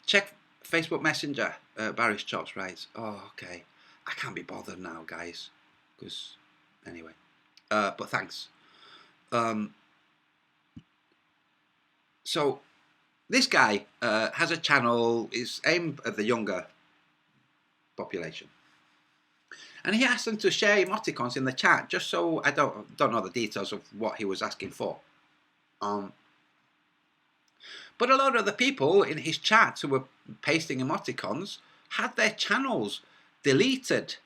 Check Facebook Messenger. Barry's Chops writes, oh, okay. I can't be bothered now, guys, because anyway. But thanks. So this guy has a channel, is aimed at the younger population. And he asked them to share emoticons in the chat, just so I don't know the details of what he was asking for. But a lot of the people in his chat who were pasting emoticons had their channels deleted.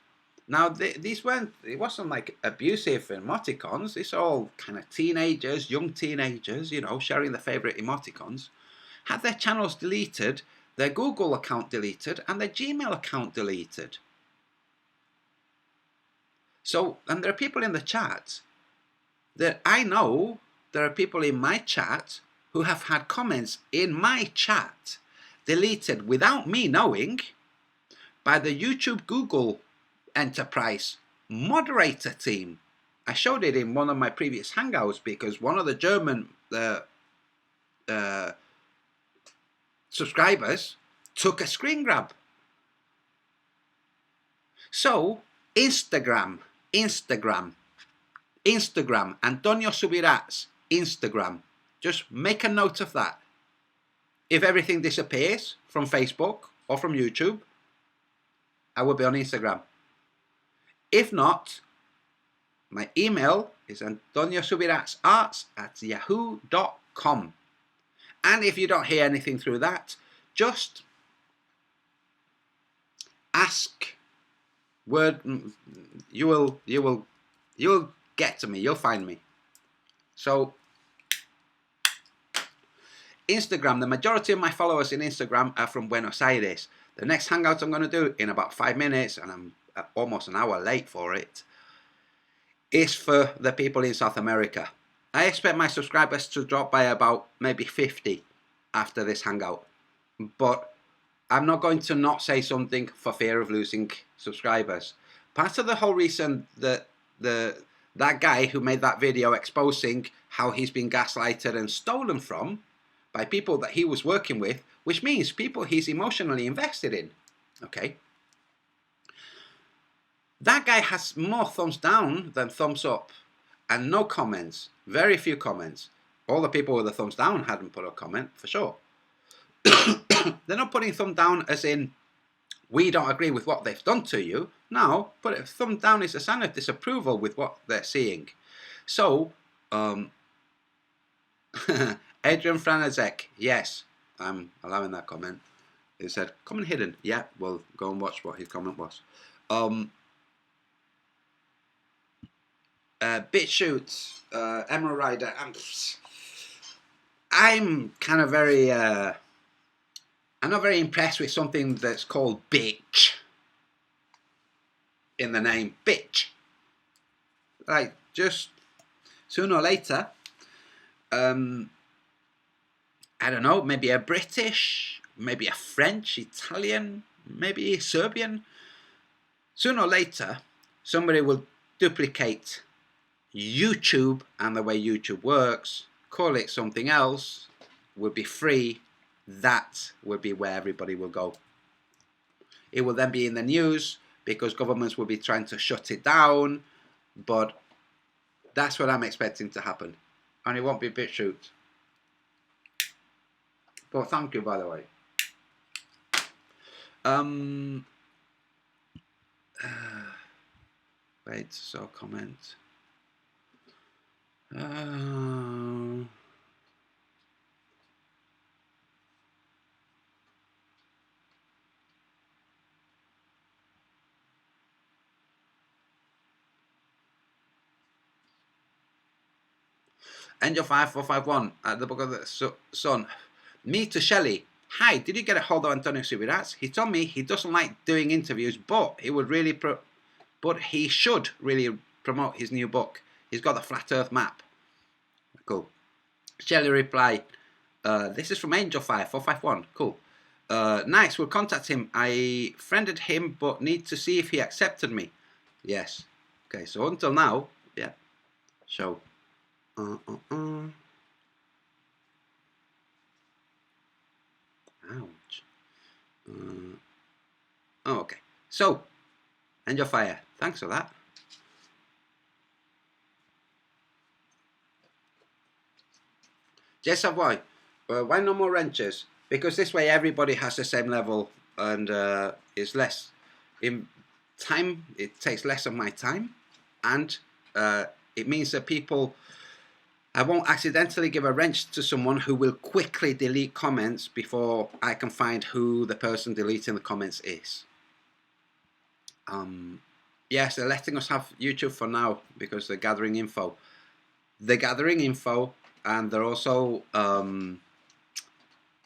Now, these weren't, it wasn't like abusive emoticons. It's all kind of teenagers, young teenagers, you know, sharing their favorite emoticons. Had their channels deleted, their Google account deleted, and their Gmail account deleted. So, and there are people in the chat that I know, there are people in my chat who have had comments in my chat deleted without me knowing by the YouTube Google Enterprise moderator team. I showed it in one of my previous Hangouts because one of the German subscribers took a screen grab. So, Instagram, Antonio Subirats, Instagram. Just make a note of that. If everything disappears from Facebook or from YouTube, I will be on Instagram. If not, my email is antoniosubiratsarts@yahoo.com. And if you don't hear anything through that, just ask. You'll get to me. You'll find me. So Instagram, the majority of my followers in Instagram are from Buenos Aires. The next Hangout I'm going to do in about 5 minutes, and I'm almost an hour late for it, is for the people in South America. I expect my subscribers to drop by about maybe 50 after this Hangout. But I'm not going to not say something for fear of losing subscribers. Part of the whole reason that that guy who made that video exposing how he's been gaslighted and stolen from by people that he was working with, which means people he's emotionally invested in, okay? That guy has more thumbs down than thumbs up, and no comments, very few comments. All the people with the thumbs down hadn't put a comment, for sure. They're not putting thumb down as in, we don't agree with what they've done to you. No, but a thumb down is a sign of disapproval with what they're seeing. So, Adrian Franazek, yes, I'm allowing that comment. He said, comment hidden. Yeah, well, go and watch what his comment was. BitChute, Emerald Rider, I'm kind of very, I'm not very impressed with something that's called bitch in the name. Bitch. Like, just sooner or later, I don't know, maybe a British, maybe a French, Italian, maybe Serbian. Sooner or later, somebody will duplicate YouTube and the way YouTube works, call it something else, will be free. That will be where everybody will go. It will then be in the news because governments will be trying to shut it down, but that's what I'm expecting to happen. And it won't be BitChute. But thank you, by the way. Wait, so comment. Angel 5451 at the Book of the Sun. Me to Shelley. Hi, did you get a hold of Antonio Subirats? He told me he doesn't like doing interviews, but he would really he should really promote his new book. He's got the Flat Earth map. Cool. Shelley replied, this is from Angel 5451. Cool. Nice, we'll contact him. I friended him, but need to see if he accepted me. Yes. Okay, so until now, yeah. So, ouch. Oh, okay. So, Angel Fire, thanks for that. Yes, Savoy. Why no more wrenches? Because this way everybody has the same level, and it's less in time. It takes less of my time, and it means that people, I won't accidentally give a wrench to someone who will quickly delete comments before I can find who the person deleting the comments is. Yes, they're letting us have YouTube for now because they're gathering info. They're gathering info, and they're also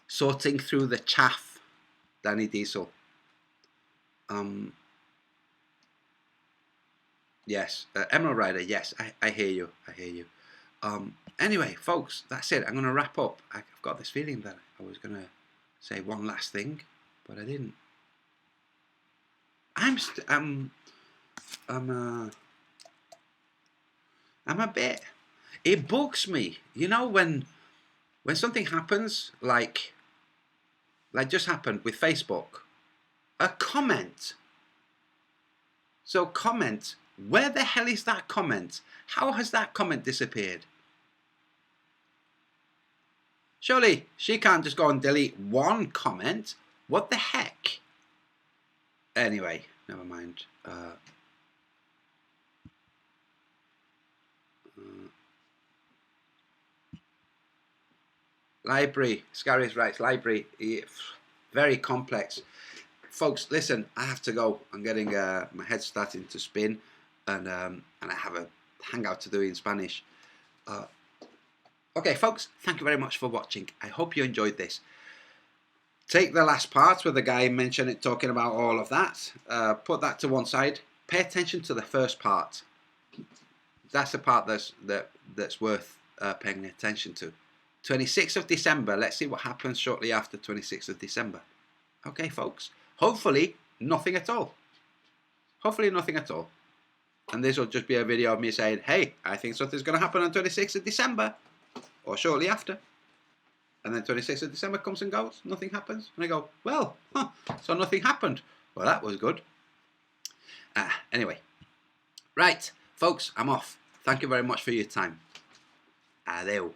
sorting through the chaff, Danny Diesel. Yes, Emerald Rider, yes, I hear you, I hear you. Anyway, folks, that's it. I'm going to wrap up. I've got this feeling that I was going to say one last thing, but I didn't. I'm a bit, it bugs me, you know, when something happens, like just happened with Facebook, a comment. So comment, where the hell is that comment? How has that comment disappeared? Surely she can't just go and delete one comment. What the heck? Anyway, never mind. Library, Scary's right, library, very complex. Folks, listen, I have to go. I'm getting my head starting to spin, and I have a hangout to do in Spanish. Okay, folks, thank you very much for watching. I hope you enjoyed this. Take the last part where the guy mentioned it, talking about all of that. Put that to one side. Pay attention to the first part. That's the part that's worth paying attention to. 26th of December. Let's see what happens shortly after 26th of December. Okay, folks. Hopefully, nothing at all. Hopefully, nothing at all. And this will just be a video of me saying, hey, I think something's going to happen on 26th of December. Or shortly after. And then 26th of December comes and goes. Nothing happens. And I go, well, so nothing happened. Well, that was good. Anyway. Right, folks, I'm off. Thank you very much for your time. Adeu.